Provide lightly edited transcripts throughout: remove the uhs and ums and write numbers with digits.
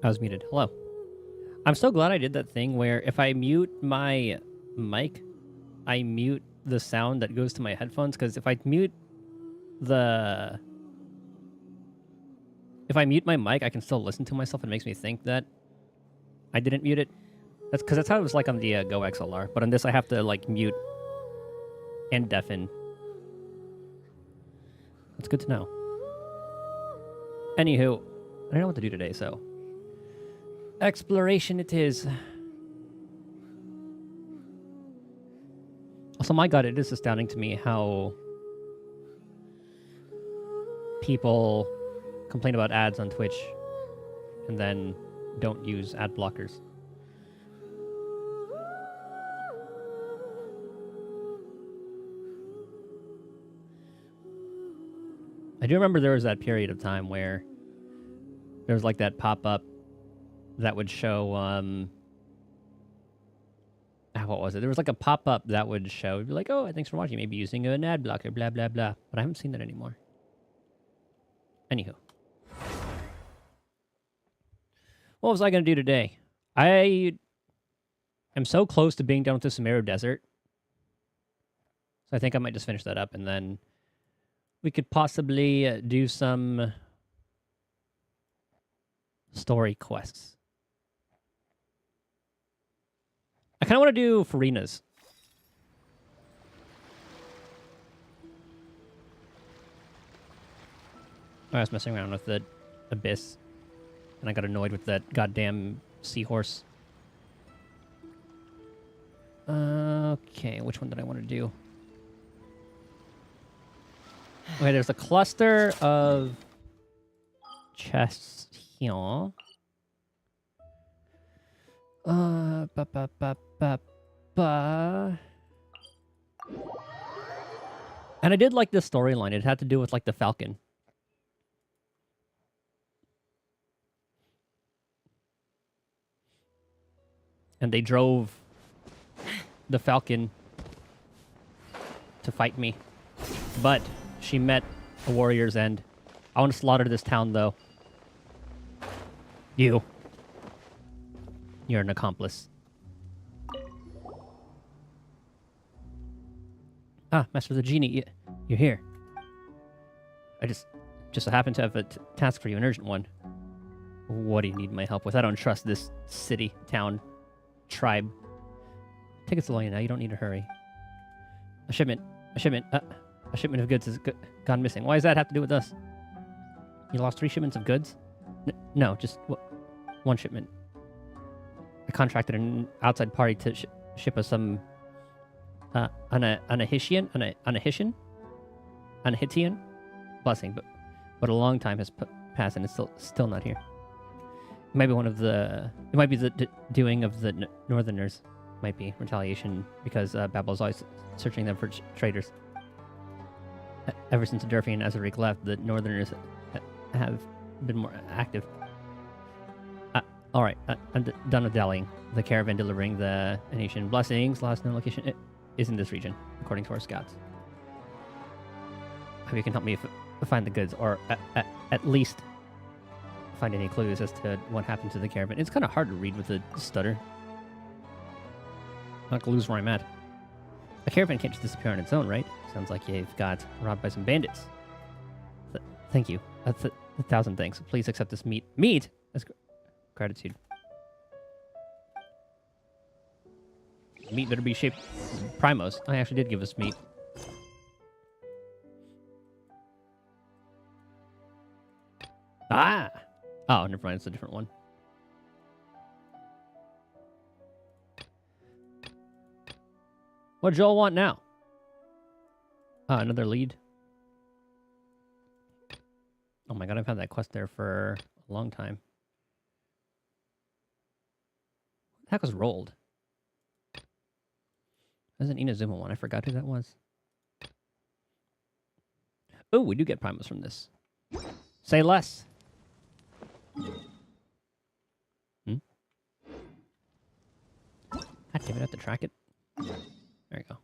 I was muted. Hello. I'm so glad I did that thing where if I mute my mic, I mute the sound that goes to my headphones, because if I mute my mic, I can still listen to myself. It makes me think that I didn't mute it. That's because that's how it was like on the Go XLR. But on this, I have to like mute and deafen. That's good to know. Anywho, I don't know what to do today, so exploration it is. Also, my God, it is astounding to me how people complain about ads on Twitch and then don't use ad blockers. I do remember there was that period of time where there was like that pop-up that would show, what was it? There was like a pop-up that would show, it'd be like, oh, thanks for watching, maybe using an ad blocker, blah, blah, blah. But I haven't seen that anymore. Anywho. What was I going to do today? I am so close to being done with the Sumeru Desert. So I think I might just finish that up, and then we could possibly do some story quests. I kind of want to do Farina's. I was messing around with the Abyss, and I got annoyed with that goddamn seahorse. Okay, which one did I want to do? Okay, there's a cluster of chests here. And I did like this storyline. It had to do with like the Falcon. And they drove the Falcon to fight me. But she met a warrior's end. I want to slaughter this town, though. You're an accomplice. Ah, Master of the Genie, you're here. I just so happen to have a task for you, an urgent one. What do you need my help with? I don't trust this city, town, tribe. Take it slowly now. You don't need to hurry. A shipment of goods has gone missing. Why does that have to do with us? You lost 3 shipments of goods? No, just one shipment. I contracted an outside party to ship us some Anahitian blessing, but a long time has passed and it's still not here. It might be the doing of the Northerners. Might be retaliation because Babel's always searching them for traitors. Ever since Durfy and Azarik left, the Northerners have been more active. All right, I'm done with dallying. The caravan delivering the Anahitian blessings. Last known location is in this region, according to our scouts. Maybe you can help me find the goods, or at least find any clues as to what happened to the caravan. It's kind of hard to read with a stutter. I'm not gonna lose where I'm at. A caravan can't just disappear on its own, right? Sounds like you've got robbed by some bandits. Thank you. That's 1,000 thanks. Please accept this meat. Meat? That's gratitude. Meat better be shaped primos. I actually did give us meat. Ah! Oh, never mind. It's a different one. What does Joel want now? Another lead. Oh my god, I've had that quest there for a long time. What the heck was rolled? That's an Inazuma one. I forgot who that was. Oh, we do get primos from this. Say less. God damn it, I have to track it. There you go.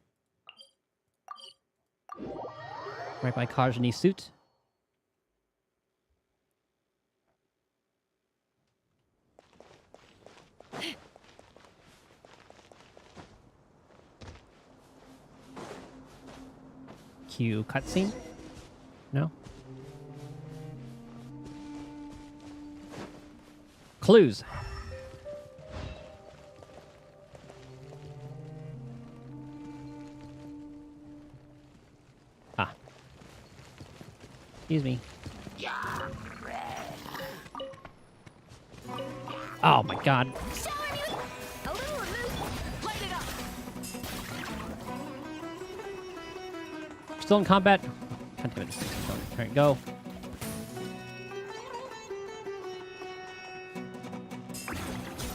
Right by Kajani's suit. cue cutscene? No? Clues. Ah. Excuse me. Oh my god. Still in combat. God damn it, this thing's going. Alright, go.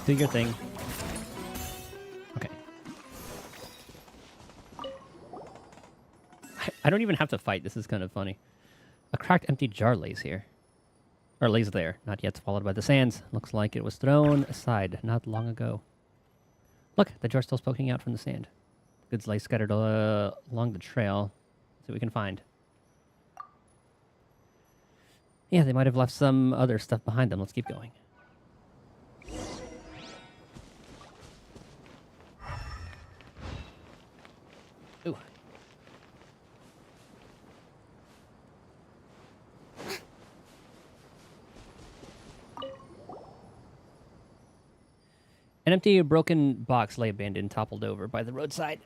Do your thing. Okay. I don't even have to fight. This is kind of funny. A cracked empty jar lays here. Or lays there. Not yet swallowed by the sands. Looks like it was thrown aside not long ago. Look, the jar's still poking out from the sand. Goods lay scattered along the trail. See what we can find. Yeah, they might have left some other stuff behind them. Let's keep going. Ooh. An empty, broken box lay abandoned, toppled over by the roadside.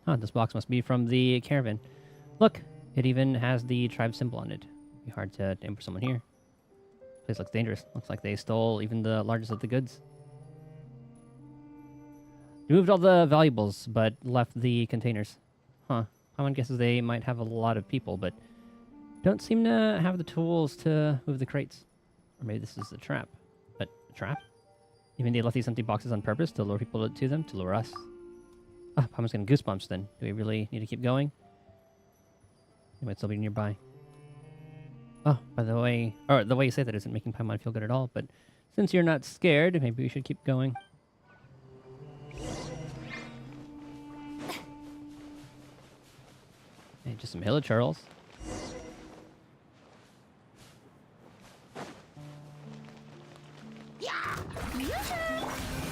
Huh, this box must be from the caravan. Look, it even has the tribe symbol on it. It'd be hard to aim for someone here. Place looks dangerous. Looks like they stole even the largest of the goods. Removed all the valuables, but left the containers. Huh. Someone guesses they might have a lot of people, but don't seem to have the tools to move the crates. Or maybe this is the trap. But a trap? Even they left these empty boxes on purpose to lure people to them, to lure us. Ah, Palmer's getting goosebumps then. Do we really need to keep going? He might still be nearby. Oh, by the way... Or the way you say that isn't making Paimon feel good at all, but since you're not scared, maybe we should keep going. Hey, just some hilichurls.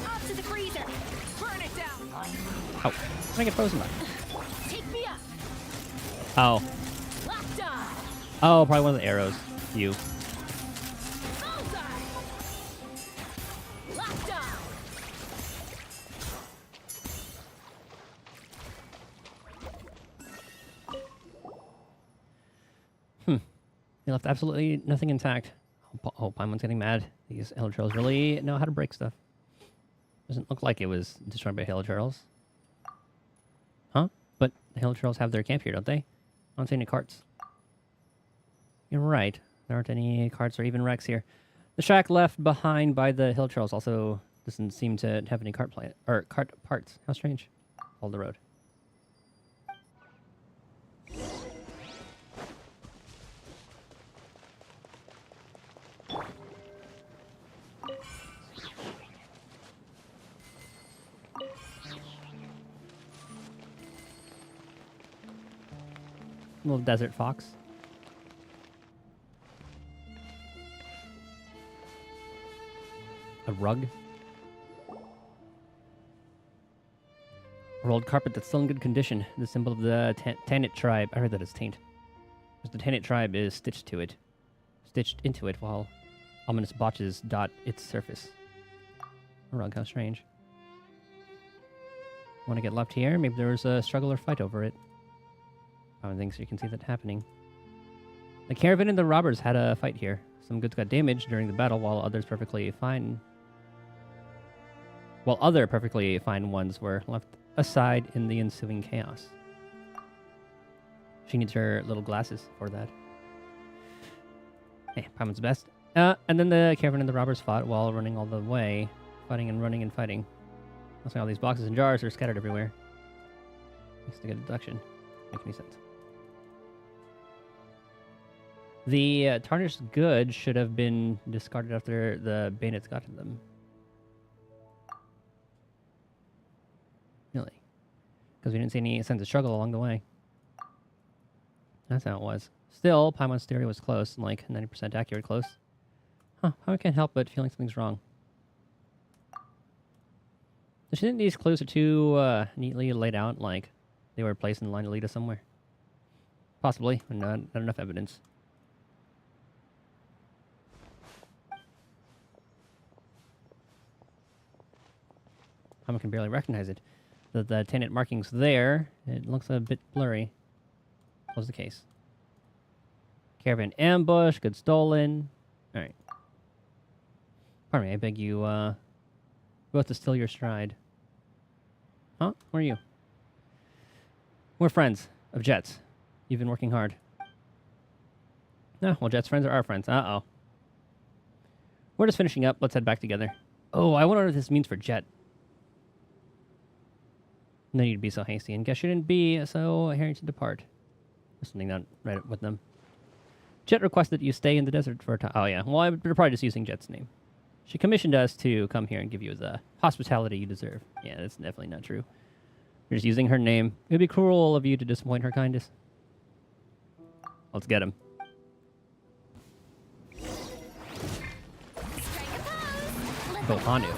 Up to the freezer. Burn it down. Oh, can I get frozen by? Take me up. Oh. Locked on. Oh, probably one of the arrows. You. Bullseye. Locked on. They left absolutely nothing intact. Oh, Paimon's getting mad. These hilichurls really know how to break stuff. Doesn't look like it was destroyed by hilichurls. Huh? But the hilichurls have their camp here, don't they? I don't see any carts. You're right. There aren't any carts or even wrecks here. The shack left behind by the hilichurls also doesn't seem to have any cart parts. How strange. Follow the road. Little desert fox. A rug. A rolled carpet that's still in good condition. The symbol of the Tanit tribe. I heard that it's taint. The Tanit tribe is stitched into it, while ominous botches dot its surface. A rug, how strange. Want to get left here? Maybe there was a struggle or fight over it. I don't think so. You can see that happening. The caravan and the robbers had a fight here. Some goods got damaged during the battle, while other perfectly fine ones were left aside in the ensuing chaos. She needs her little glasses for that. Hey, Paimon's best. And then the caravan and the robbers fought while running all the way, fighting and running and fighting. Looks like all these boxes and jars are scattered everywhere. Makes a good deduction. Make any sense. The tarnished goods should have been discarded after the bandits got to them. Really? Because we didn't see any sense of struggle along the way. That's how it was. Still, Paimon's theory was close, like 90% accurate close. Huh, I can't help but feeling something's wrong. Shouldn't these clues are too neatly laid out, like they were placed in line to lead us somewhere. Possibly, but not enough evidence. I can barely recognize it. The tenant markings there, it looks a bit blurry. What was the case? Caravan ambush, goods stolen. Alright. Pardon me, I beg you, both to still your stride. Huh? Where are you? We're friends of Jet's. You've been working hard. No, well, Jet's friends are our friends. Uh-oh. We're just finishing up. Let's head back together. Oh, I wonder what this means for Jet. No need to be so hasty, and guess shouldn't be so hurrying to depart. There's something not right with them. Jet requested that you stay in the desert for a time. Oh, yeah. Well, they're probably just using Jet's name. She commissioned us to come here and give you the hospitality you deserve. Yeah, that's definitely not true. You're just using her name. It would be cruel of you to disappoint her kindness. Let's get him. Go Hanu.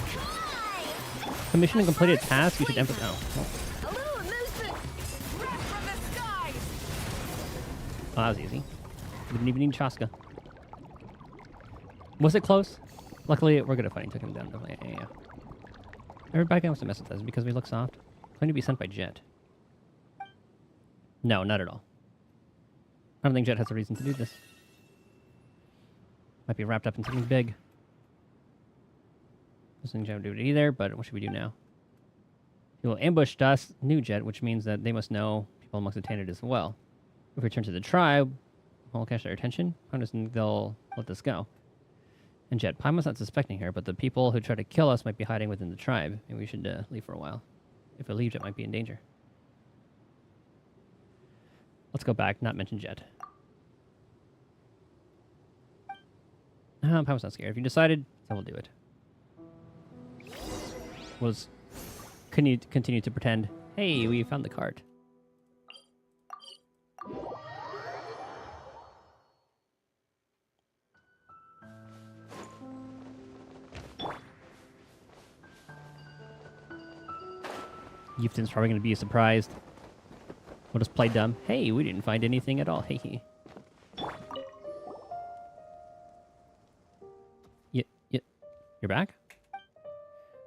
Commission and completed task. You should emphasize. Oh, A little movement. Wreck from the skies. that was easy. Didn't even need Chaska. Was it close? Luckily, we're good at fighting. Took him down. Yeah. Everybody wants to mess with us because we look soft. Claim to be sent by Jet. No, not at all. I don't think Jet has a reason to do this. Might be wrapped up in something big. Doesn't think Jet would do it either, but what should we do now? People ambushed us, new Jet, which means that they must know people amongst the Tanid as well. If we return to the tribe, we'll catch their attention. I don't think they'll let this go. And Jet, Paimon's not suspecting her, but the people who try to kill us might be hiding within the tribe. Maybe we should leave for a while. If we leave, Jet might be in danger. Let's go back, not mention Jet. Paimon's not scared. If you decided, then we'll do it. Can you continue to pretend, hey, we found the cart. Yufton's probably going to be surprised. We'll just play dumb. Hey, we didn't find anything at all. Hey. You're back?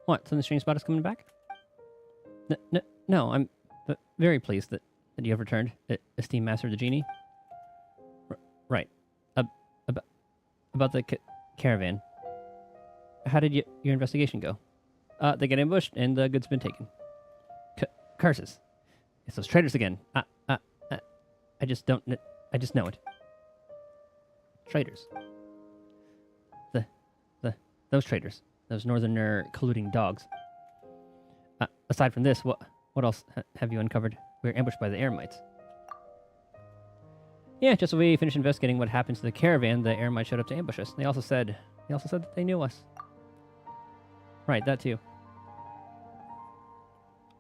What? Something strange about us coming back? No, I'm very pleased that you have returned, esteemed Master of the Genie. Right. About the caravan. How did your investigation go? They get ambushed and the goods been taken. Curses. It's those traitors again. I just know it. Traitors. Those traitors. Those northerner colluding dogs. Aside from this, what else have you uncovered? We were ambushed by the Eremites. Yeah, just as we finished investigating what happened to the caravan, the Eremites showed up to ambush us. They also said that they knew us. Right, that too.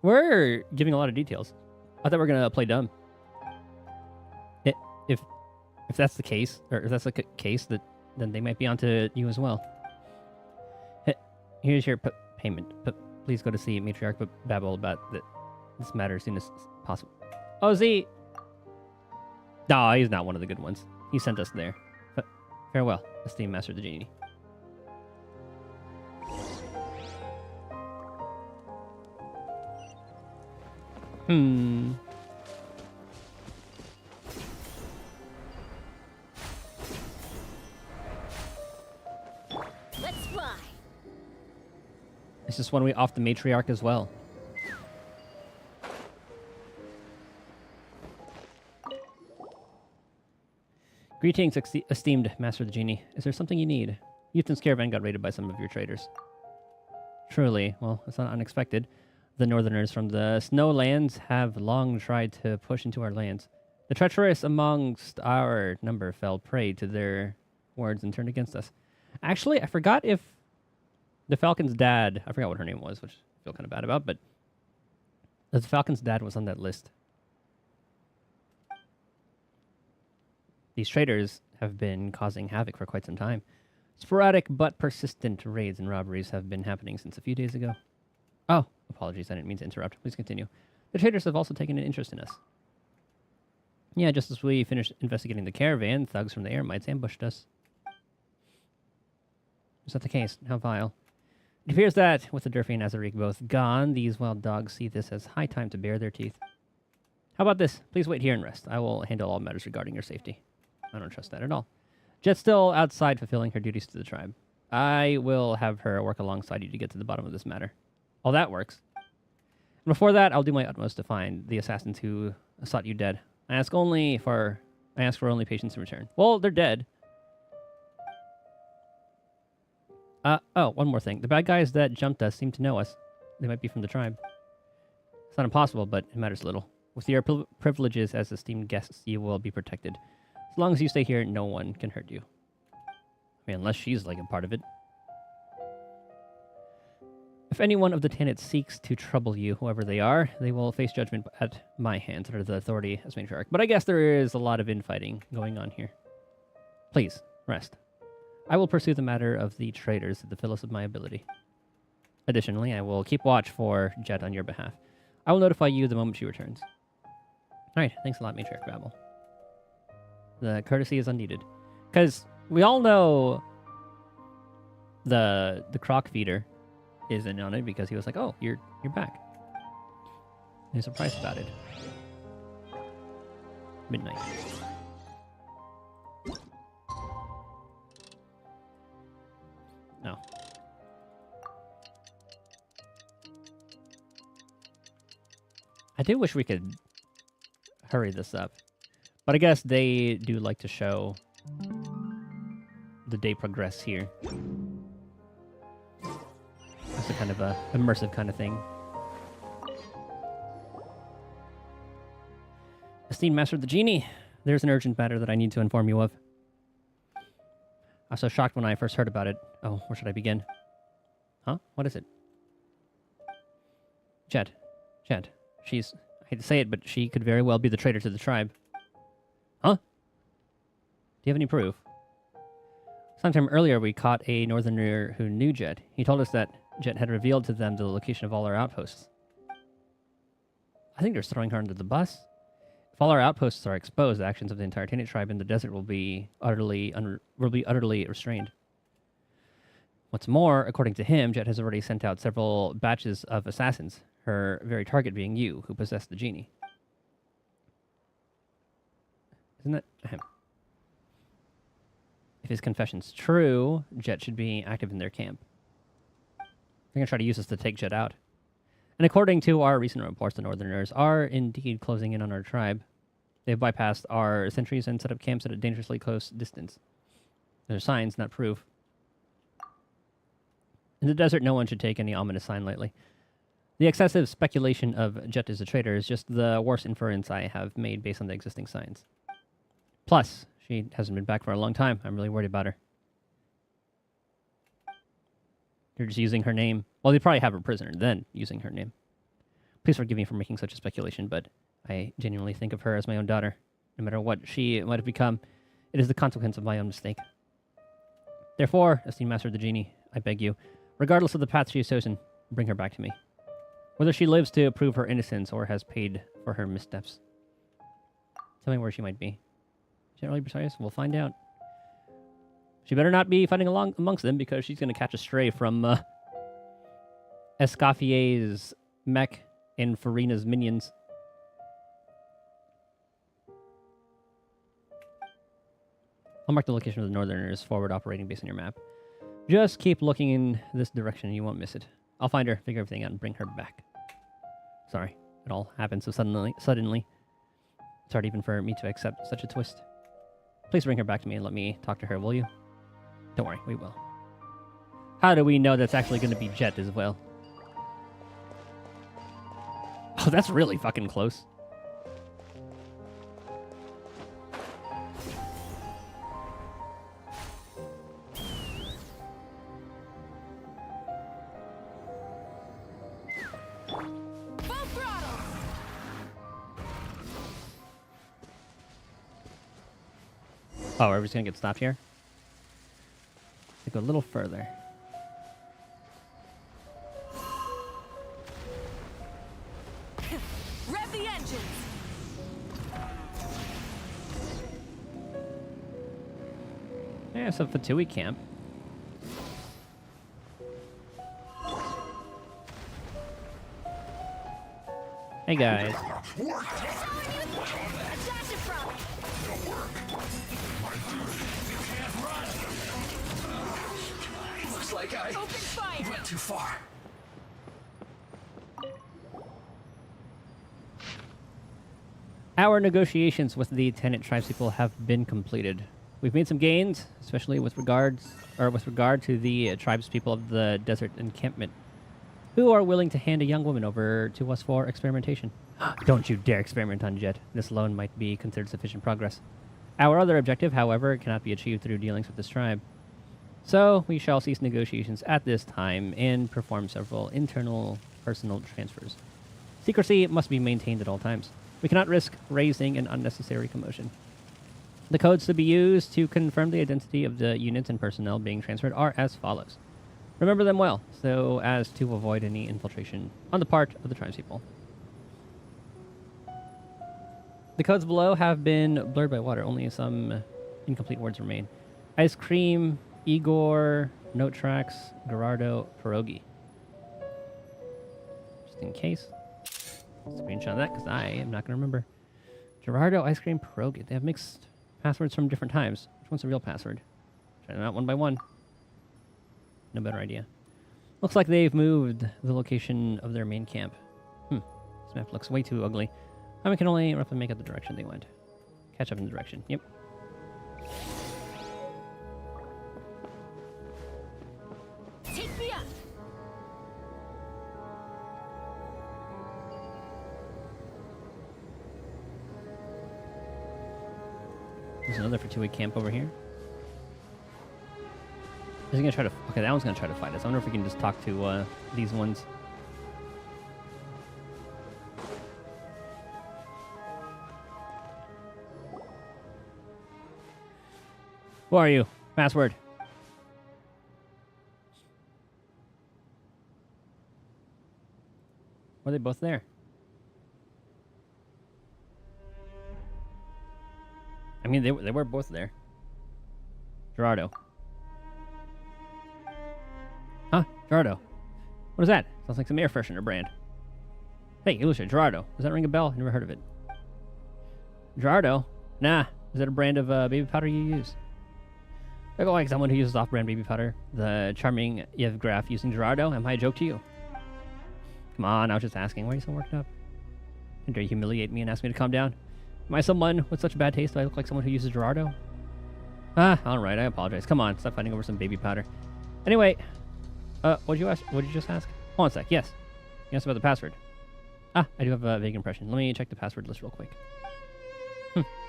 We're giving a lot of details. I thought we were gonna play dumb. If that's the case, or if that's the case, then they might be onto you as well. Here's your payment. Please go to see Matriarch Babel about this matter as soon as possible. Oh, Z! Nah, he's not one of the good ones. He sent us there. But farewell, esteemed Master of the Genie. Let's fly. It's just one way off the Matriarch as well. Greetings, esteemed Master of the Genie. Is there something you need? Yufton's caravan got raided by some of your traders. Truly, well, it's not unexpected. The northerners from the Snowlands have long tried to push into our lands. The treacherous amongst our number fell prey to their words and turned against us. Actually, I forgot if the Falcon's dad, I forgot what her name was, which I feel kind of bad about, but the Falcon's dad was on that list. These traders have been causing havoc for quite some time. Sporadic but persistent raids and robberies have been happening since a few days ago. Oh, apologies, I didn't mean to interrupt. Please continue. The traders have also taken an interest in us. Yeah, just as we finished investigating the caravan, thugs from the Eremites ambushed us. Is that the case? How vile. It appears that, with the Durfee and Azarik both gone, these wild dogs see this as high time to bare their teeth. How about this? Please wait here and rest. I will handle all matters regarding your safety. I don't trust that at all. Jet's still outside fulfilling her duties to the tribe. I will have her work alongside you to get to the bottom of this matter. All that works. And before that, I'll do my utmost to find the assassins who sought you dead. I ask for only patience in return. Well, they're dead. Oh, one more thing. The bad guys that jumped us seem to know us. They might be from the tribe. It's not impossible, but it matters little. With your privileges as esteemed guests, you will be protected. As long as you stay here, no one can hurt you. I mean, unless she's like a part of it. If any one of the Tannets seeks to trouble you, whoever they are, they will face judgment at my hands under the authority as matriarch. But I guess there is a lot of infighting going on here. Please, rest. I will pursue the matter of the traitors to the fullest of my ability. Additionally, I will keep watch for Jet on your behalf. I will notify you the moment she returns. Alright, thanks a lot, Matriarch Babel. The courtesy is unneeded. Because we all know the croc feeder is in on it because he was like, oh, you're back. And he's surprised about it. Midnight. No. I do wish we could hurry this up. But I guess they do like to show the day progress here. It's a kind of a immersive kind of thing. Esteemed Master of the Genie, there's an urgent matter that I need to inform you of. I was so shocked when I first heard about it. Oh, where should I begin? Huh? What is it? Jet. She's... I hate to say it, but she could very well be the traitor to the tribe. Huh? Do you have any proof? Sometime earlier, we caught a northerner who knew Jet. He told us that Jet had revealed to them the location of all our outposts. I think they're throwing her under the bus. If all our outposts are exposed, the actions of the entire Tanit tribe in the desert will be utterly restrained. What's more, according to him, Jet has already sent out several batches of assassins, her very target being you, who possess the genie. Isn't that him? If his confession's true, Jet should be active in their camp. They're going to try to use us to take Jet out. And according to our recent reports, the Northerners are indeed closing in on our tribe. They've bypassed our sentries and set up camps at a dangerously close distance. They're signs, not proof. In the desert, no one should take any ominous sign lightly. The excessive speculation of Jet as a traitor is just the worst inference I have made based on the existing signs. Plus, she hasn't been back for a long time. I'm really worried about her. They're just using her name. Well, they probably have her prisoner, then using her name. Please forgive me for making such a speculation, but I genuinely think of her as my own daughter. No matter what she might have become, it is the consequence of my own mistake. Therefore, esteemed Master of the Genie, I beg you, regardless of the path she has chosen, bring her back to me. Whether she lives to prove her innocence or has paid for her missteps. Tell me where she might be. Generally precise, we'll find out. She better not be fighting along amongst them because she's going to catch a stray from Escaffier's mech and Farina's minions. I'll mark the location of the Northerners' forward operating base on your map. Just keep looking in this direction and you won't miss it. I'll find her, figure everything out, and bring her back. Sorry, it all happened so suddenly. It's hard even for me to accept such a twist. Please bring her back to me and let me talk to her, will you? Don't worry, we will. How do we know that's actually going to be Jet as well? Oh, that's really fucking close. Full throttle! Oh, are we just going to get stopped here? Go a little further. Yeah, so Fatui camp. Hey guys. Looks like I Open fire. went too far. Our negotiations with the tenant tribespeople have been completed. We've made some gains, especially with regard to the tribespeople of the desert encampment, who are willing to hand a young woman over to us for experimentation. Don't you dare experiment on Jet. This alone might be considered sufficient progress. Our other objective, however, cannot be achieved through dealings with this tribe. So we shall cease negotiations at this time and perform several internal personal transfers. Secrecy must be maintained at all times. We cannot risk raising an unnecessary commotion. The codes to be used to confirm the identity of the units and personnel being transferred are as follows. Remember them well, so as to avoid any infiltration on the part of the tribespeople. The codes below have been blurred by water. Only some incomplete words remain. Ice cream, Igor, note tracks, Gerardo, pierogi. Just in case. Screenshot that because I am not going to remember. Gerardo, ice cream, pierogi. They have mixed passwords from different times. Which one's the real password? Try them out one by one. No better idea. Looks like they've moved the location of their main camp. This map looks way too ugly. I can only roughly make out the direction they went. Catch up in the direction. Yep. Take me up. There's another Fatui camp over here. Is he gonna try to? Okay, that one's gonna try to fight us. I wonder if we can just talk to these ones. Who are you? Password. Were they both there? I mean, they were both there. Gerardo. Huh? Gerardo. What is that? Sounds like some air freshener brand. Hey, Lucia, Gerardo. Does that ring a bell? Never heard of it. Gerardo? Nah. Is that a brand of baby powder you use? I go like someone who uses off-brand baby powder. The charming Yevgraf using Gerardo. Am I a joke to you? Come on, I was just asking. Why are you so worked up? And dare you humiliate me and ask me to calm down? Am I someone with such bad taste? Do I look like someone who uses Gerardo? Ah, alright, I apologize. Come on, stop fighting over some baby powder. Anyway, what'd you ask? What'd you just ask? Hold on a sec, yes. You asked about the password. Ah, I do have a vague impression. Let me check the password list real quick.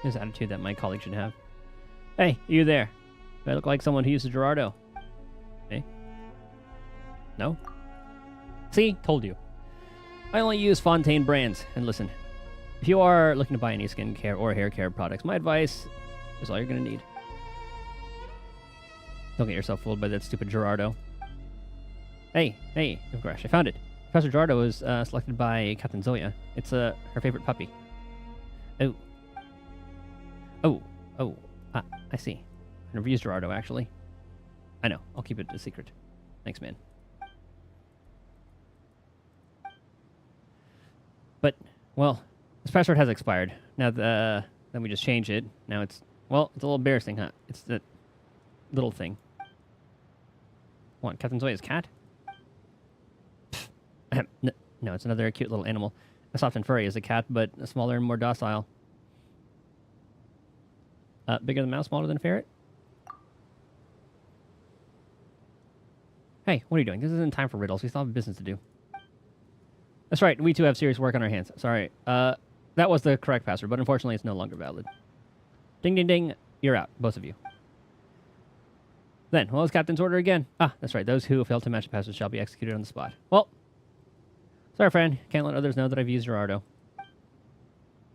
There's an attitude that my colleague should have. Hey, you there. Do I look like someone who uses Gerardo? Hey? No? See? Told you. I only use Fontaine brands. And listen, if you are looking to buy any skincare or hair care products, my advice is all you're going to need. Don't get yourself fooled by that stupid Gerardo. Hey, oh gosh, I found it. Professor Gerardo was selected by Captain Zoya. It's her favorite puppy. I see. I never used Gerardo, actually. I know. I'll keep it a secret. Thanks, man. But, well, this password has expired. Now, then we just change it. Now it's, well, it's a little embarrassing, huh? It's that little thing. What, Captain Zoya's cat? No, it's another cute little animal. As soft and furry as a cat, but smaller and more docile. Bigger than mouse, smaller than ferret? Hey, what are you doing? This isn't time for riddles. We still have business to do. That's right. We too have serious work on our hands. Sorry. That was the correct password, but unfortunately it's no longer valid. Ding, ding, ding. You're out, both of you. Then, what was Captain's order again? Ah, that's right. Those who fail to match the password shall be executed on the spot. Well, sorry, friend. Can't let others know that I've used Gerardo.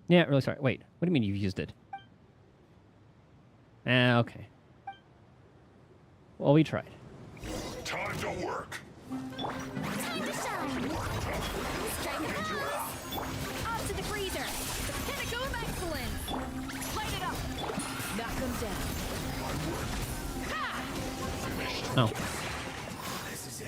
Yeah, really sorry. Wait, what do you mean you've used it? Okay. Well, we tried. Time to work. Time to shine. Strike a pose. Off to the freezer. The pinnacle of excellence. Light it up. Knock them down. Oh. This is it.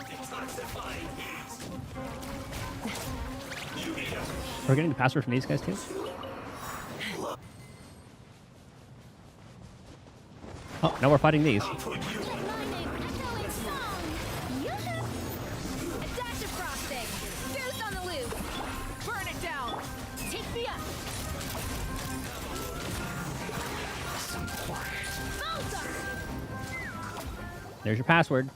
It's not defying heat. You need us. We're getting the password from these guys too? Oh, now we're fighting these. I'll put you Let my name echo in song. Yoo-hoo! A dash of frosting. Goose on the loose. Burn it down. Take me up. some quiet. Volta! There's your password.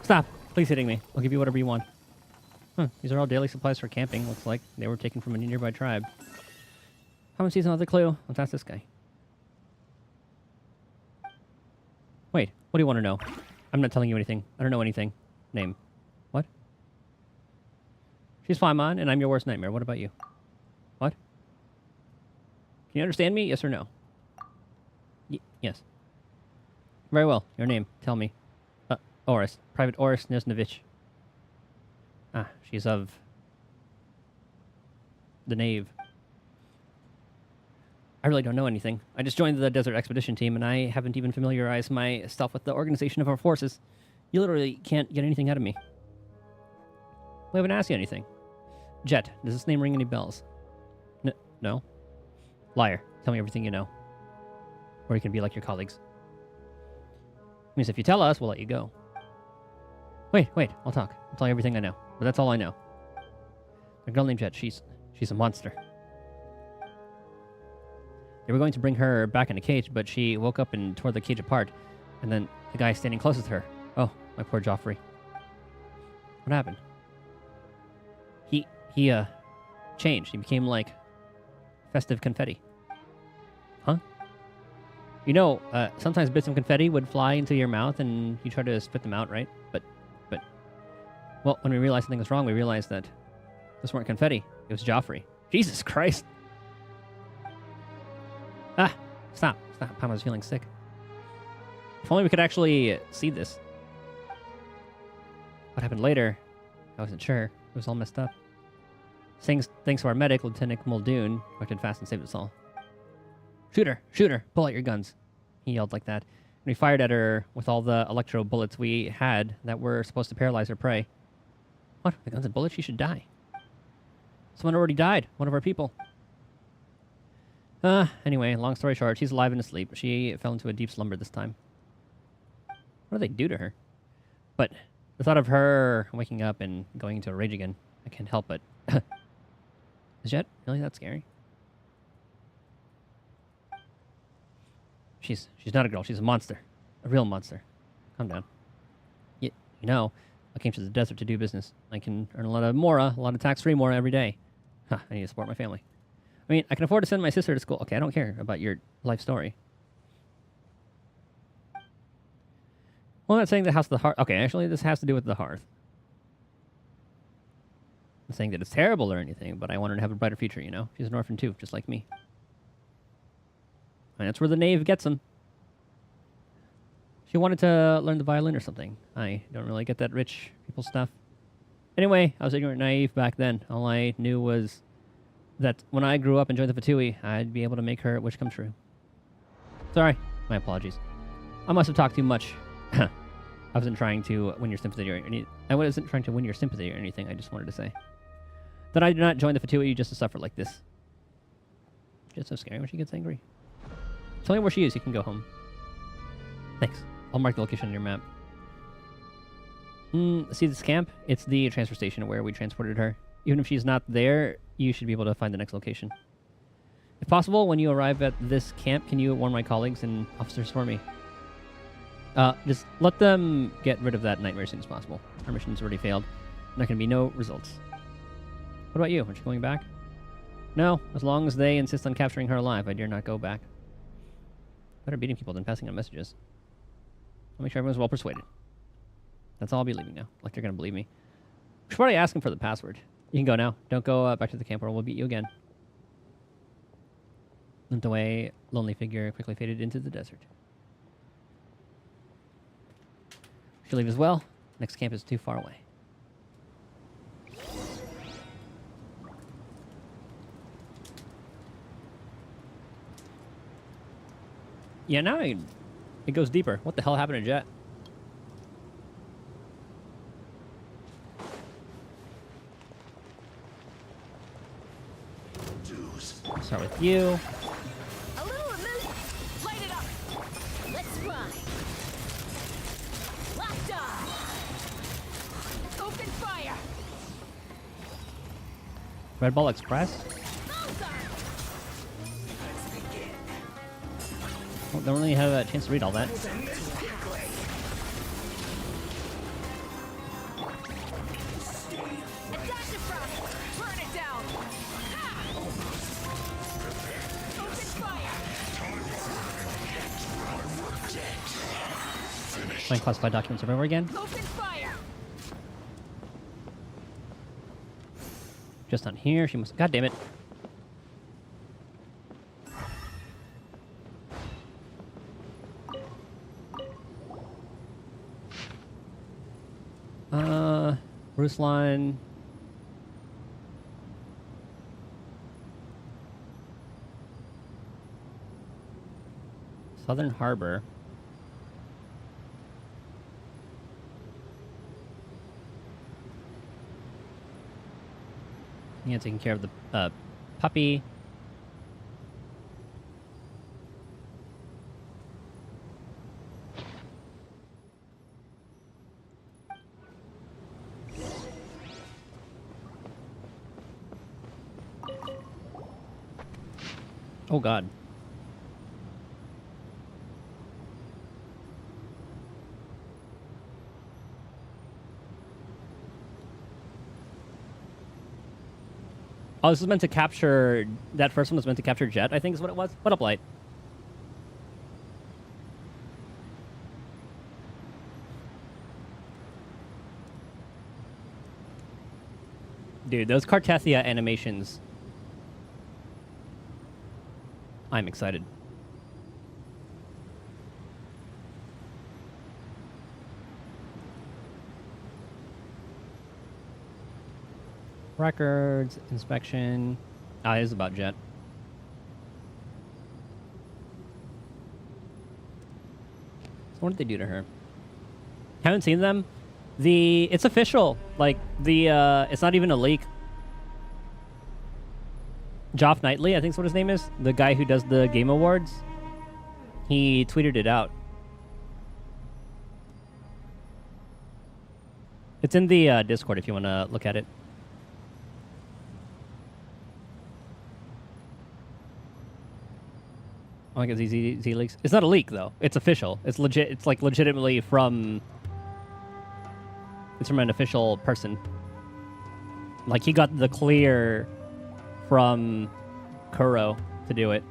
Stop. Please hitting me. I'll give you whatever you want. These are all daily supplies for camping. Looks like they were taken from a nearby tribe. Haven't seen another clue. Let's ask this guy. Wait, what do you want to know? I'm not telling you anything. I don't know anything. Name. What? She's Paimon, and I'm your worst nightmare. What about you? What? Can you understand me? Yes or no? Yes. Very well. Your name. Tell me. Oris. Private Oris Nesnovich. Ah, she's of the Knave. I really don't know anything. I just joined the desert expedition team, and I haven't even familiarized myself with the organization of our forces. You literally can't get anything out of me. We haven't asked you anything. Jet, does this name ring any bells? No? Liar, tell me everything you know. Or you can be like your colleagues. Means if you tell us, we'll let you go. Wait, I'll talk. I'll tell you everything I know. But that's all I know. A girl named Jet, she's a monster. They were going to bring her back in a cage, but she woke up and tore the cage apart. And then the guy standing closest to her. Oh, my poor Joffrey. What happened? He changed. He became like festive confetti. Huh? You know, sometimes bits of confetti would fly into your mouth and you try to spit them out, right? But, well, when we realized something was wrong, we realized that this weren't confetti. It was Joffrey. Jesus Christ. Ah, stop. Paimon's feeling sick. If only we could actually see this. What happened later, I wasn't sure. It was all messed up. Thanks to our medic, Lieutenant Muldoon, who acted fast and saved us all. Shooter, pull out your guns. He yelled like that. And we fired at her with all the electro bullets we had that were supposed to paralyze her prey. What? The guns and bullets? She should die. Someone already died. One of our people. Anyway, long story short, she's alive and asleep. She fell into a deep slumber this time. What do they do to her? But the thought of her waking up and going into a rage again, I can't help but... Is Jet really that scary? She's not a girl. She's a monster. A real monster. Calm down. You know, I came to the desert to do business. I can earn a lot of tax-free Mora every day. I need to support my family. I mean, I can afford to send my sister to school. Okay, I don't care about your life story. Well, I'm not saying the house of the hearth. Okay, actually, this has to do with the hearth. I'm saying that it's terrible or anything, but I want her to have a brighter future, you know? She's an orphan too, just like me. And that's where the knave gets him. She wanted to learn the violin or something. I don't really get that rich people stuff. Anyway, I was ignorant and naive back then. All I knew was that when I grew up and joined the Fatui, I'd be able to make her wish come true. Sorry, my apologies. I must have talked too much. I wasn't trying to win your sympathy or anything. I wasn't trying to win your sympathy or anything. I just wanted to say that I did not join the Fatui just to suffer like this. It's so scary when she gets angry. Tell me where she is. You can go home. Thanks. I'll mark the location on your map. See this camp? It's the transfer station where we transported her. Even if she's not there, you should be able to find the next location. If possible, when you arrive at this camp, can you warn my colleagues and officers for me? Just let them get rid of that nightmare as soon as possible. Our mission's already failed. There can be no results. What about you? Aren't you going back? No, as long as they insist on capturing her alive, I dare not go back. Better beating people than passing on messages. I'll make sure everyone's well persuaded. That's all I'll be leaving now. Like they're going to believe me. We should probably ask them for the password. You can go now. Don't go back to the camp or we'll beat you again. Limped away, lonely figure quickly faded into the desert. She'll leave as well. Next camp is too far away. Yeah, now it goes deeper. What the hell happened to Jet? Start with you. A little amazing. Light it up. Let's run. Locked on. Open fire. Red Ball Express? Bullseye. Well, don't really have a chance to read all that. A dash of frost. Burn it down. Ha! Open fire. Find classified documents everywhere again. Open fire. Just on here. She must. God damn it. Ruslan. Southern Harbor. Yeah, taking care of the puppy. Oh God. Oh, this was meant to capture... That first one was meant to capture Jet, I think is what it was. What up, Light? Dude, those Cartethia animations... I'm excited. Records, inspection. Ah, it is about Jet. So what did they do to her? Haven't seen them. It's official. Like it's not even a leak. Joff Knightley, I think is what his name is. The guy who does the Game Awards. He tweeted it out. It's in the Discord if you want to look at it. Oh my god, Z leaks. It's not a leak though. It's official. It's legit. It's like legitimately from. It's from an official person. Like he got the clear from Kuro to do it.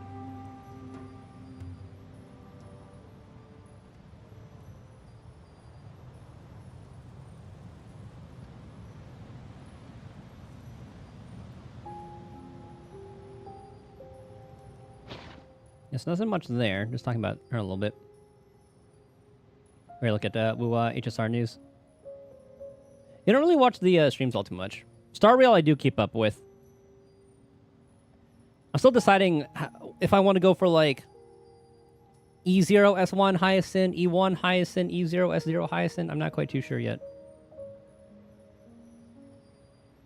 Yes, nothing much there. Just talking about her a little bit. We're look at HSR news. You don't really watch the streams all too much. Star Rail I do keep up with. I'm still deciding if I want to go for like E0 S1 Hyacinth, E1 Hyacinth, E0 S0 Hyacinth. I'm not quite too sure yet.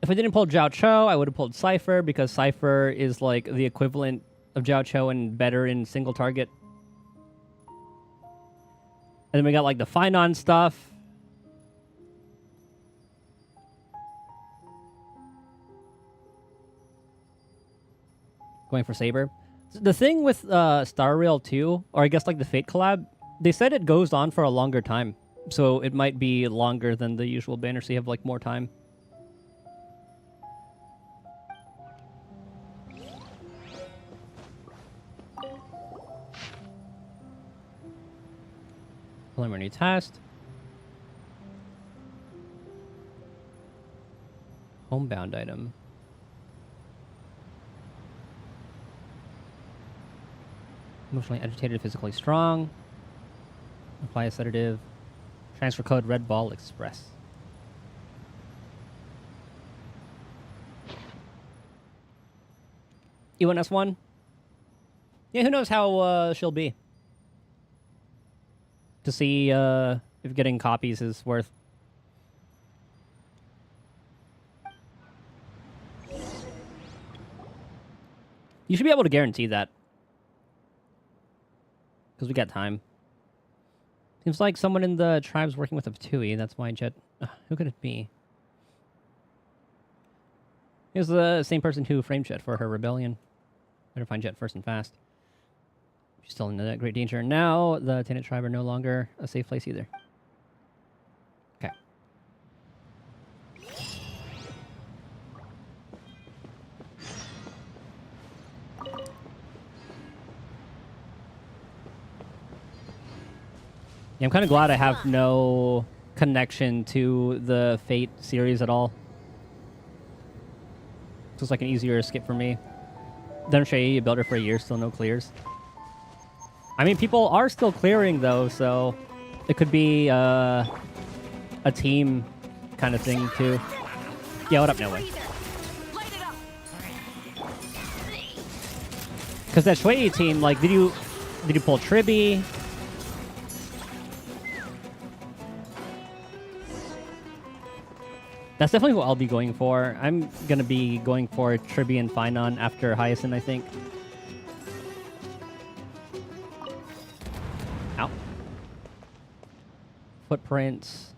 If I didn't pull Jiao Cho, I would have pulled Cypher because Cypher is like the equivalent of Jiao Cho and better in single target. And then we got like the Finon stuff. Going for Saber. The thing with Star Rail 2, or I guess like the Fate collab, they said it goes on for a longer time. So it might be longer than the usual banner, so you have like more time. Preliminary test. Homebound item. Emotionally agitated, physically strong. Apply a sedative. Transfer code Red Ball Express. E1S1? Yeah, who knows how she'll be. to see if getting copies is worth. You should be able to guarantee that. Because we got time. Seems like someone in the tribe's working with a Tui. That's why Jet... who could it be? It was the same person who framed Jet for her rebellion. Better find Jet first and fast. She's still in great danger. Now, the Tenant tribe are no longer a safe place either. Okay. Yeah, I'm kind of glad I have no connection to the Fate series at all. It's like an easier skip for me. Then you built it for a year, still no clears. I mean, people are still clearing though, so it could be a team kind of thing too. Yeah, what up, no way? Because that Shui team, like, did you pull Tribby? That's definitely what I'll be going for. I'm going to be going for Tribby and Finon after Hyacinth, I think. Ow. Footprints.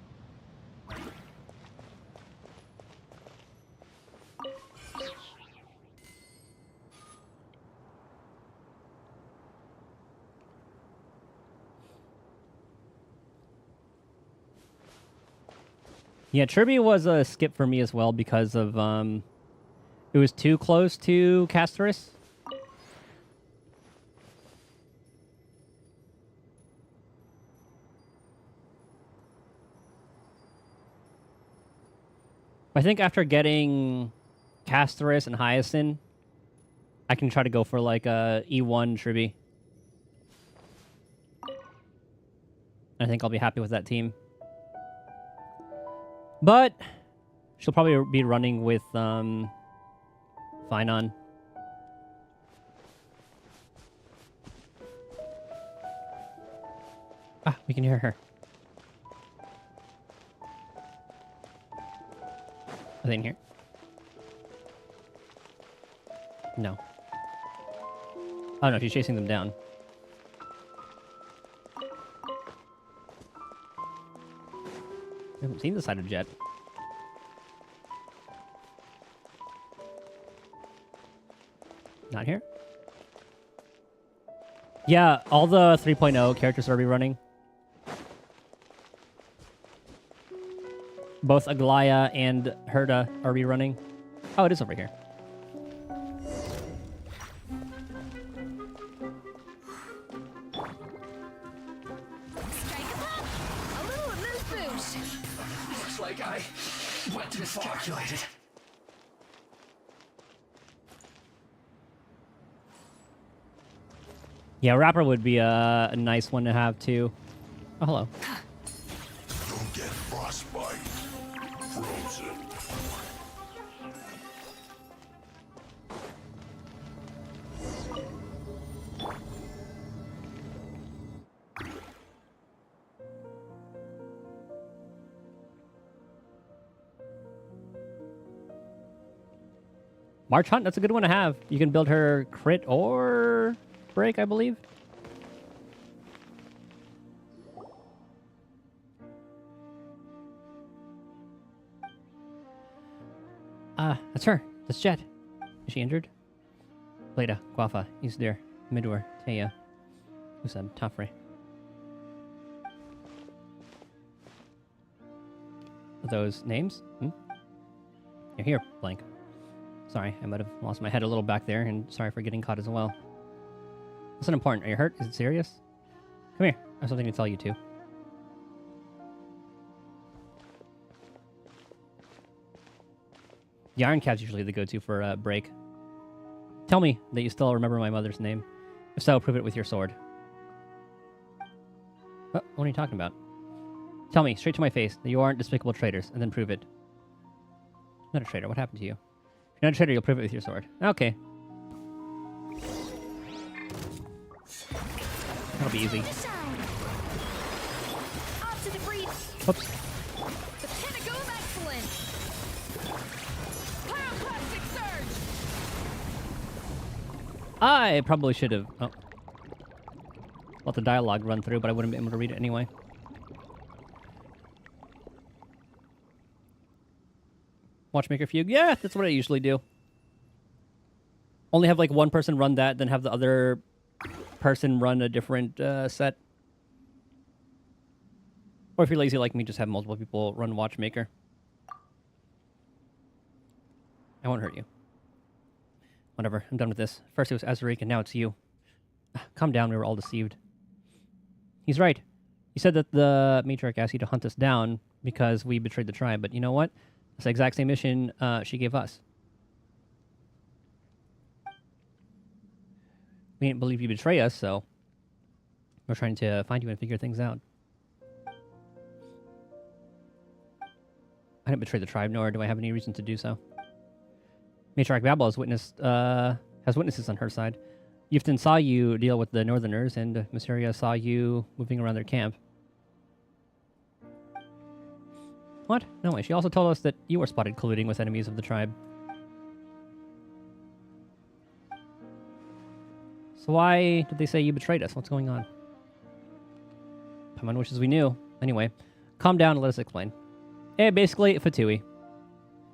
Yeah, Tribby was a skip for me as well because of it was too close to Casterus. I think after getting Casterus and Hyacinth, I can try to go for like a E1 Tribby. I think I'll be happy with that team. But she'll probably be running with Finon. Ah, we can hear her. Are they in here? No. Oh no, she's chasing them down. I haven't seen the side of Jet. Not here? Yeah, all the 3.0 characters are rerunning. Both Aglaya and Herda are rerunning. Oh, it is over here. Looks like I went too far. Calculated. Yeah, Rapper would be a nice one to have too. Oh, hello. Don't get frostbite. Frozen. March Hunt, that's a good one to have. You can build her crit or break, I believe. That's her. That's Jet. Is she injured? Blada, Guafa, Isdir, Midor, Teya, Usab, Tafre. Are those names? You're here, blank. Sorry, I might have lost my head a little back there, and sorry for getting caught as well. Listen, important. Are you hurt? Is it serious? Come here. I have something to tell you, too. The Iron Cat's usually the go-to for a break. Tell me that you still remember my mother's name. If so, prove it with your sword. What are you talking about? Tell me, straight to my face, that you aren't despicable traitors, and then prove it. I'm not a traitor. What happened to you? If you're not a traitor, you'll prove it with your sword. Okay. That'll be easy. Whoops. The pinnacle of excellence. Pyroclastic surge. I probably should have let the dialogue run through, but I wouldn't be able to read it anyway. Watchmaker Fugue. Yeah, that's what I usually do. Only have like one person run that, then have the other person run a different set. Or if you're lazy like me, just have multiple people run Watchmaker. I won't hurt you. Whatever, I'm done with this. First it was Azaric, and now it's you. Calm down, we were all deceived. He's right. He said that the matriarch asked you to hunt us down because we betrayed the tribe, but you know what? It's the exact same mission she gave us. We didn't believe you betray us, so we're trying to find you and figure things out. I didn't betray the tribe, nor do I have any reason to do so. Matriarch Babel has witnesses on her side. Yufton saw you deal with the Northerners, and Mysteria saw you moving around their camp. What? No way. She also told us that you were spotted colluding with enemies of the tribe. So why did they say you betrayed us? What's going on? Paimon wishes we knew. Anyway, calm down and let us explain. Basically, Fatui.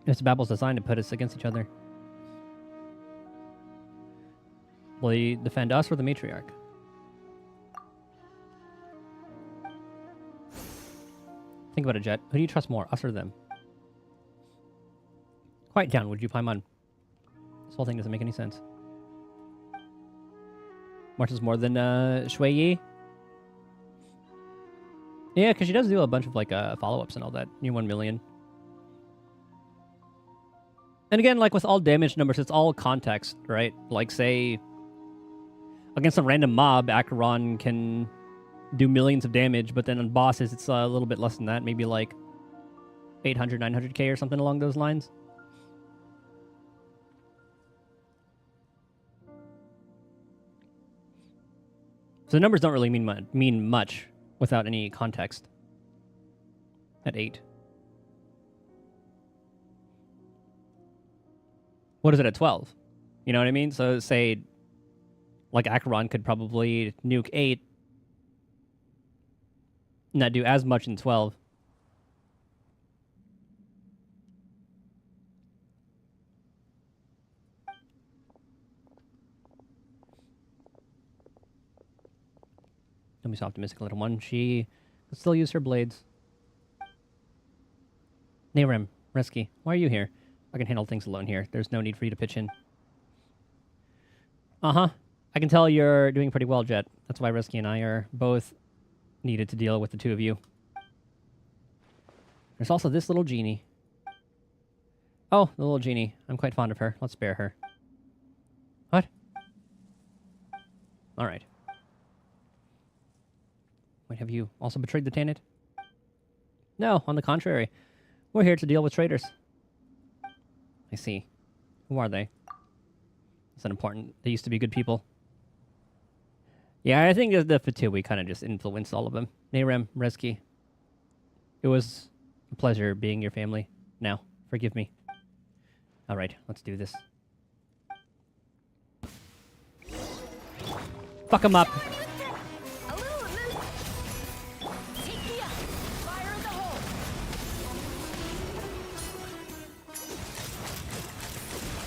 It's Babel's design to put us against each other. Will he defend us or the matriarch? Think about it, Jet. Who do you trust more, us or them? Quiet down, would you, Paimon? This whole thing doesn't make any sense. Much is more than Shui Yi. Yeah, because she does do a bunch of like follow-ups and all that. New 1 million. And again, like with all damage numbers, it's all context, right? Like, say, against a random mob, Acheron can do millions of damage, but then on bosses, it's a little bit less than that. Maybe like 800, 900k or something along those lines. So the numbers don't really mean much without any context. At 8. What is it at 12? You know what I mean? So say, like Acheron could probably nuke 8, not do as much in 12. Don't be so optimistic, little one. She could still use her blades. Nayrem, Reski, why are you here? I can handle things alone here. There's no need for you to pitch in. Uh-huh. I can tell you're doing pretty well, Jet. That's why Reski and I are both needed to deal with the two of you. There's also this little genie. Oh, the little genie. I'm quite fond of her. Let's spare her. What? All right. Wait, have you also betrayed the Tanit? No, on the contrary. We're here to deal with traitors. I see. Who are they? It's unimportant. They used to be good people. Yeah, I think the Fatui kind of just influenced all of them. Nayrem, Reski. It was a pleasure being your family. Now, forgive me. All right, let's do this. Fuck him up. A little amuse. Take me up. Fire in the hole.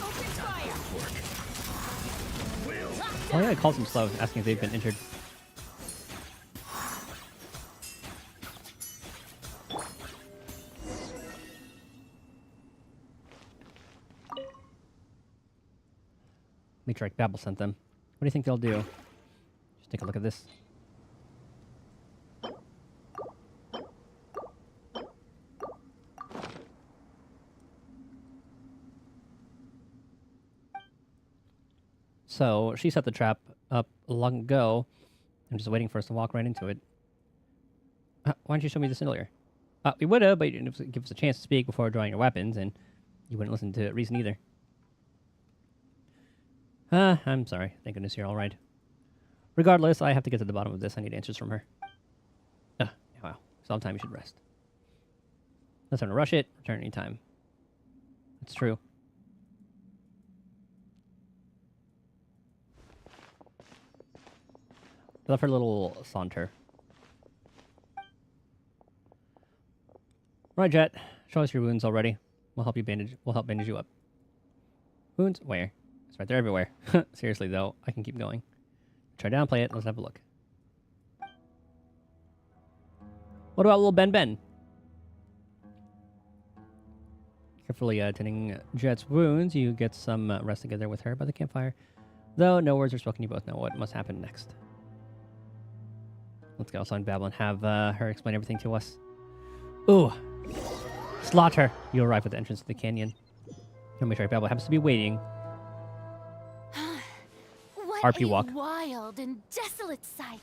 Open fire. Oh yeah, I called them slow, asking if they've been injured. Matriarch Babel sent them. What do you think they'll do? Just take a look at this. So, she set the trap up long ago. I'm just waiting for us to walk right into it. Why didn't you show me this earlier? We would have, but you didn't give us a chance to speak before drawing your weapons, and you wouldn't listen to reason either. I'm sorry. Thank goodness you're all right. Regardless, I have to get to the bottom of this. I need answers from her. Wow. Sometime you should rest. Let's not rush it. Return anytime. It's true. I love her little saunter. Right, Jet. Show us your wounds already. We'll help bandage you up. Wounds? Where? It's right there everywhere. Seriously, though, I can keep going. Try to downplay it. Let's have a look. What about little Ben? Carefully tending Jet's wounds, you get some rest together with her by the campfire. Though no words are spoken, you both know what must happen next. Let's go outside Babel and have her explain everything to us. Ooh. Slaughter. You arrive at the entrance of the canyon. You'll make sure Babel happens to be waiting. What RP a walk. wild and desolate sight.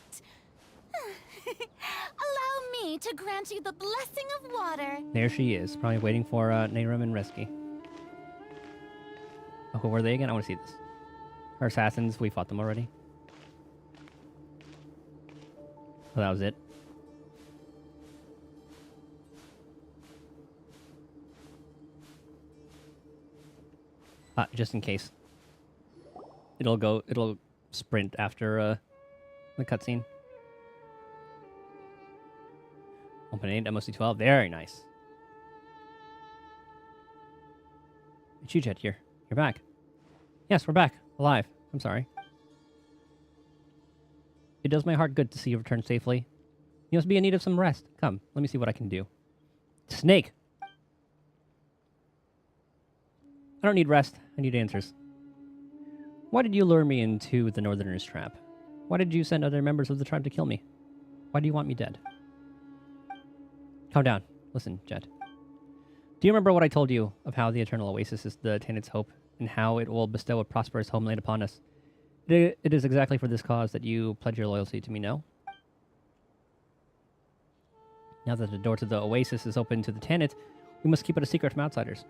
Allow me to grant you the blessing of water. There she is, probably waiting for Nehrim and Reski. Oh, who were they again? I want to see this. Her assassins, we fought them already. Oh, that was it. Just in case. It'll sprint after the cutscene. Open 8, MOC12. Very nice. It's you, Jet, here. You're back. Yes, we're back. Alive. I'm sorry. It does my heart good to see you return safely. You must be in need of some rest. Come, let me see what I can do. Snake! I don't need rest. I need answers. Why did you lure me into the Northerners' trap? Why did you send other members of the tribe to kill me? Why do you want me dead? Calm down. Listen, Jet. Do you remember what I told you of how the Eternal Oasis is the Tenet's hope, and how it will bestow a prosperous homeland upon us? It is exactly for this cause that you pledge your loyalty to me, no? Now that the door to the Oasis is open to the Tenet, we must keep it a secret from outsiders.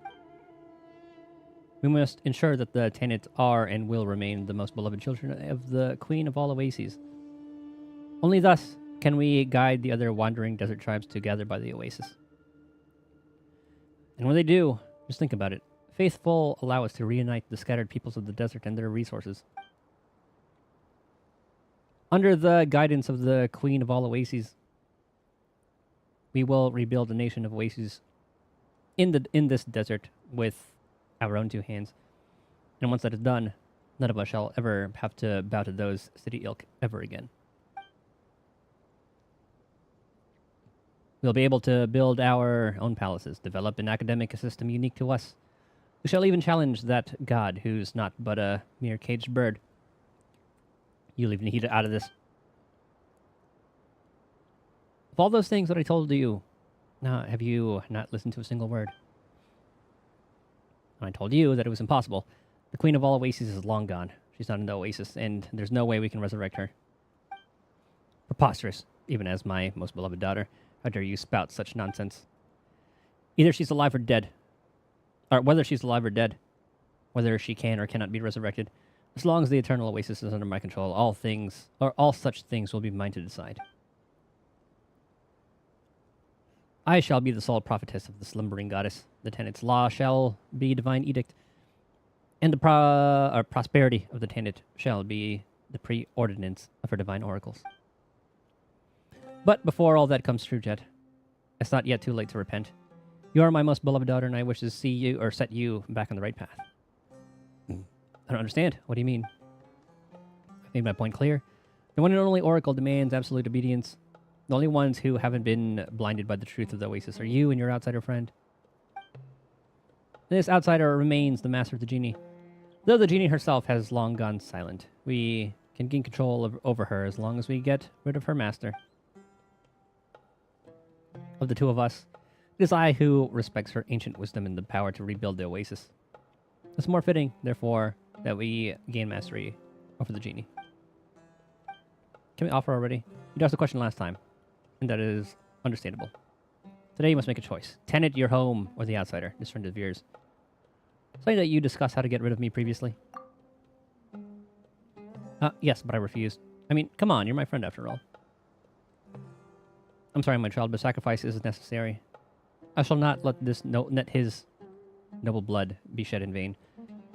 We must ensure that the Tenet are and will remain the most beloved children of the Queen of all Oases. Only thus can we guide the other wandering desert tribes to gather by the Oasis. And when they do, just think about it. Faithful allow us to reunite the scattered peoples of the desert and their resources. Under the guidance of the Queen of all Oases, we will rebuild a nation of Oases in this desert with our own two hands. And once that is done, none of us shall ever have to bow to those city ilk ever again. We'll be able to build our own palaces, develop an academic system unique to us. We shall even challenge that god who's not but a mere caged bird. You leave Nahida out of this. Of all those things that I told you, have you not listened to a single word? And I told you that it was impossible. The Queen of all Oases is long gone. She's not in the Oasis, and there's no way we can resurrect her. Preposterous, even as my most beloved daughter. How dare you spout such nonsense? Either she's alive or dead. Or whether she's alive or dead. Whether she can or cannot be resurrected. As long as the Eternal Oasis is under my control, all such things will be mine to decide. I shall be the sole prophetess of the slumbering goddess. The Tenet's law shall be divine edict. And the prosperity of the Tenet shall be the preordinance of her divine oracles. But before all that comes true, Jet, it's not yet too late to repent. You are my most beloved daughter, and I wish to see you, or set you, back on the right path. I don't understand. What do you mean? I've made my point clear. The one and only Oracle demands absolute obedience. The only ones who haven't been blinded by the truth of the Oasis are you and your outsider friend. This outsider remains the master of the genie. Though the genie herself has long gone silent, we can gain control over her as long as we get rid of her master. Of the two of us, it is I who respects her ancient wisdom and the power to rebuild the Oasis. It's more fitting, therefore, that we gain mastery over the genie. Can we offer already? You asked the question last time, and that is understandable. Today you must make a choice. Tenet, your home, or the outsider, this friend of yours. Something that you discussed how to get rid of me previously. Yes, but I refused. I mean, come on, you're my friend after all. I'm sorry, my child, but sacrifice is necessary. I shall not let his noble blood be shed in vain.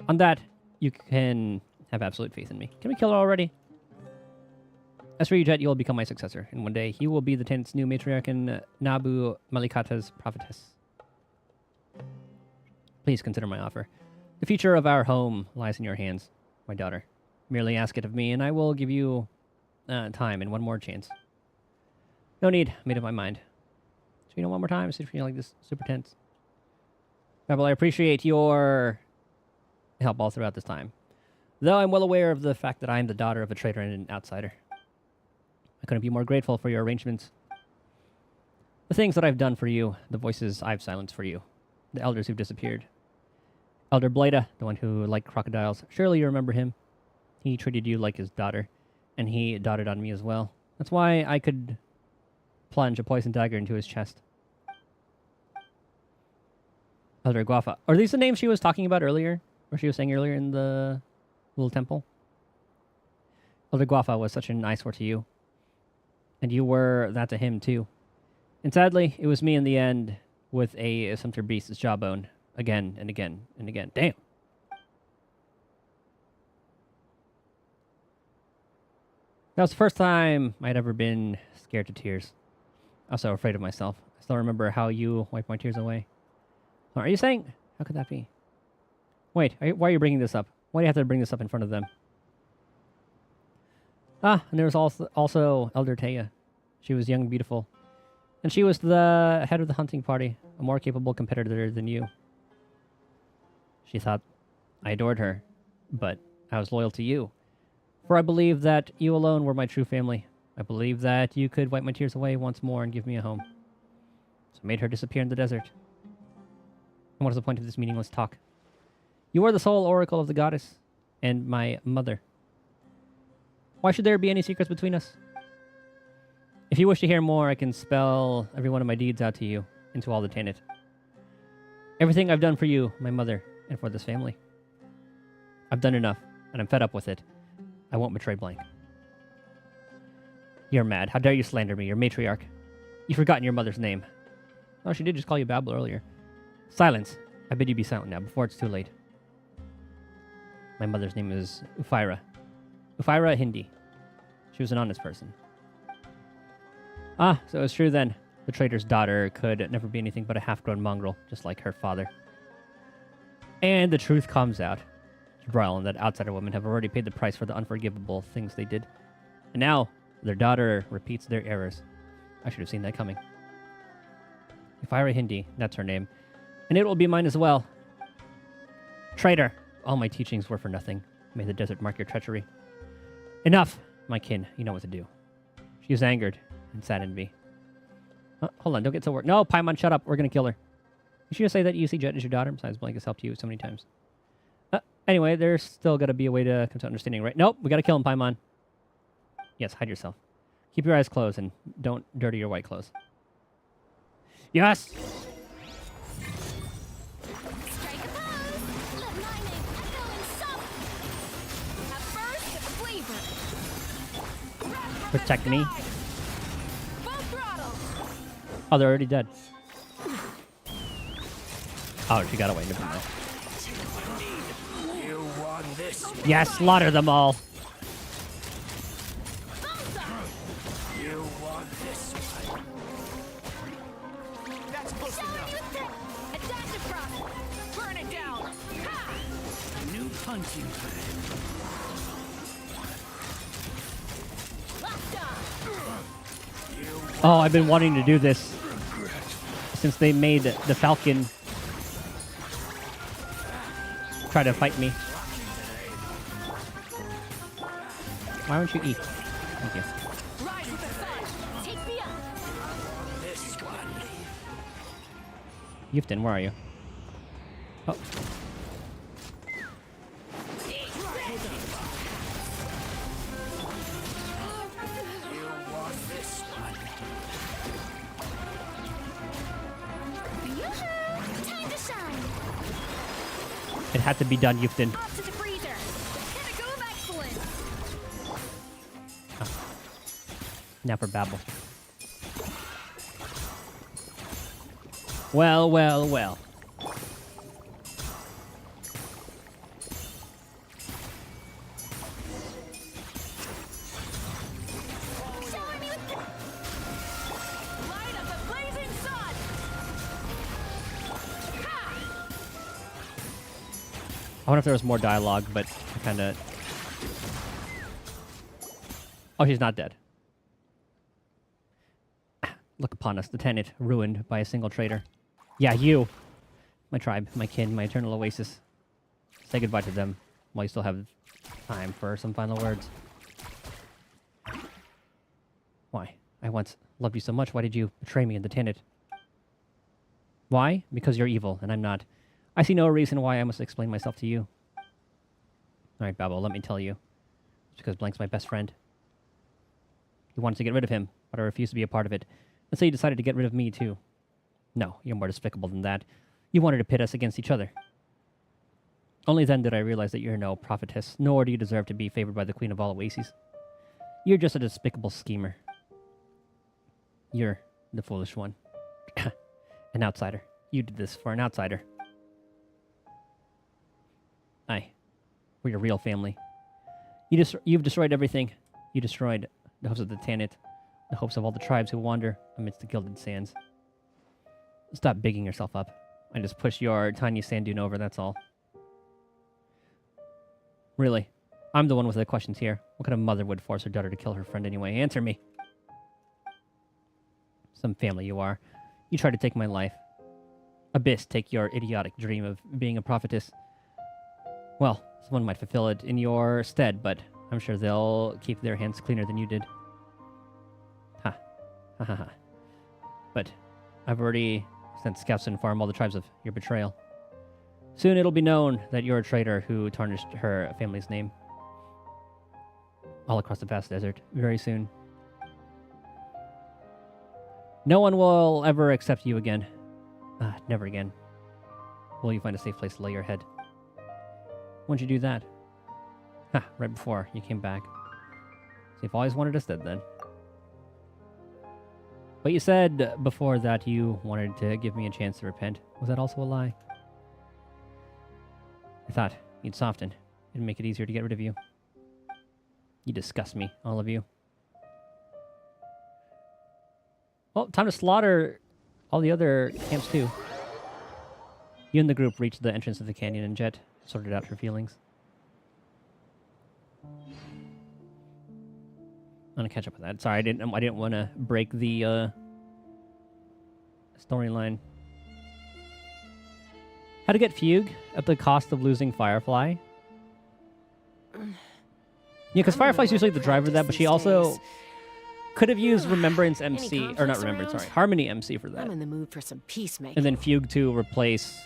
On that, you can have absolute faith in me. Can we kill her already? As for you, Jet, you will become my successor, and one day you will be the Tenant's new matriarch and Nabu Malikata's prophetess. Please consider my offer. The future of our home lies in your hands, my daughter. Merely ask it of me, and I will give you time and one more chance. No need. Made up my mind. So you know, one more time. See if you like this super tense. Rebel, I appreciate your help all throughout this time. Though I'm well aware of the fact that I am the daughter of a traitor and an outsider. I couldn't be more grateful for your arrangements. The things that I've done for you, the voices I've silenced for you, the elders who've disappeared. Elder Blada, the one who liked crocodiles. Surely you remember him. He treated you like his daughter, and he dotted on me as well. That's why I could plunge a poison dagger into his chest. Elder Guafa. Are these the names she was talking about earlier? Or she was saying earlier in the little temple? Elder Guafa was such an eyesore to you. And you were that to him, too. And sadly, it was me in the end with a Sumter Beast's jawbone. Again and again and again. Damn. That was the first time I'd ever been scared to tears. Also afraid of myself. I still remember how you wiped my tears away. Are you saying? How could that be? Wait, why are you bringing this up? Why do you have to bring this up in front of them? Ah, and there was also Elder Taya. She was young and beautiful. And she was the head of the hunting party, a more capable competitor than you. She thought I adored her, but I was loyal to you. For I believed that you alone were my true family. I believed that you could wipe my tears away once more and give me a home. So I made her disappear in the desert. And what is the point of this meaningless talk? You are the sole oracle of the goddess, and my mother. Why should there be any secrets between us? If you wish to hear more, I can spell every one of my deeds out to you, into all the Tanit. Everything I've done for you, my mother, and for this family. I've done enough, and I'm fed up with it. I won't betray Blank. You're mad. How dare you slander me, your matriarch? You've forgotten your mother's name. Oh, she did just call you Babel earlier. Silence. I bid you be silent now, before it's too late. My mother's name is Ufira. Ufira Hindi. She was an honest person. Ah, so it's true then. The traitor's daughter could never be anything but a half-grown mongrel, just like her father. And the truth comes out. Jabril and that outsider woman have already paid the price for the unforgivable things they did. And now, their daughter repeats their errors. I should have seen that coming. Ufira Hindi, that's her name. And it will be mine as well. Traitor! All my teachings were for nothing. May the desert mark your treachery. Enough, my kin. You know what to do. She was angered and saddened me. Hold on, don't get so worried. No, Paimon, shut up. We're going to kill her. You should just say that you see Jet as your daughter, besides Blank has helped you so many times. Anyway, there's still got to be a way to come to understanding, right? Nope, we got to kill him, Paimon. Yes, hide yourself. Keep your eyes closed and don't dirty your white clothes. Yes! Strike a pose. Let my name echo in song. A burst of flavor. Protect me. Full throttle. Oh, they're already dead. Oh, she got away. Never mind. You won this. Yes, slaughter them all. You won this one. That's close enough. A dash of frost. Burn it down. Ha! A new punching plan. Locked on. Oh, I've been wanting to do this since they made the Falcon try to fight me. Why won't you eat? Thank you. Rise with the sun. Take me up. This one. Yufton, where are you? Oh. You won this one. Yoo-hoo! Time to shine. It had to be done, Yufton. Off to the freezer. Pinnacle of excellence. Now for Babel. Well, well, well. Shower me with light of the blazing sun. Ha! I wonder if there was more dialogue, but kind of... Oh, she's not dead. Look upon us, the tenant, ruined by a single traitor. Yeah, you. My tribe, my kin, my eternal oasis. Say goodbye to them while you still have time for some final words. Why? I once loved you so much. Why did you betray me in the tenant? Why? Because you're evil, and I'm not. I see no reason why I must explain myself to you. All right, Babbo, let me tell you. It's because Blank's my best friend. You wanted to get rid of him, but I refused to be a part of it. And so you decided to get rid of me, too. No, you're more despicable than that. You wanted to pit us against each other. Only then did I realize that you're no prophetess, nor do you deserve to be favored by the Queen of all Oases. You're just a despicable schemer. You're the foolish one. An outsider. You did this for an outsider. We're your real family. You've destroyed everything. You destroyed the hopes of the Tanit, the hopes of all the tribes who wander amidst the gilded sands. Stop bigging yourself up. I just push your tiny sand dune over, that's all. Really, I'm the one with the questions here. What kind of mother would force her daughter to kill her friend anyway? Answer me. Some family you are. You tried to take my life. Abyss, take your idiotic dream of being a prophetess. Well, someone might fulfill it in your stead, but I'm sure they'll keep their hands cleaner than you did. Ha. Ha ha ha. But I've already sent scouts to inform all the tribes of your betrayal. Soon it'll be known that you're a traitor who tarnished her family's name. All across the vast desert, very soon. No one will ever accept you again. Never again. Will you find a safe place to lay your head? When'd you do that? Right before you came back. So you've always wanted us dead then. But you said before that you wanted to give me a chance to repent. Was that also a lie? I thought you'd soften and make it easier to get rid of you. You disgust me, all of you. Well, time to slaughter all the other camps too. You and the group reached the entrance of the canyon and Jet sorted out her feelings. I'm gonna catch up with that. Sorry, I didn't want to break the storyline. How to get Fugue at the cost of losing Firefly? Yeah, because Firefly's usually the driver of that, but she also could have used Remembrance MC, or not Remembrance, sorry, Harmony MC for that. I'm in the mood for some peacemaking. And then Fugue to replace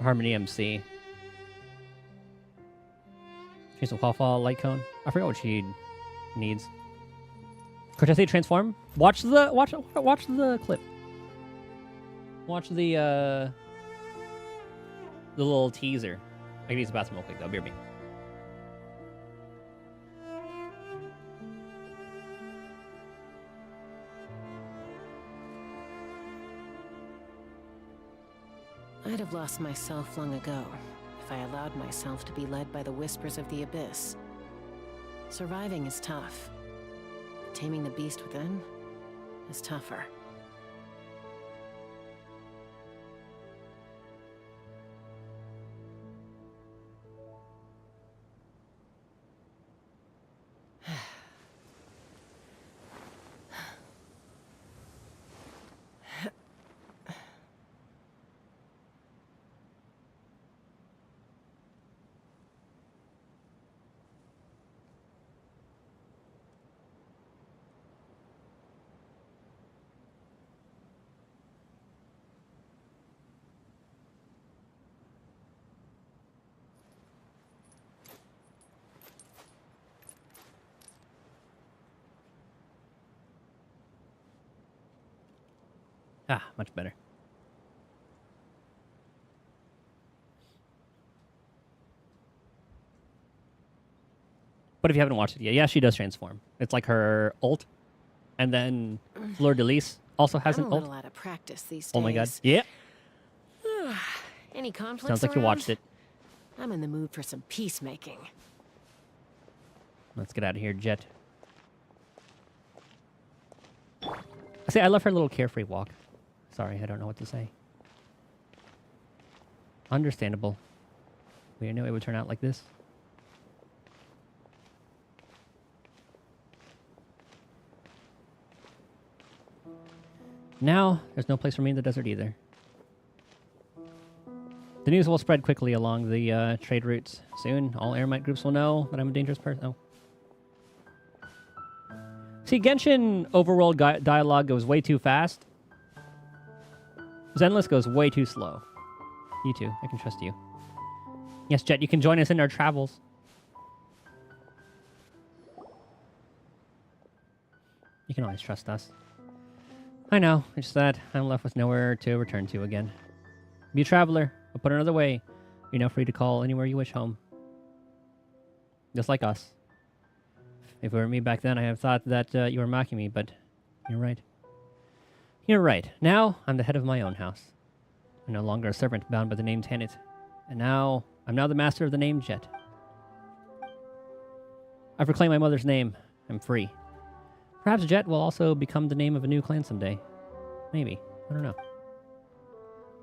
Harmony MC. She's a Qualfall Light Cone. I forgot what she needs. Cortese transform. Watch the clip. Watch the little teaser. I can use the bathroom real quick though. Bear me. I'd have lost myself long ago if I allowed myself to be led by the whispers of the abyss. Surviving is tough. Taming the beast within is tougher. Much better. But if you haven't watched it yet, yeah, she does transform. It's like her ult, and then Fleur de Lis also has I'm an a ult. little out of practice these days. Oh my god. Yeah. Any conflicts Sounds like you watched around? it. I'm in the mood for some peacemaking. Let's get out of here, Jet. See, I love her little carefree walk. Sorry, I don't know what to say. Understandable. We knew it would turn out like this. Now, there's no place for me in the desert either. The news will spread quickly along the trade routes. Soon, all air might groups will know that I'm a dangerous person. Oh. See, Genshin overworld dialogue goes way too fast. Zenless goes way too slow. You too. I can trust you. Yes, Jet, you can join us in our travels. You can always trust us. I know. It's just that I'm left with nowhere to return to again. Be a traveler. I'll put it another way. You're now free to call anywhere you wish home. Just like us. If it were me back then, I have thought that you were mocking me, but you're right. You're right. Now, I'm the head of my own house. I'm no longer a servant bound by the name Tanit. And now, I'm now the master of the name Jet. I've reclaimed my mother's name. I'm free. Perhaps Jet will also become the name of a new clan someday. Maybe. I don't know.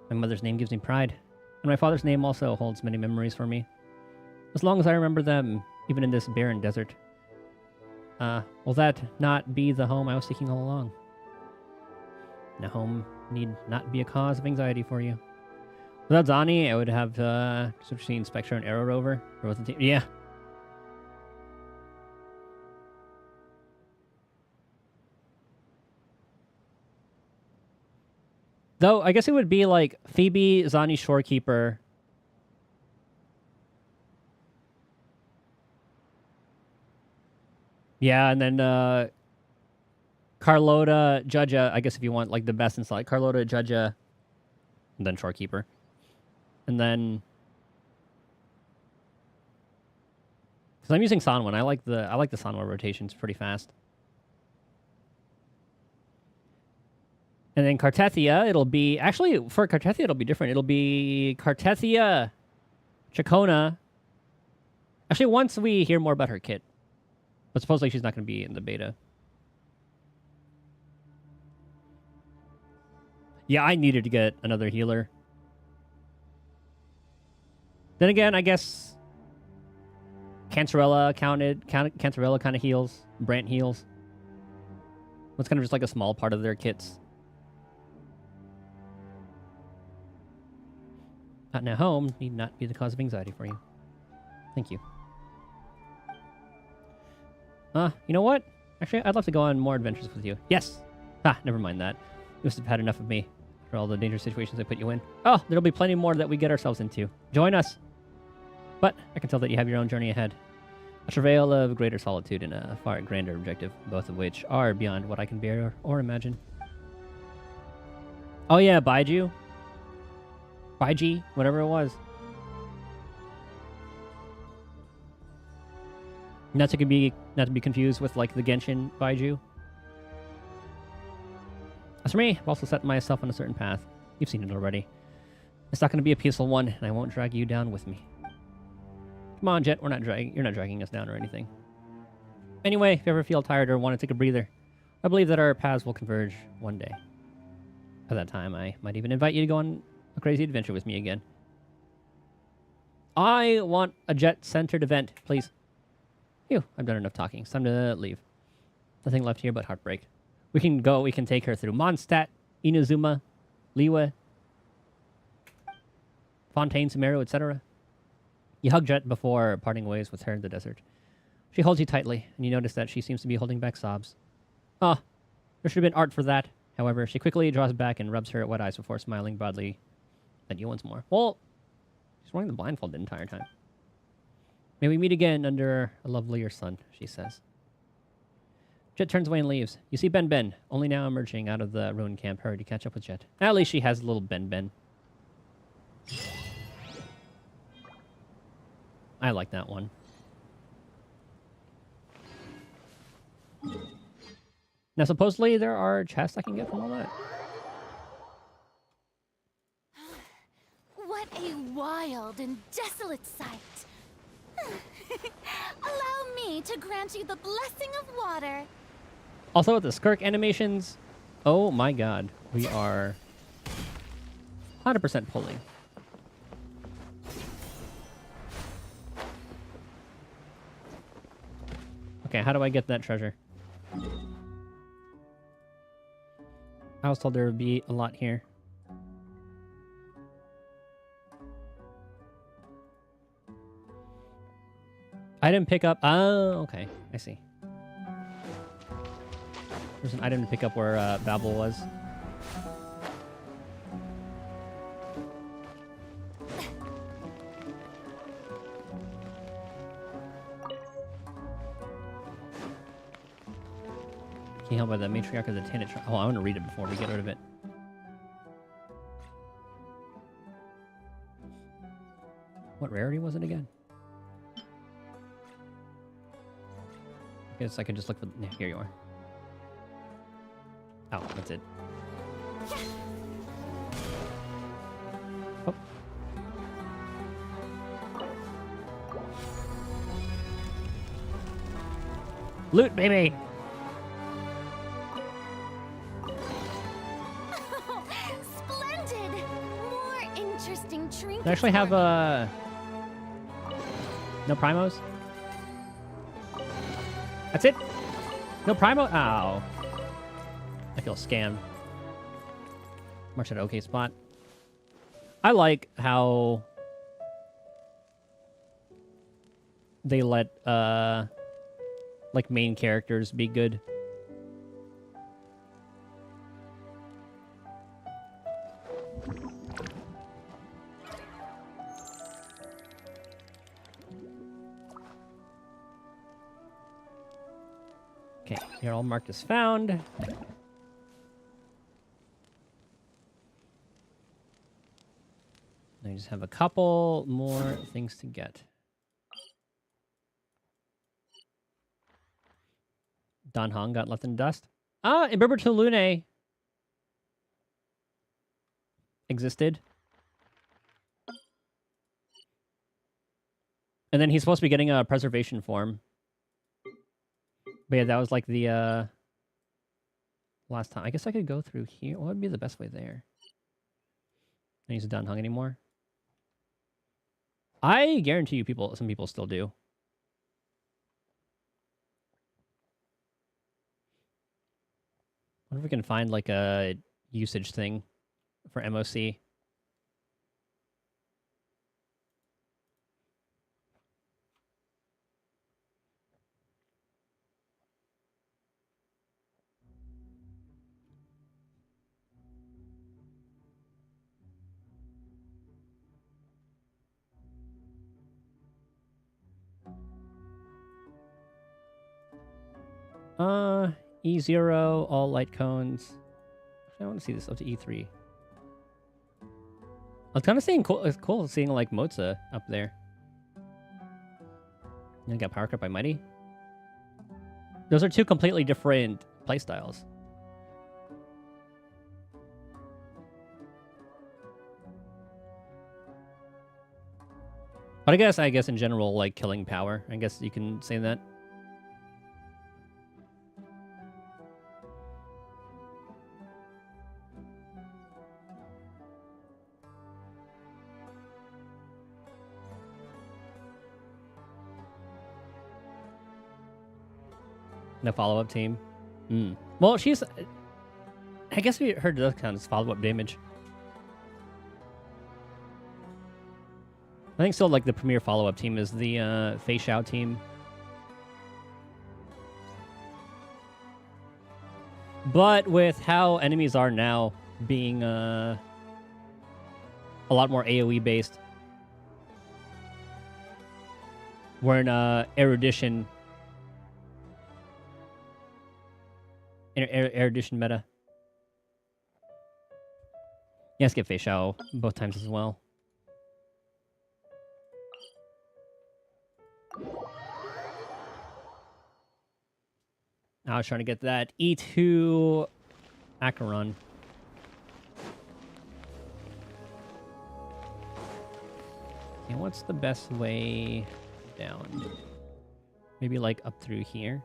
My mother's name gives me pride. And my father's name also holds many memories for me. As long as I remember them, even in this barren desert. Will that not be the home I was seeking all along? And a home need not be a cause of anxiety for you. Without Zani, I would have switched between Spectre and Arrow Rover. Yeah. Though, I guess it would be like Phoebe, Zani, Shorekeeper. Yeah, and then Carlota, Judja, I guess if you want like the best in slot. Carlota, Judja, and then Shorekeeper. And then... Because I'm using Sanwan. I like the Sanwa rotations pretty fast. And then Cartethia, it'll be... Actually, for Cartethia, it'll be different. It'll be Cartethia, Chacona. Actually, once we hear more about her kit. But supposedly she's not going to be in the beta. Yeah, I needed to get another healer. Then again, I guess... Cancerella Cancerella kind of heals. Brant heals. It's kind of just like a small part of their kits. Not now home need not be the cause of anxiety for you. Thank you. You know what? Actually, I'd love to go on more adventures with you. Yes! Never mind that. You must have had enough of me for all the dangerous situations I put you in. Oh, there'll be plenty more that we get ourselves into. Join us! But I can tell that you have your own journey ahead. A travail of greater solitude and a far grander objective, both of which are beyond what I can bear or imagine. Oh yeah, Baiju. Baiji, whatever it was. Not to be confused with like the Genshin Baiju. As for me, I've also set myself on a certain path. You've seen it already. It's not going to be a peaceful one, and I won't drag you down with me. Come on, Jet. You're not dragging us down or anything. Anyway, if you ever feel tired or want to take a breather, I believe that our paths will converge one day. At that time, I might even invite you to go on a crazy adventure with me again. I want a Jet-centered event, please. Phew, I've done enough talking. It's time to leave. Nothing left here but heartbreak. We can take her through Mondstadt, Inazuma, Liyue, Fontaine, Sumeru, etc. You hug Jet before parting ways with her in the desert. She holds you tightly, and you notice that she seems to be holding back sobs. There should have been art for that. However, she quickly draws back and rubs her wet eyes before smiling broadly at you once more. Well, she's wearing the blindfold the entire time. May we meet again under a lovelier sun, she says. Jet turns away and leaves. You see Ben, only now emerging out of the ruined camp. Hurry to catch up with Jet. At least she has a little Ben. I like that one. Now, supposedly there are chests I can get from all that. What a wild and desolate sight. Allow me to grant you the blessing of water. Also, with the Skirk animations, oh my god, we are 100% pulling. Okay, how do I get that treasure? I was told there would be a lot here. I didn't pick up... Oh, okay. I see. There's an item to pick up where Babel was. Can you help by the matriarch of the Tanit tribe? Oh, I want to read it before we get rid of it. What rarity was it again? I guess I could just look for... Yeah, here you are. Oh, that's it. Oh. Loot, baby! Splendid! More interesting trinkets. I actually have for me. no primos. That's it. No primo. Ow. I feel scammed. March at an okay spot. I like how they let like main characters be good. Okay, you're all marked as found. I just have a couple more things to get. Don Hong got left in dust. Ah, Imberber Lune existed. And then he's supposed to be getting a preservation form. But yeah, that was like the last time. I guess I could go through here. What would be the best way there? I use Don Hong anymore. I guarantee you some people still do. I wonder if we can find like a usage thing for MOC. E0, all light cones. Actually, I want to see this up to E3. I was kind of seeing cool. It's cool seeing like Moza up there. And I got power cut by Mighty. Those are two completely different playstyles. But I guess in general, like killing power. I guess you can say that. The follow-up team. Well, she's... I guess her does count as follow-up damage. I think still like the premier follow-up team is the Fei Xiao team. But with how enemies are now being a lot more AoE based, we're in erudition erudition meta. Yeah, skip Fei Xiao both times as well. I was trying to get that E2 Acheron. Okay, what's the best way down? Maybe like up through here.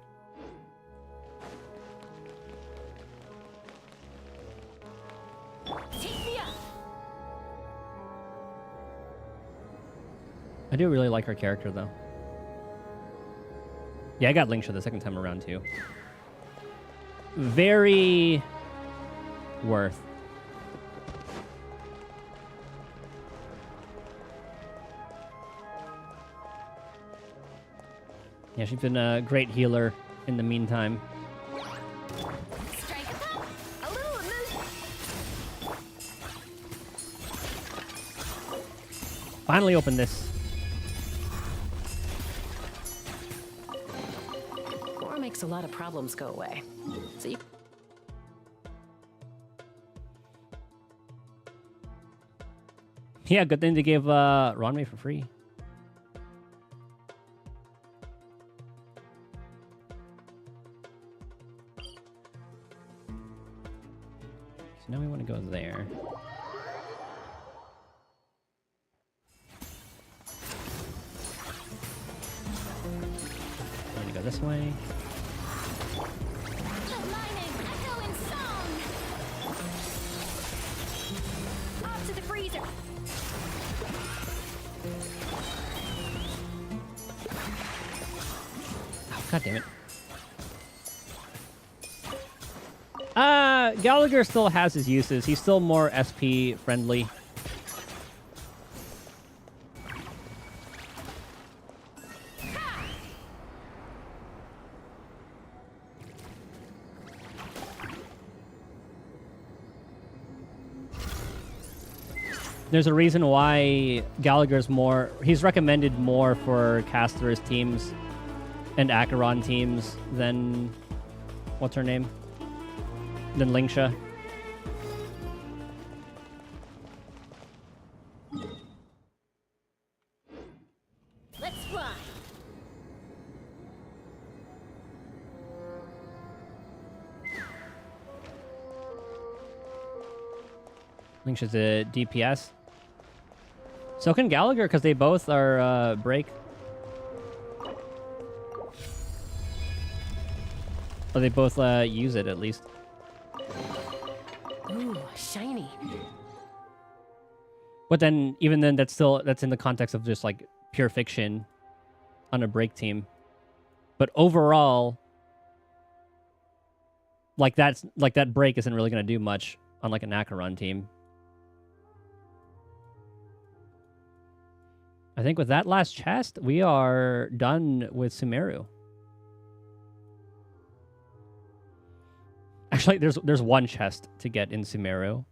Take me up. I do really like her character though. Yeah, I got Lingsha the second time around too. Very worth. Yeah, she's been a great healer in the meantime. Strike attack. A little emotion. Finally open this. War makes a lot of problems go away. So you Yeah, good thing they gave Ronway for free. So now we want to go there. We're going to go this way. Lightning, echo in song. Off to the freezer. Oh, God damn it. Gallagher still has his uses. He's still more SP friendly. There's a reason why Gallagher's more... He's recommended more for casters teams and Acheron teams than... What's her name? Than Lingsha. Let's fly. Lingsha's a DPS. So can Gallagher, because they both are break. Or they both use it, at least. ooh, shiny. But then, even then, that's in the context of just, like, pure fiction on a break team. But overall, that break isn't really going to do much on, like, an Acheron team. I think with that last chest, we are done with Sumeru. Actually, there's one chest to get in Sumeru.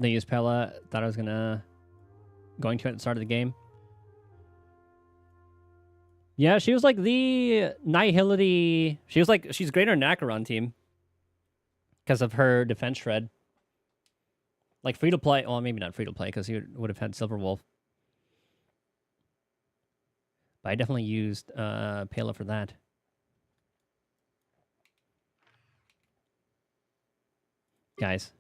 They used Pella. Thought I was going to at the start of the game. Yeah, she was like the Nihility. She's greater in Acheron team. Because of her defense shred. Like free to play. Well, maybe not free to play because he would have had Silver Wolf. But I definitely used Pela for that. Guys,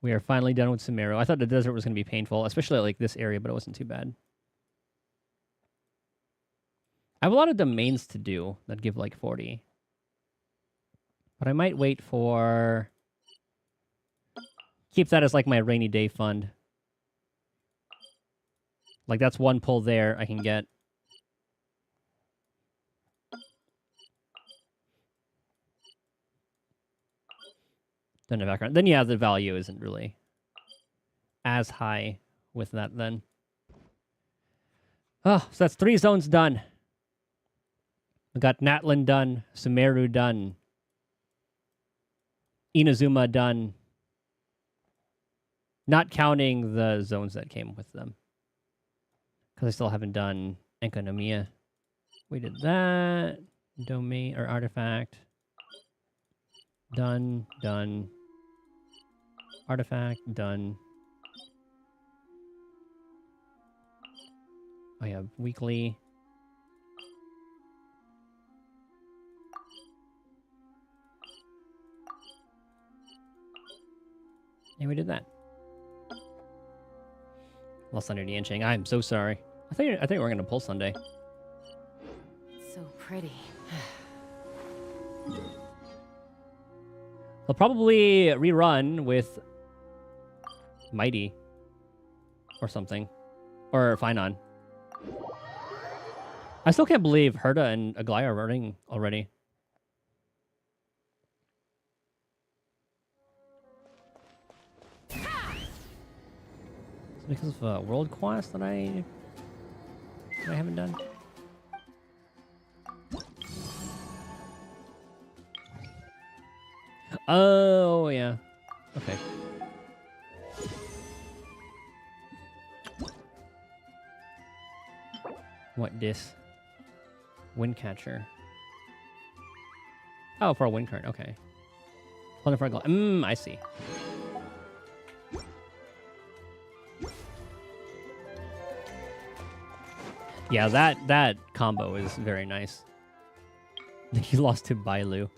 we are finally done with Sumeru. I thought the desert was going to be painful, especially like this area, but it wasn't too bad. I have a lot of domains to do that give like 40. But I might wait for... Keep that as like my rainy day fund. Like that's one pull there I can get. Don't have background. Then yeah, the value isn't really as high with that then. Oh, so that's 3 zones done. We got Natlin done, Sumeru done, Inazuma done. Not counting the zones that came with them. Because I still haven't done Enkanomiya. We did that. Domain or artifact. Done. Done. Artifact. Done. I have weekly. Yeah, we did that. Lost Sunday Yanching. I'm so sorry. I think we're gonna pull Sunday. So pretty. They'll probably rerun with Mighty or something. Or Finon. I still can't believe Herda and Aglaya are running already. Is it because of a world quest that I haven't done? Oh, yeah. Okay. What dis? Windcatcher. Oh, for a wind current. Okay. Plunder for a I see. Yeah, that combo is very nice. He lost to Bailu.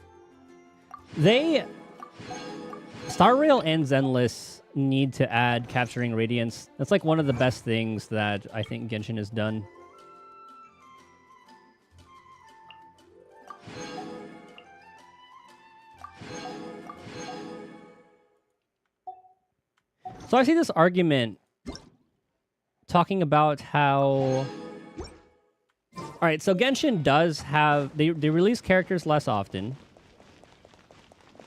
Star Rail and Zenless need to add capturing radiance. That's like one of the best things that I think Genshin has done. So I see this argument talking about how... Alright, so Genshin does have... They release characters less often.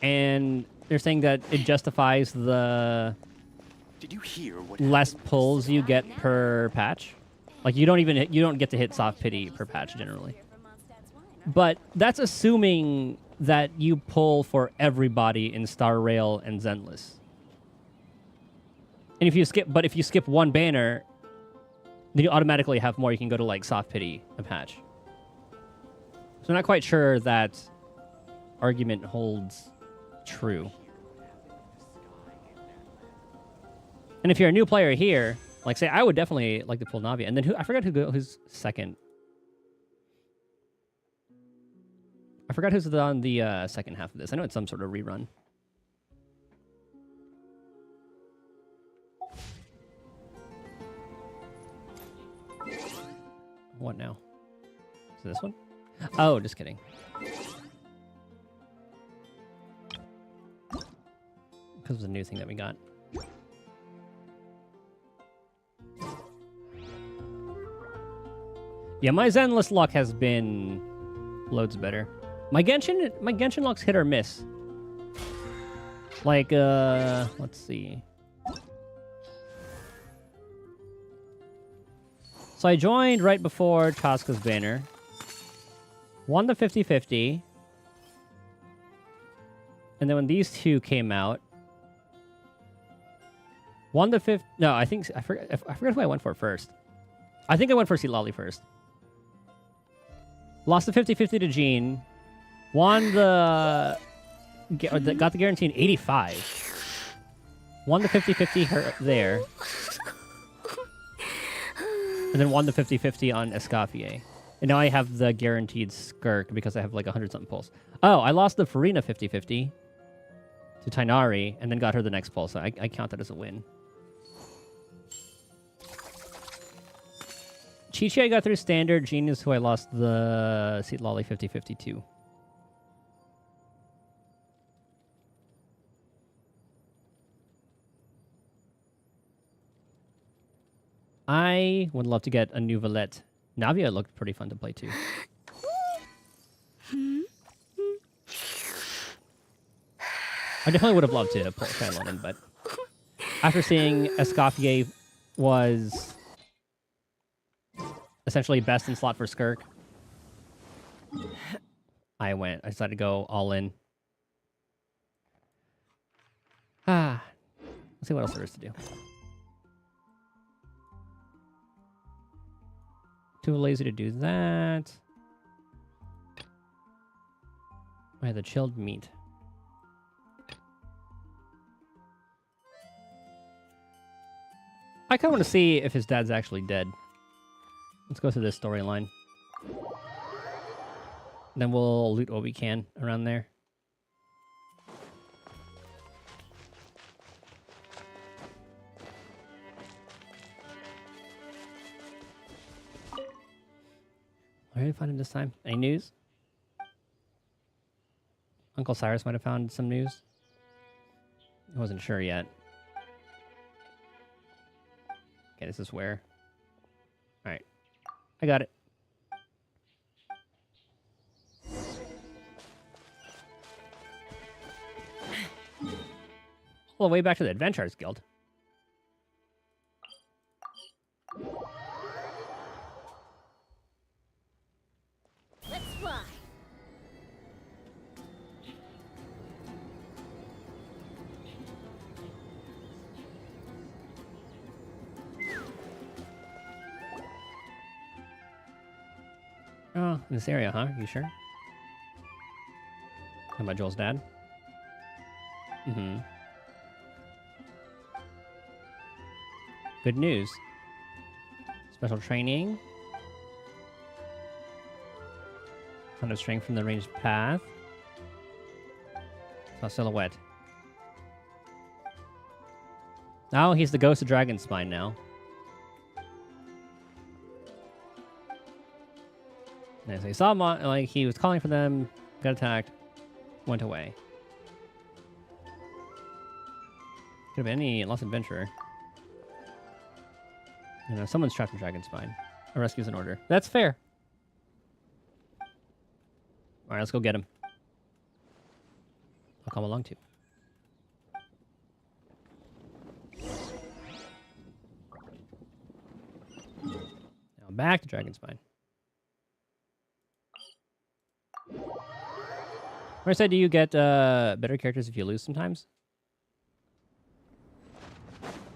And they're saying that it justifies the Did you hear what less pulls you get per patch. Like you don't get to hit soft pity per patch generally. But that's assuming that you pull for everybody in Star Rail and Zenless. And if you skip one banner, then you automatically have more. You can go to like soft pity a patch. So I'm not quite sure that argument holds true. And if you're a new player here, like say, I would definitely like to pull Navi. And then I forgot who's second. I forgot who's on the second half of this. I know it's some sort of rerun. What now? Is it this one? Oh, just kidding. Because of the new thing that we got. Yeah, my Zenless luck has been loads better. My Genshin luck's hit or miss. Like, let's see. So I joined right before Chaska's banner. Won the 50-50. And then when these two came out, won the 50... No, I forgot who I went for first. I think I went for Seat Lolly first. Lost the 50-50 to Jean. Won the... Got the guarantee in 85. Won the 50-50 there. And then won the 50-50 on Escoffier. And now I have the guaranteed Skirk because I have like 100-something pulls. Oh, I lost the Farina 50-50 to Tainari and then got her the next pull. So I count that as a win. Chi-Chi I got through standard. Jean is who I lost the Seat Lolly 50-50 to. I would love to get a new Valette. Navia looked pretty fun to play too. I definitely would have loved to pull Shylonin, but after seeing Escoffier was essentially best in slot for Skirk, I decided to go all in. Let's see what else there is to do. Too lazy to do that. I had the chilled meat. I kind of want to see if his dad's actually dead. Let's go through this storyline. Then we'll loot what we can around there. Where did I find him this time? Any news? Uncle Cyrus might have found some news. I wasn't sure yet. Okay, this is where. Alright. I got it. All the way back to the Adventurers Guild. Let's fly. Oh, in this area, huh? You sure? How about Joel's dad? Mm-hmm. Good news. Special training. Kind of straying from the ranged path. Saw silhouette. Now he's the ghost of Dragon's Spine now. And so he saw him on, like he was calling for them, got attacked, went away. Could have been any lost adventurer. You know, someone's trapped in Dragon's Spine. A rescue's in order. That's fair. Alright, let's go get him. I'll come along too. Now back to Dragon's Spine. Where I said, do you get better characters if you lose sometimes?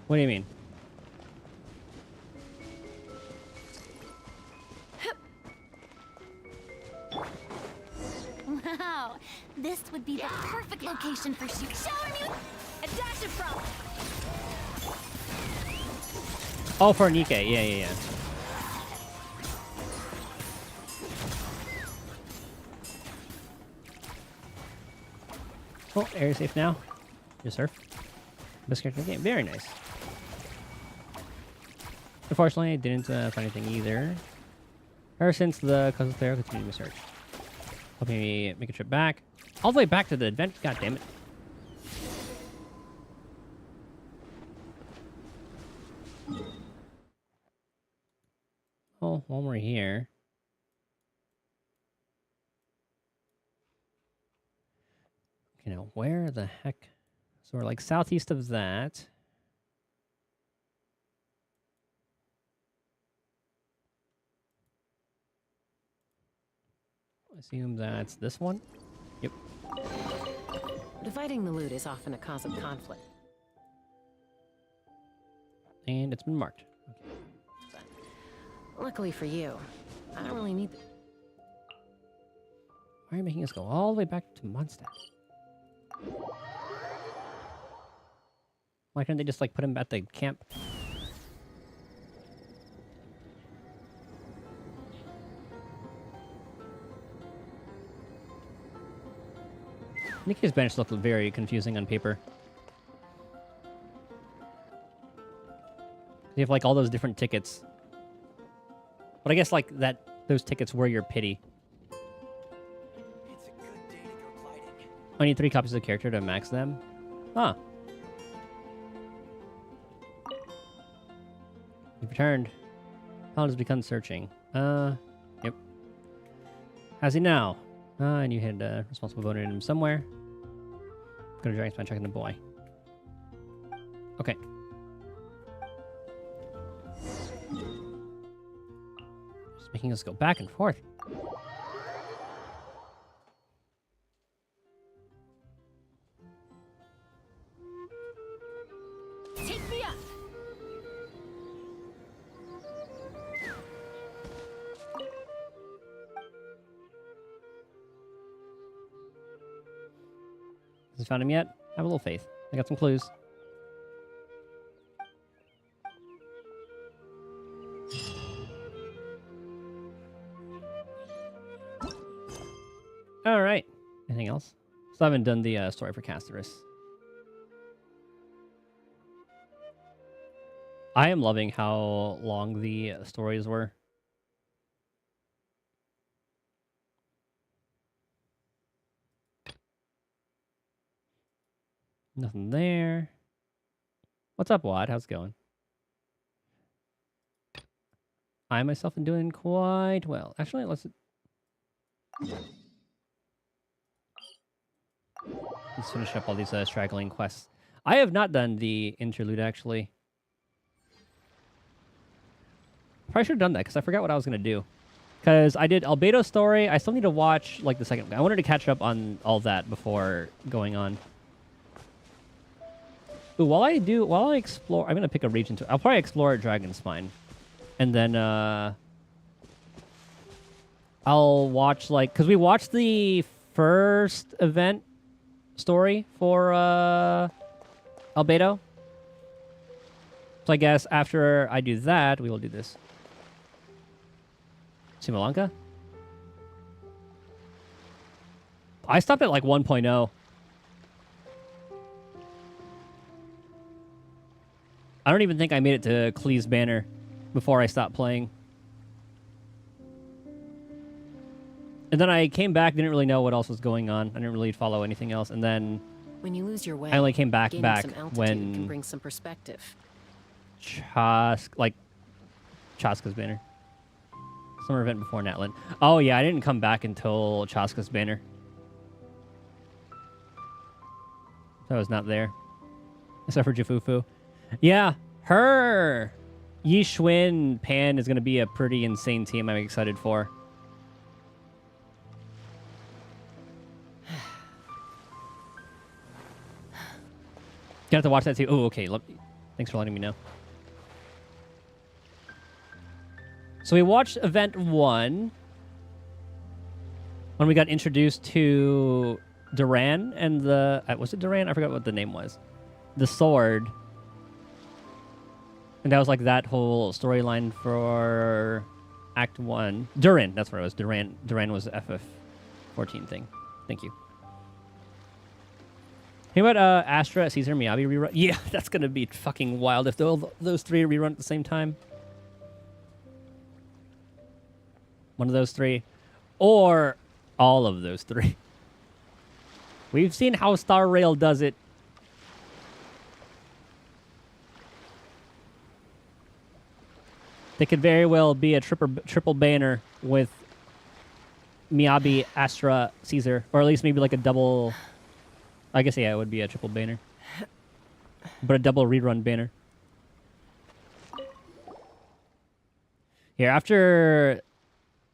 What do you mean? Wow, this would be the perfect location for shoot. Shower me with a dash of frost. Oh, for Nikkei. Yeah. Oh, area safe now. You surf. Best character in the game. Very nice. Unfortunately, I didn't find anything either. Ever since the Cousin Player continued to search. Helping me make a trip back. All the way back to the event. God damn it. Oh, while we're here. Okay, now where the heck? So we're like southeast of that. I assume that's this one. Yep. Dividing the loot is often a cause of conflict. And it's been marked. Okay. Luckily for you, I don't really need. Why are you making us go all the way back to Mondstadt? Why can't they just like put him at the camp? Nikki's bench looked very confusing on paper. You have like all those different tickets. But I guess like those tickets were your pity. It's a good day to go gliding. I need 3 copies of the character to max them. Huh. You've returned. Paladin has begun searching. Yep. How's he now? And you had responsible voter in him somewhere. Go to Dragon's Spine checking the boy. Okay. Just making us go back and forth. Take me up. Hasn't found him yet? Have a little faith. I got some clues. So I haven't done the story for Casterus. I am loving how long the stories were. Nothing there. What's up, Wad? How's it going? I myself am doing quite well. Actually, let's finish up all these straggling quests. I have not done the interlude, actually. Probably should have done that, because I forgot what I was going to do. Because I did Albedo's story. I still need to watch, like, the second... I wanted to catch up on all that before going on. Ooh, while I explore... I'm going to pick a region to... I'll probably explore Dragon's Spine. And then, I'll watch, like... Because we watched the first event story for, Albedo. So I guess after I do that, we will do this. Simulanka? I stopped at like 1.0. I don't even think I made it to Klee's Banner before I stopped playing. And then I came back, didn't really know what else was going on. I didn't really follow anything else. And then When you lose your way, I only came back gaining some altitude when can bring some perspective. Chaska's Banner. Summer event before Natlan. Oh yeah, I didn't come back until Chaska's Banner. So I was not there. Except for Jafufu. Yeah, her Yi Xuan Pan is going to be a pretty insane team I'm excited for. Gonna have to watch that too. Oh, okay. Thanks for letting me know. So we watched Event 1 when we got introduced to Duran and the... was it Duran? I forgot what the name was. The sword. And that was like that whole storyline for Act 1. Duran, that's what it was. Duran was the FF14 thing. Thank you. Hey, about Astra, Caesar, Miyabi rerun? Yeah, that's going to be fucking wild if those three rerun at the same time. One of those three. Or all of those three. We've seen how Star Rail does it. They could very well be a triple banner with Miyabi, Astra, Caesar. Or at least maybe like a double... I guess, yeah, it would be a triple banner. But a double rerun banner. Here, after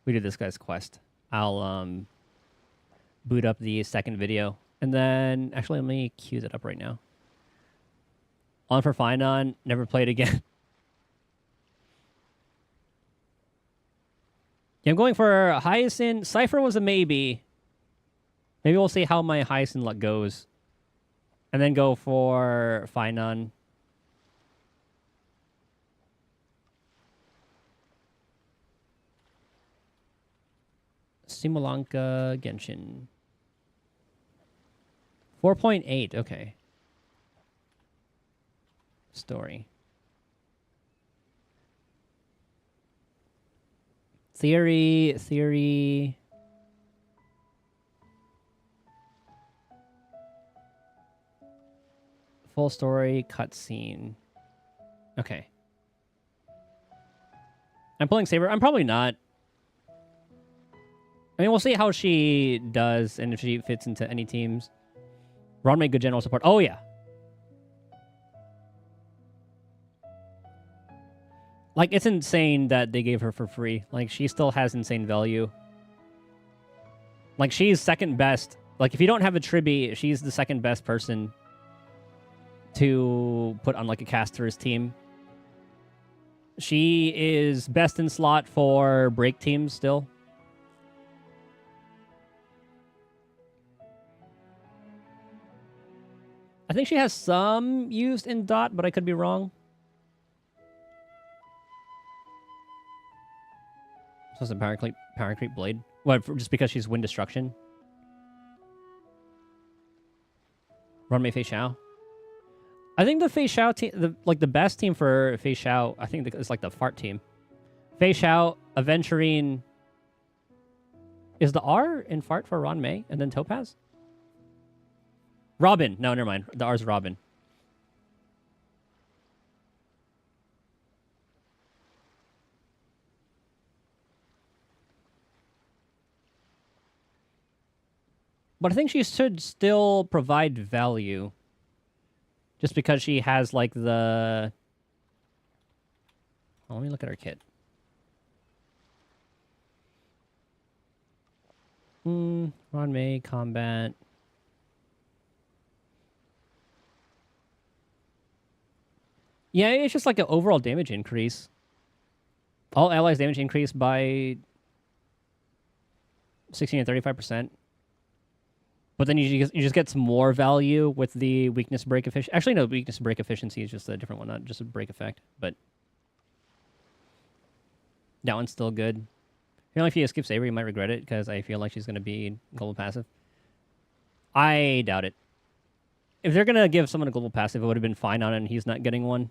we do this guy's quest, I'll boot up the second video. And then, actually, let me cue that up right now. On for Finon, never played again. Yeah, I'm going for Hyacinth. Cypher was a maybe. Maybe we'll see how my Hyacinth luck goes. And then go for Finon. Simulanka Genshin. 4.8, okay. Story. Theory. Full story, cutscene. Okay. I'm pulling Saber. I'm probably not. I mean, we'll see how she does and if she fits into any teams. Ron made good general support. Oh, yeah. Like, it's insane that they gave her for free. Like, she still has insane value. Like, she's second best. Like, if you don't have a Tribi, she's the second best person to put on, like, a caster's team. She is best in slot for break teams still. I think she has some used in Dot, but I could be wrong. So it's a Power Creep Blade? What, just because she's Wind Destruction? Run Mei Fei Xiao. I think the Fei Xiao team, the best team for Fei Xiao, I think is like the Fart team. Fei Xiao, Aventurine. Is the R in Fart for Ron Mei and then Topaz? Robin. No, never mind. The R's Robin. But I think she should still provide value. Just because she has, like, the... Oh, let me look at her kit. Ron Mei, combat. Yeah, it's just like an overall damage increase. All allies damage increase by 16 and 35%. But then you just get some more value with the weakness break efficiency. Actually, no, weakness break efficiency is just a different one, not just a break effect. But that one's still good. You know, if you skip Saber, you might regret it because I feel like she's going to be global passive. I doubt it. If they're going to give someone a global passive, it would have been fine on it, and he's not getting one.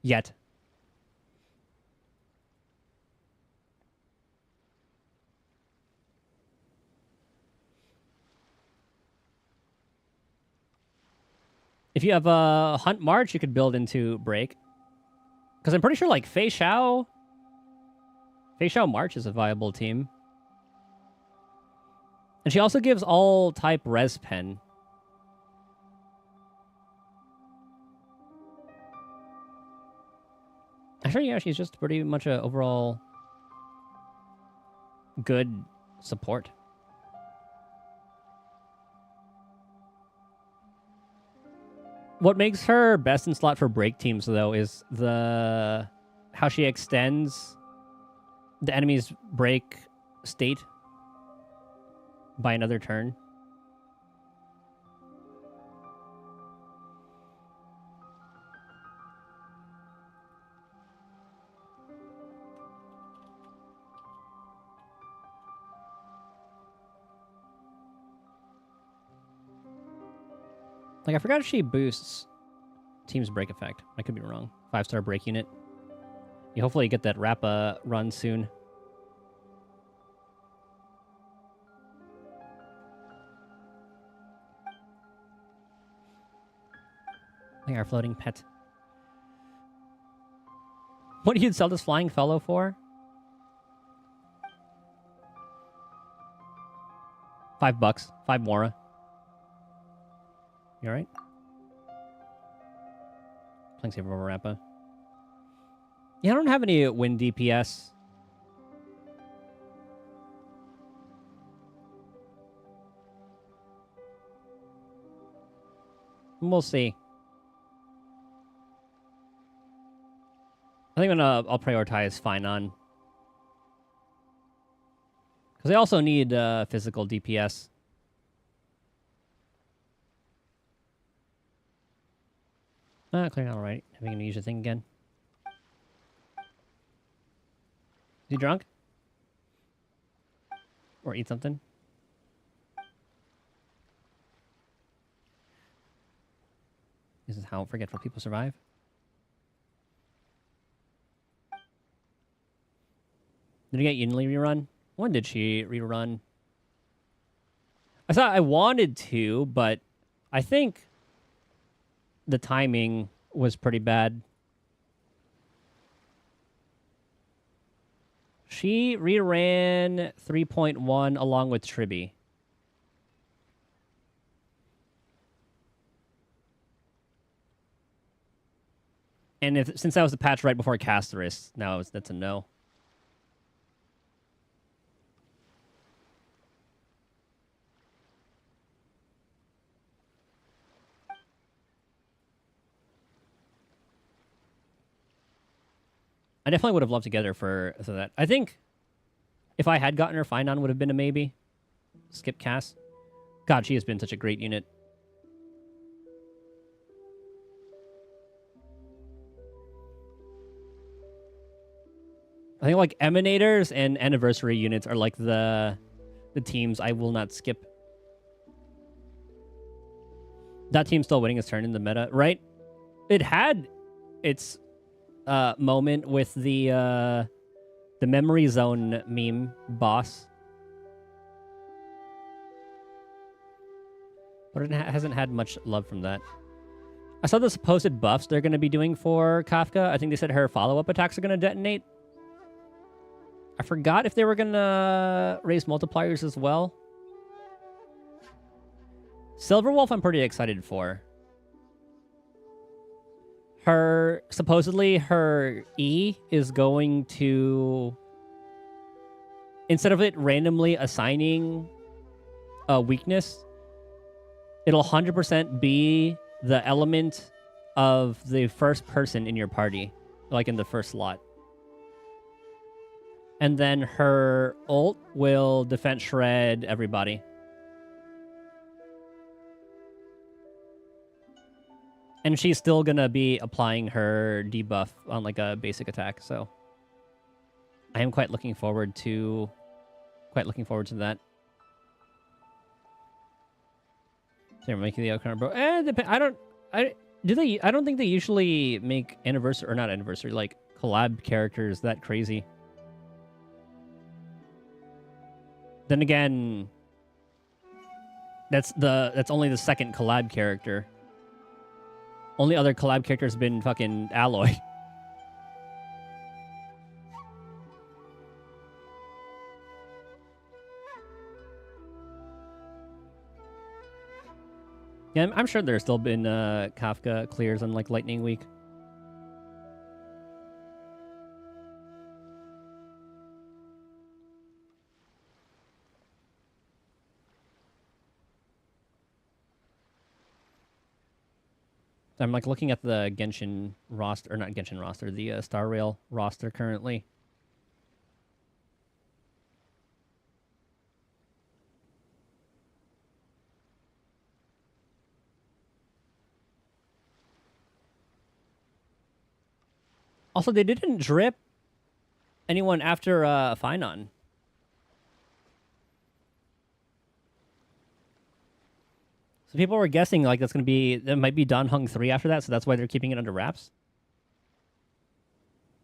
Yet. If you have a Hunt March, you could build into Break. Because I'm pretty sure, like, Fei Xiao March is a viable team. And she also gives all type Res Pen. Actually, yeah, she's just pretty much a overall good support. What makes her best in slot for break teams, though, is how she extends the enemy's break state by another turn. Like, I forgot if she boosts team's break effect. I could be wrong. 5-star break unit. You hopefully get that Rappa run soon. Like our floating pet. What do you sell this flying fellow for? $5. 5 Mora. You alright? Playing Saber over Rappa. Yeah, I don't have any wind DPS. We'll see. I think I'll prioritize Finon. Because they also need physical DPS. Clearing out alright. Having to use the thing again. Is he drunk? Or eat something? This is how forgetful people survive. Did you get Yinli rerun? When did she rerun? I thought I wanted to, but I think the timing was pretty bad. She reran 3.1 along with Tribby. And since that was the patch right before Casterus, now that's a no. I definitely would have loved to get her for that. I think if I had gotten her, Finon would have been a maybe. Skip Cass. God, she has been such a great unit. I think like Emanators and Anniversary units are like the teams I will not skip. That team's still winning its turn in the meta, right? It had its moment with the memory zone meme boss, but it hasn't had much love from that. I saw the supposed buffs they're going to be doing for Kafka. I think they said her follow-up attacks are going to detonate. I forgot if they were going to raise multipliers as well. Silverwolf I'm pretty excited for. Supposedly her E is going to, instead of it randomly assigning a weakness, it'll 100% be the element of the first person in your party, like in the first slot. And then her ult will defense shred everybody. And she's still gonna be applying her debuff on like a basic attack, so I am quite looking forward to that. They're making the outcome, bro. I don't think they usually make anniversary or not anniversary, like collab characters that crazy. Then again, that's only the second collab character. Only other collab character has been fucking Alloy. Yeah, I'm sure there's still been Kafka clears on like Lightning Week. I'm like looking at the Genshin roster, or not Genshin roster, the Star Rail roster currently. Also, they didn't drip anyone after Finon. So people were guessing like that might be Dan Heng 3 after that, so that's why they're keeping it under wraps.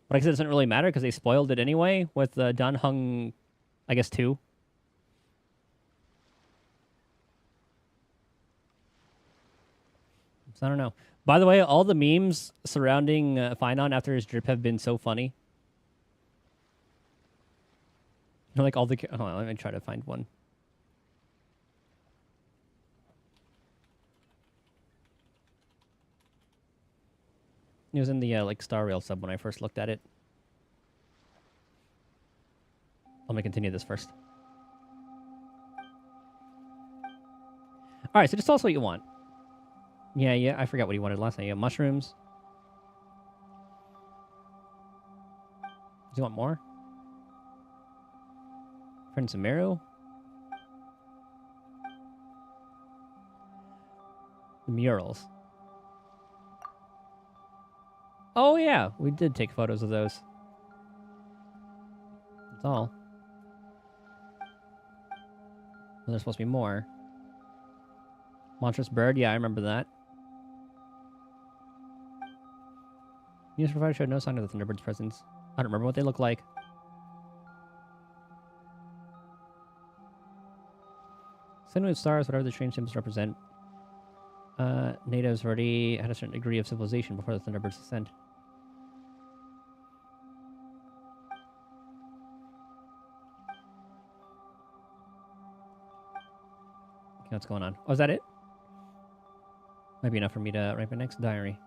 But I guess it doesn't really matter because they spoiled it anyway with Dan Heng, I guess, 2. So I don't know. By the way, all the memes surrounding Finon after his drip have been so funny. You know, like all the... Hold on, let me try to find one. It was in the like Star Rail sub when I first looked at it. Let me continue this first. All right, so just tell us what you want. Yeah, I forgot what he wanted last night. Yeah, mushrooms. Do you want more? Friend Samaru? The murals. Oh, yeah. We did take photos of those. That's all. Well, there's supposed to be more. Monstrous bird? Yeah, I remember that. News provider showed no sign of the Thunderbird's presence. I don't remember what they look like. Sun, moon, stars, whatever the strange symbols represent. Natives already had a certain degree of civilization before the Thunderbird's descent. Okay, what's going on? Oh, is that it? Might be enough for me to write my next diary.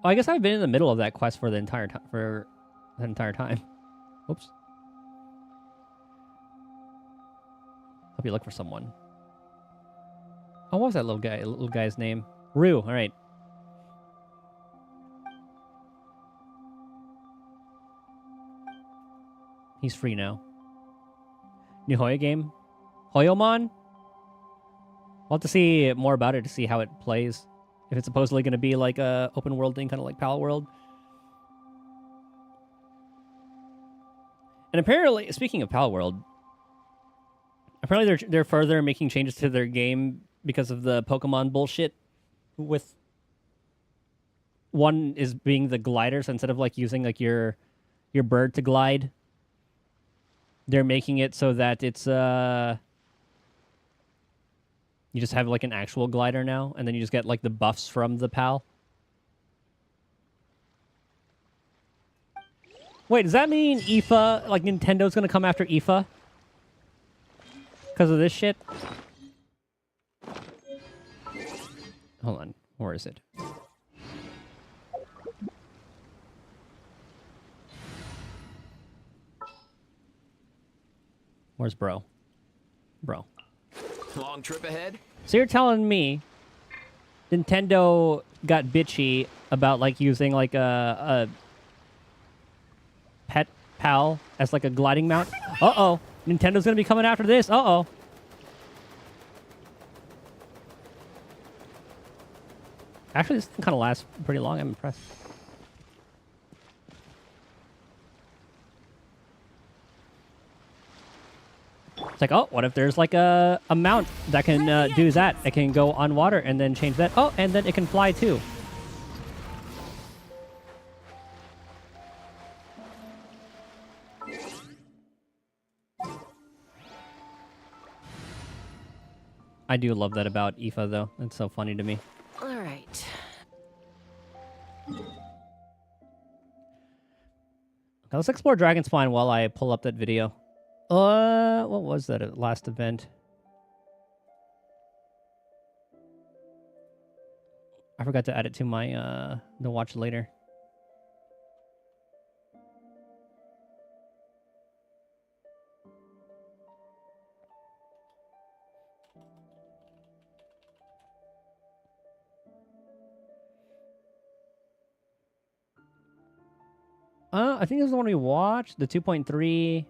Oh, I guess I've been in the middle of that quest for the entire time. Oops. Hope you look for someone. Oh, what was that little guy's name? Rue. All right. He's free now. New Hoya game? Hoyomon? We'll have to see more about it to see how it plays. If it's supposedly going to be like a open world thing, kind of like Pal World. And apparently, speaking of Pal World, Apparently, they're further making changes to their game because of the Pokemon bullshit. With one is being the glider, so instead of like using like your bird to glide, they're making it so that it's you just have like an actual glider now, and then you just get like the buffs from the PAL. Wait, does that mean IFA, like Nintendo's gonna come after IFA? Because of this shit? Hold on, where is it? Where's bro? Bro. Long trip ahead? So you're telling me Nintendo got bitchy about like using like a pet pal as like a gliding mount? Uh-oh. Nintendo's gonna be coming after this. Uh-oh. Actually, this kind of lasts pretty long. I'm impressed. It's like, oh, what if there's like a mount that can do that? It can go on water and then change that. Oh, and then it can fly too. I do love that about IFA, though. It's so funny to me. All right. Now let's explore Dragon Spine while I pull up that video. What was that last event? I forgot to add it to my the watch later. I think this is the one we watched, the 2.3.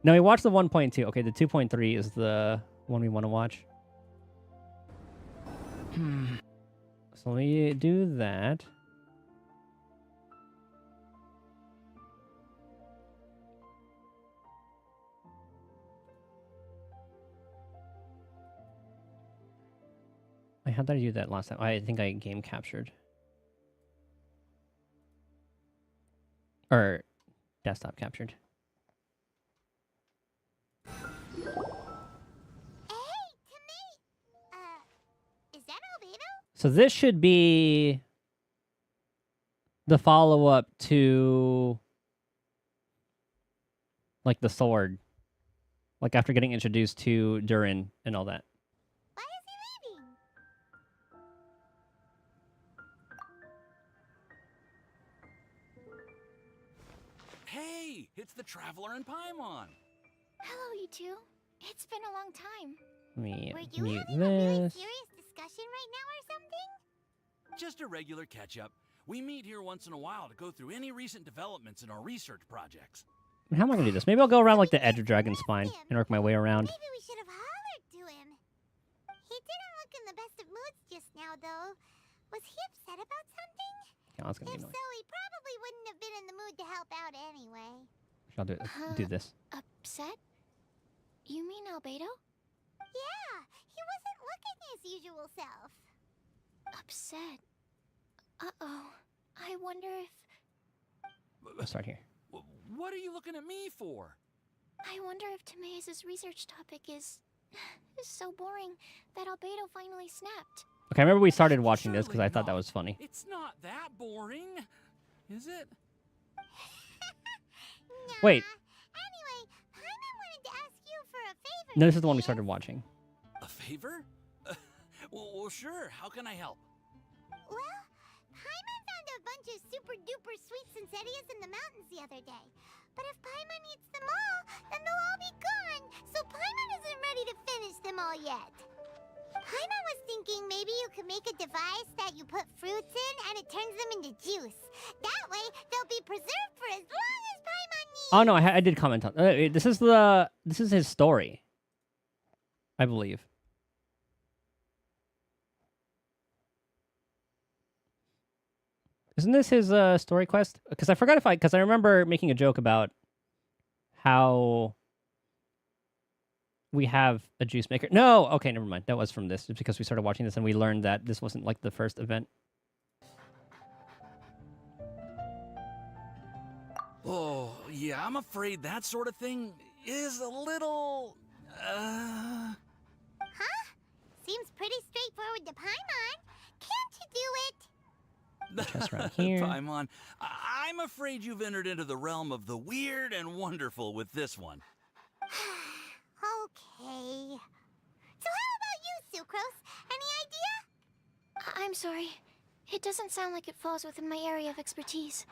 No, we watched the 1.2. Okay, the 2.3 is the one we want to watch. So let me do that. How did I do that last time? I think I game captured. Or desktop captured. Hey, Timmy! Is that Albedo? So this should be the follow-up to like the sword. Like after getting introduced to Durin and all that. Why is he leaving? Hey, it's the Traveler and Paimon. Hello, you two. It's been a long time. Let me Were you mute having a really this. serious discussion right now or something? Just a regular catch-up. We meet here once in a while to go through any recent developments in our research projects. How am I gonna do this? Maybe I'll go around like the edge of Dragon Spine and work my way around. Maybe we should have hollered to him. He didn't look in the best of moods just now, though. Was he upset about something? Okay, that's gonna If be so, annoying. he probably wouldn't have been in the mood to help out anyway. I'll do this. Upset? You mean Albedo? Yeah, he wasn't looking his usual self. Upset? Uh-oh. I wonder if... I'll start here. What are you looking at me for? I wonder if Timaeus' research topic is so boring that Albedo finally snapped. Okay, I remember we started watching this because Surely I thought that not. was funny. It's not that boring, is it? Nah. Wait. Anyway, Paimon wanted to ask you for a favor. No, this is the one we Timaeus. started watching. A favor? Well, sure. How can I help? Well, Paimon found a bunch of super duper sweet Sincerias in the mountains the other day. But if Paimon eats them all, then they'll all be gone. So Paimon isn't ready to finish them all yet. Paimon was thinking maybe you could make a device that you put fruits in and it turns them into juice. That way, they'll be preserved for as long as Paimon needs. Oh no, I did comment on. This is his story, I believe. Isn't this his story quest? Because I forgot because I remember making a joke about how we have a juice maker. No, okay, never mind. That was from this. It's because we started watching this and we learned that this wasn't like the first event. Oh, yeah, I'm afraid that sort of thing is a little... Huh? Seems pretty straightforward to Paimon. Can't you do it? Chest right here. Paimon, I'm afraid you've entered into the realm of the weird and wonderful with this one. Okay. So how about you, Sucrose? Any idea? I'm sorry. It doesn't sound like it falls within my area of expertise.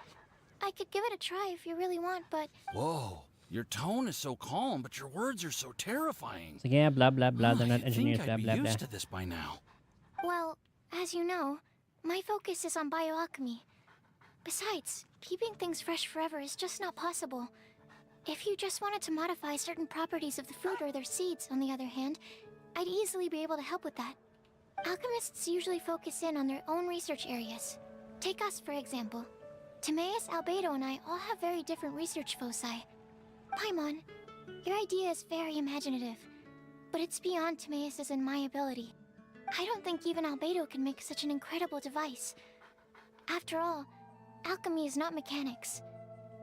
I could give it a try if you really want, but... Whoa, your tone is so calm, but your words are so terrifying. So yeah, blah blah blah. They're not You'd engineers. think Blah I'd blah be blah. used to this by now. Well, as you know, my focus is on bioalchemy. Besides, keeping things fresh forever is just not possible. If you just wanted to modify certain properties of the fruit or their seeds, on the other hand, I'd easily be able to help with that. Alchemists usually focus in on their own research areas. Take us, for example. Timaeus, Albedo, and I all have very different research foci. Paimon, your idea is very imaginative, but it's beyond Timaeus's and my ability. I don't think even Albedo can make such an incredible device. After all, alchemy is not mechanics.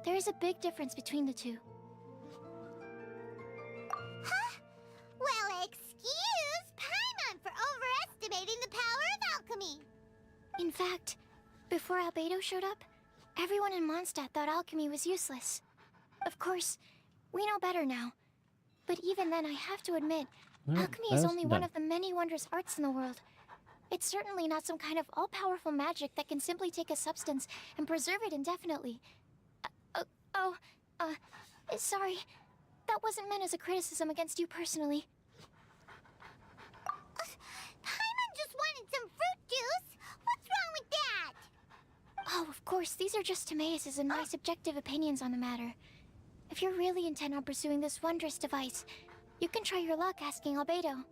There is a big difference between the two. Huh? Well, excuse Paimon for overestimating the power of alchemy. In fact, before Albedo showed up, everyone in Mondstadt thought alchemy was useless. Of course, we know better now. But even then, I have to admit, alchemy is only one of the many wondrous arts in the world. It's certainly not some kind of all-powerful magic that can simply take a substance and preserve it indefinitely. Sorry. That wasn't meant as a criticism against you personally. Paimon just wanted some fruit juice. What's wrong with that? Oh, of course, these are just Timaeus's and my subjective opinions on the matter. If you're really intent on pursuing this wondrous device, you can try your luck asking Albedo.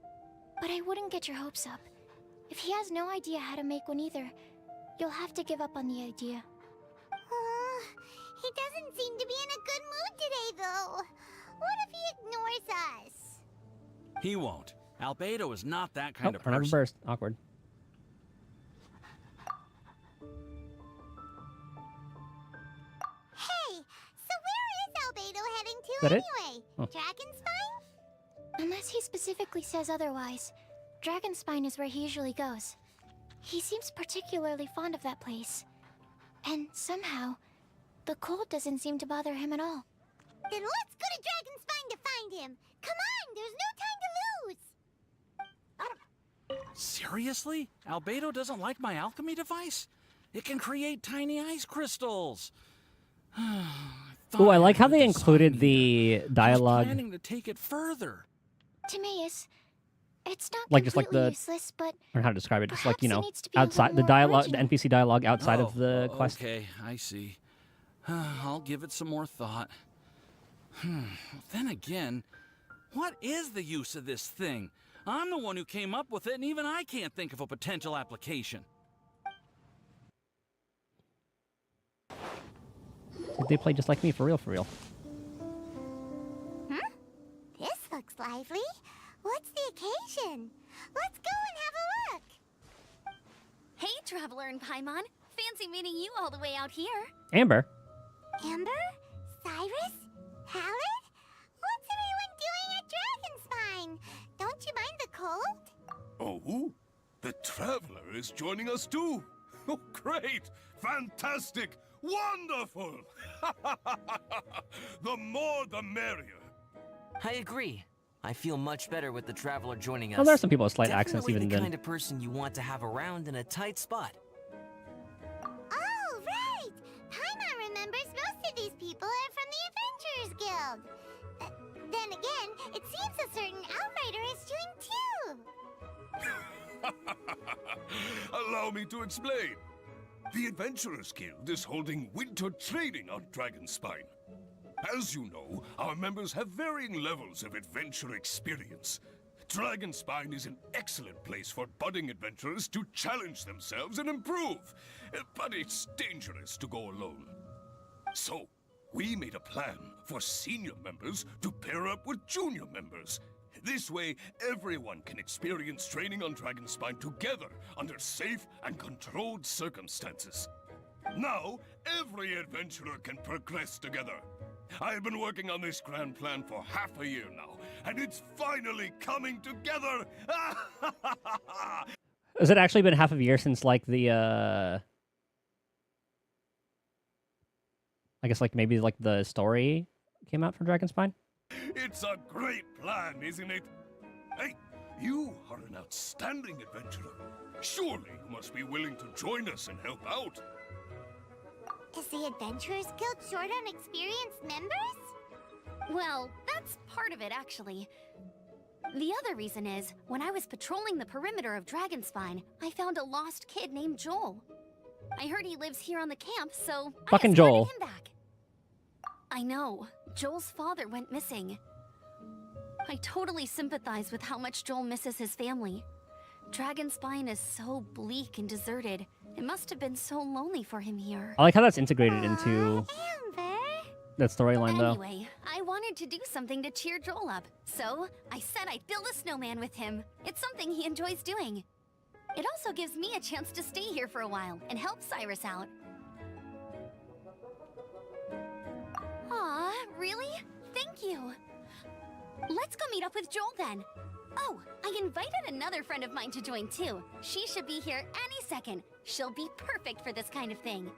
But I wouldn't get your hopes up. If he has no idea how to make one either, you'll have to give up on the idea. He doesn't seem to be in a good mood today, though. What if he ignores us? He won't. Albedo is not that kind of Another person. burst. Awkward. Hey, so where is Albedo heading to That it? anyway? Oh. Dragonspine? Unless he specifically says otherwise, Dragonspine is where he usually goes. He seems particularly fond of that place. And somehow, the cold doesn't seem to bother him at all. Then let's go to Dragonspine to find him. Come on, there's no time to lose. Seriously? Albedo doesn't like my alchemy device? It can create tiny ice crystals. Ooh, I like how they included the dialogue. Planning to take it further. Timaeus, it's not Like, just like completely the- useless, but Or how to describe it? Just like, you perhaps it know, needs to be a little outside the more dialogue, the original. NPC dialogue outside of the quest. Okay, I see. I'll give it some more thought. Then again, what is the use of this thing? I'm the one who came up with it, and even I can't think of a potential application. They play just like me, for real, for real. This looks lively. What's the occasion? Let's go and have a look. Hey, Traveler and Paimon. Fancy meeting you all the way out here. Amber. Amber? Cyrus? Halid? What's everyone doing at Dragonspine? Don't you mind the cold? Oh, the Traveler is joining us too. Oh, great! Fantastic! Wonderful! The more the merrier. I agree. I feel much better with the Traveler joining us. Well, there are some people with slight accents Definitely even the then. kind of person you want to have around in a tight spot. Oh, right! Paimon remembers most of these people are from the Adventurers Guild. Then again, it seems a certain Outrider is doing too. Allow me to explain. The Adventurers Guild is holding winter training on Dragonspine. As you know, our members have varying levels of adventure experience. Dragonspine is an excellent place for budding adventurers to challenge themselves and improve, but it's dangerous to go alone. So, we made a plan for senior members to pair up with junior members. This way, everyone can experience training on Dragonspine together under safe and controlled circumstances. Now, every adventurer can progress together. I've been working on this grand plan for half a year now, and it's finally coming together! Has it actually been half of a year since, like, the, I guess, like, maybe, like, the story came out for Dragonspine? It's a great plan, isn't it? Hey, you are an outstanding adventurer. Surely you must be willing to join us and help out. Is the Adventurers Guild short on experienced members? Well, that's part of it, actually. The other reason is, when I was patrolling the perimeter of Dragonspine, I found a lost kid named Joel. I heard he lives here on the camp, so Fucking I escorted Joel. him back. I know. Joel's father went missing. I totally sympathize with how much Joel misses his family. Dragonspine is so bleak and deserted. It must have been so lonely for him here. I like how that's integrated into Amber? that storyline, though. Anyway, I wanted to do something to cheer Joel up, so I said I'd build a snowman with him. It's something he enjoys doing. It also gives me a chance to stay here for a while and help Cyrus out. Aw, really? Thank you. Let's go meet up with Joel then. Oh, I invited another friend of mine to join too. She should be here any second. She'll be perfect for this kind of thing.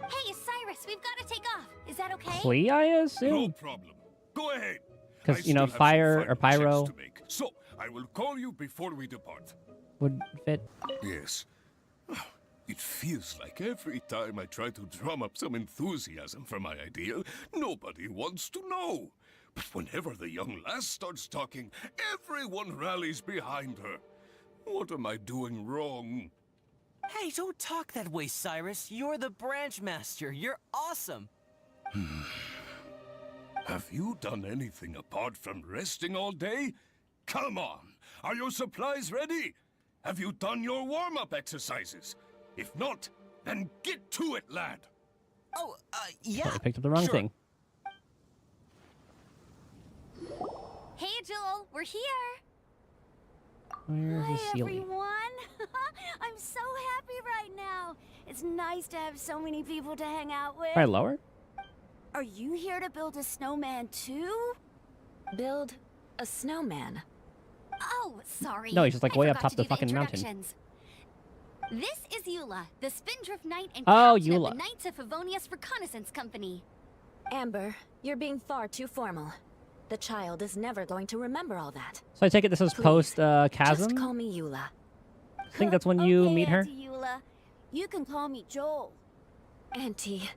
Hey, Cyrus, we've got to take off. Is that okay? Flea, I No assume? problem. Go ahead. Because, I you know, still have some fire or final checks pyro to make, so I will call you before we depart. would fit. Yes. It feels like every time I try to drum up some enthusiasm for my idea, nobody wants to know. But whenever the young lass starts talking, everyone rallies behind her. What am I doing wrong? Hey, don't talk that way, Cyrus. You're the branch master. You're awesome. Have you done anything apart from resting all day? Come on! Are your supplies ready? Have you done your warm-up exercises? If not, then get to it, lad! Oh, yeah. I picked up the wrong sure. thing. Hey, Joel, we're here. Where is Hi, Sealy? everyone. I'm so happy right now. It's nice to have so many people to hang out with. Probably lower? Are you here to build a snowman too? Build a snowman. Oh, sorry. No, he's just, like, I way up forgot top to of the do fucking mountain. introductions. This is Eula, the Spindrift Knight and Oh, captain Eula. of the Knights of Favonius Reconnaissance Company. Amber, you're being far too formal. The child is never going to remember all that. So I take it this is Please, post Chasm? Just call me Eula. I think that's when you Okay, meet her. Auntie Eula. You can call me Joel. Auntie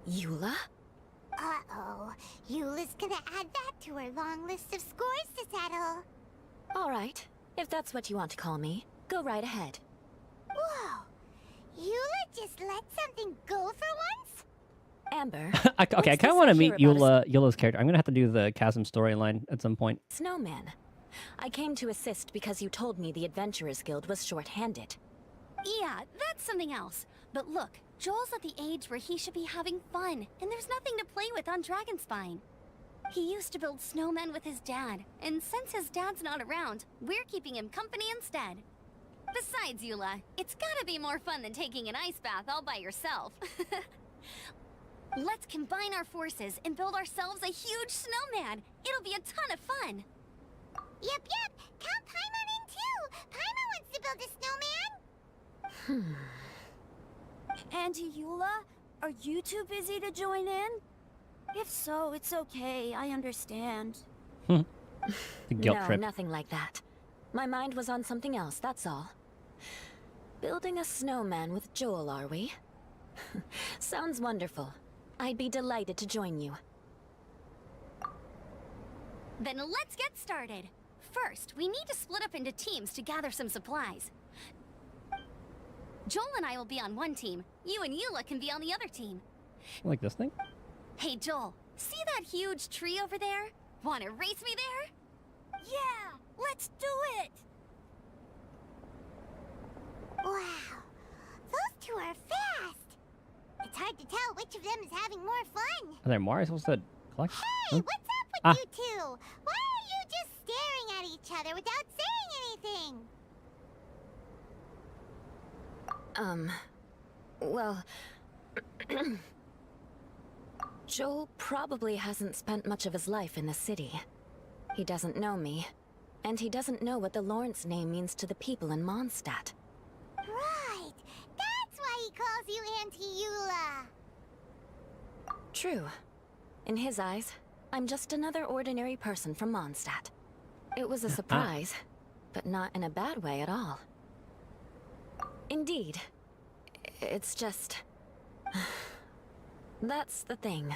Eula? Uh-oh. Eula's gonna add that to her long list of scores to settle. All right. If that's what you want to call me, go right ahead. Whoa. Eula just let something go for once? Amber. Okay, I what's kind of this want I to meet hear about Eula's character. I'm gonna have to do the Chasm storyline at some point. Snowman. I came to assist because you told me the Adventurers Guild was short-handed. Yeah, that's something else. But look, Joel's at the age where he should be having fun, and there's nothing to play with on Dragonspine. He used to build snowmen with his dad, and since his dad's not around, we're keeping him company instead. Besides, Eula, it's gotta be more fun than taking an ice bath all by yourself. Let's combine our forces and build ourselves a huge snowman. It'll be a ton of fun. Yep. Count Paimon in too. Paimon wants to build a snowman. Auntie Eula, are you too busy to join in? If so, it's okay. I understand. The guilt No, trip. nothing like that. My mind was on something else, that's all. Building a snowman with Joel, are we? Sounds wonderful. I'd be delighted to join you. Then let's get started. First, we need to split up into teams to gather some supplies. Joel and I will be on one team. You and Eula can be on the other team. Like this thing? Hey, Joel, see that huge tree over there? Wanna race me there? Yeah, let's do it! Wow. Those two are fast. It's hard to tell which of them is having more fun. Are there more? I supposed to collect? Hey, Huh? what's up with Ah. you two? Why are you just staring at Well... Joel probably hasn't spent much of his life in the city. He doesn't know me, and he doesn't know what the Lawrence name means to the people in Mondstadt. Right! That's why he calls you Auntie Eula! True. In his eyes, I'm just another ordinary person from Mondstadt. It was a surprise, but not in a bad way at all. Indeed. It's just... That's the thing.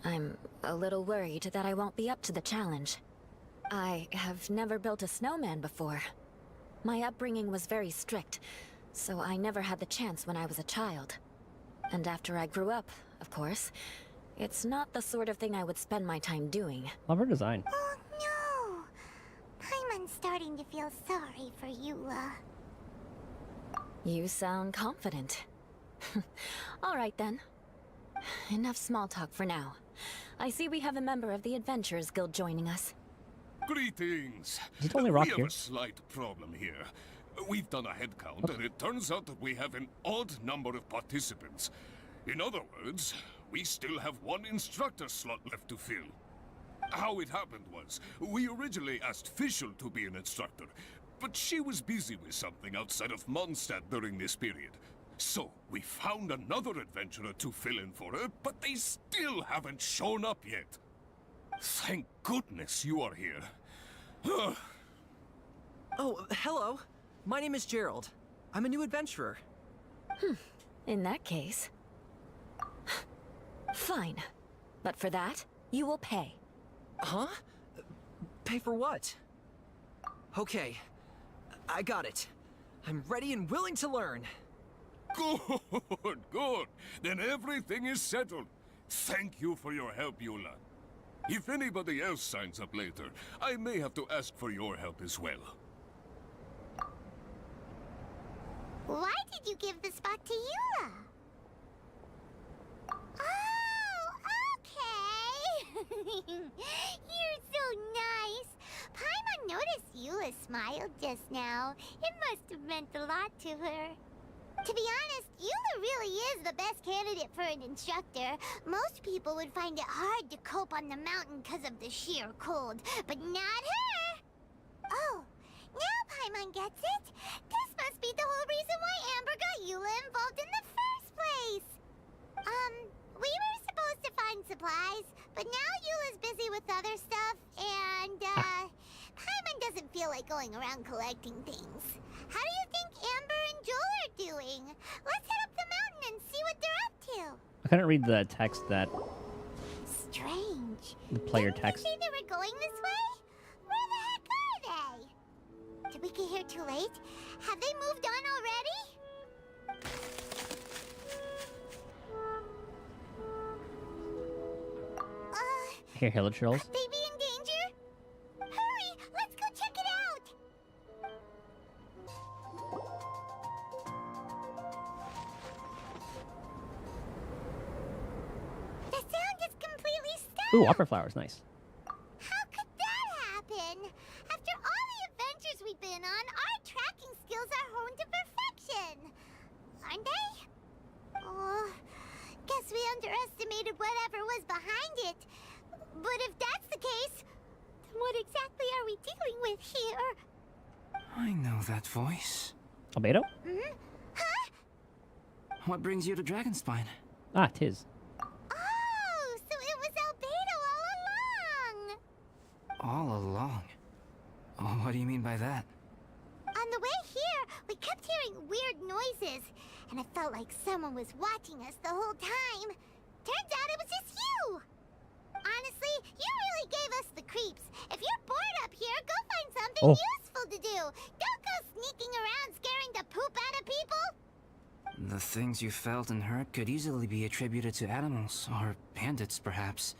I'm a little worried that I won't be up to the challenge. I have never built a snowman before. My upbringing was very strict, so I never had the chance when I was a child. And after I grew up, of course, it's not the sort of thing I would spend my time doing. Love her design. Oh no! Paimon's starting to feel sorry for Eula. You sound confident. All right then. Enough small talk for now. I see we have a member of the Adventurers Guild joining us. Greetings. Is it only rock we have here? a slight problem here. We've done a head count, and it turns out that we have an odd number of participants. In other words, we still have one instructor slot left to fill. How it happened was, we originally asked Fischl to be an instructor, but she was busy with something outside of Mondstadt during this period. So, we found another adventurer to fill in for her, but they still haven't shown up yet. Thank goodness you are here. Oh, hello. My name is Gerald. I'm a new adventurer. In that case... Fine. But for that, you will pay. Huh? Pay for what? Okay. I got it. I'm ready and willing to learn. Good, good. Then everything is settled. Thank you for your help, Eula. If anybody else signs up later, I may have to ask for your help as well. Why did you give the spot to Eula? Oh, okay! You're so nice! Paimon noticed Eula smiled just now. It must have meant a lot to her. To be honest, Eula really is the best candidate for an instructor. Most people would find it hard to cope on the mountain because of the sheer cold, but not her! Oh, now Paimon gets it. This must be the whole reason why Amber got Eula involved in the first place. We were supposed to find supplies, but now Eula's busy with other stuff, and, Paimon doesn't feel like going around collecting things. How do you think Amber and Joel are doing? Let's head up the mountain and see what they're up to. I couldn't read the text that Strange. the player Didn't text. they say they were going this way? Where the heck are they? Did we get here too late? Have they moved on already? Here, Hello Trolls. Could they be in danger? Hurry! Let's go check it out! The sound is completely stopped! Ooh, opera flowers, nice. How could that happen? After all the adventures we've been on, our tracking skills are honed to perfection! Aren't they? Oh, guess we underestimated whatever was behind it. But if that's the case, then what exactly are we dealing with here? I know that voice. Albedo? Hmm? Huh? What brings you to Dragonspine? Ah, tis. Oh, so it was Albedo all along! All along? Oh, what do you mean by that? On the way here, we kept hearing weird noises, and it felt like someone was watching us the whole time. Turns out it was just you! Honestly, you really gave us the creeps. If you're bored up here, go find something useful to do. Don't go sneaking around scaring the poop out of people. The things you felt and heard could easily be attributed to animals, or bandits, perhaps.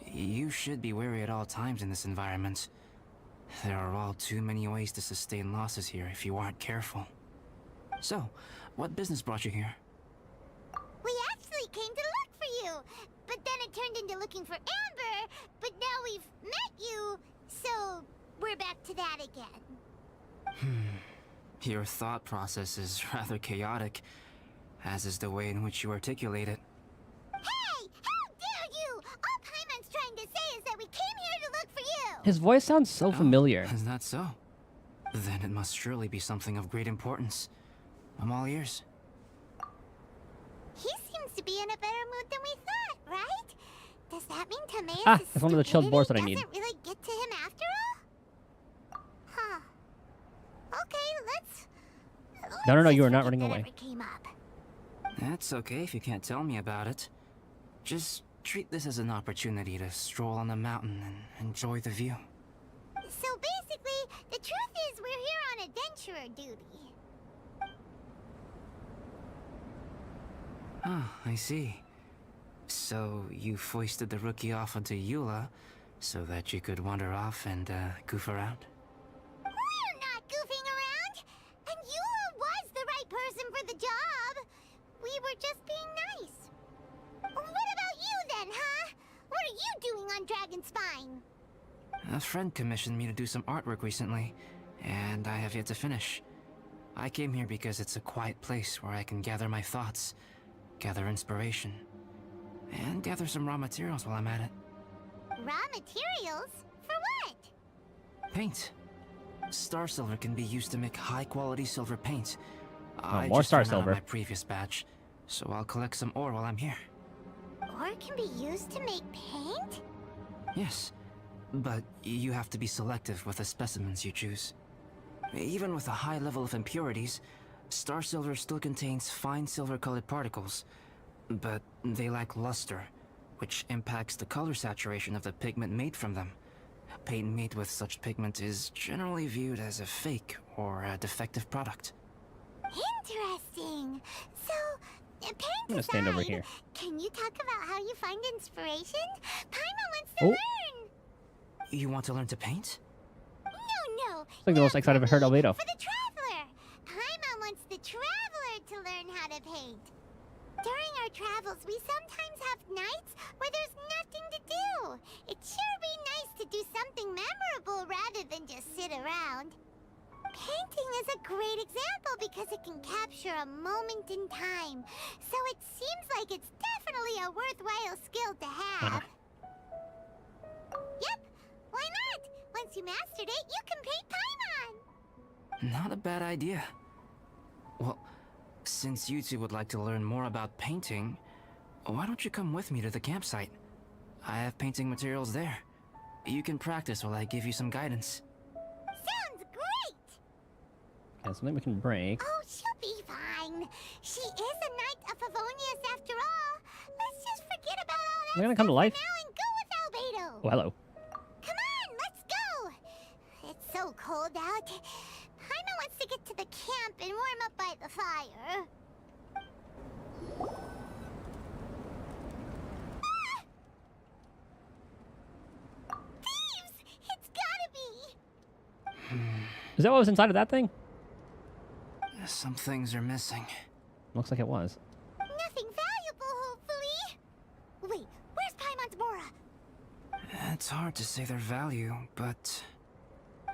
You should be wary at all times in this environment. There are all too many ways to sustain losses here if you aren't careful. So, what business brought you here? We actually came to look for you, but then it turned into looking for Amber, but now we've met you, so we're back to that again. Your thought process is rather chaotic, as is the way in which you articulate it. Hey! How dare you! All Paimon's trying to say is that we came here to look for you! His voice sounds so familiar. Is that so? Then it must surely be something of great importance. I'm all ears. He seems to be in a better mood than we thought, right? Does that mean Timaeus' Ah, it's one of the chilled boars that I need. doesn't really get to him after all? Huh. Okay, let's No, you just are not forget running that away. ever came up. That's okay if you can't tell me about it. Just treat this as an opportunity to stroll on the mountain and enjoy the view. So basically, the truth is we're here on adventurer duty. Ah, I see. So you foisted the rookie off onto Eula so that you could wander off and goof around? We're not goofing around! And Eula was the right person for the job! We were just being nice. What about you then, huh? What are you doing on Dragonspine? A friend commissioned me to do some artwork recently, and I have yet to finish. I came here because it's a quiet place where I can gather my thoughts, gather inspiration, and gather some raw materials while I'm at it. Raw materials? For what? Paint. Star silver can be used to make high-quality silver paint. more just star ran out of silver. my previous batch, so I'll collect some ore while I'm here. Ore can be used to make paint? Yes, but you have to be selective with the specimens you choose. Even with a high level of impurities, star silver still contains fine silver-colored particles, but they lack luster, which impacts the color saturation of the pigment made from them. Paint made with such pigment is generally viewed as a fake or a defective product. Interesting. So, paint I'm gonna stand over here. Can you talk about how you find inspiration? Paimon wants to Oh. learn. You want to learn to paint? No. It's like the most excited I've heard Albedo. For the traveler. Paimon wants the traveler to learn how to paint. During our travels, we sometimes have nights where there's nothing to do. It'd sure be nice to do something memorable rather than just sit around. Painting is a great example because it can capture a moment in time. So it seems like it's definitely a worthwhile skill to have. Yep, why not? Once you mastered it, you can paint Paimon! Not a bad idea. Well, since you two would like to learn more about painting, why don't you come with me to the campsite? I have painting materials there. You can practice while I give you some guidance. Sounds great! Okay, something we can break. Oh, she'll be fine. She is a knight of Favonius after all. Let's just forget about all that Am I gonna come to life? now and go with Albedo. Oh, hello. Come on, let's go. It's so cold out. Paimon wants to get to the camp and warm up by the fire. Ah! Thieves! It's gotta be. Is that what was inside of that thing? Some things are missing. Looks like it was. Nothing valuable, hopefully. Wait, where's Paimon's Bora? It's hard to say their value, but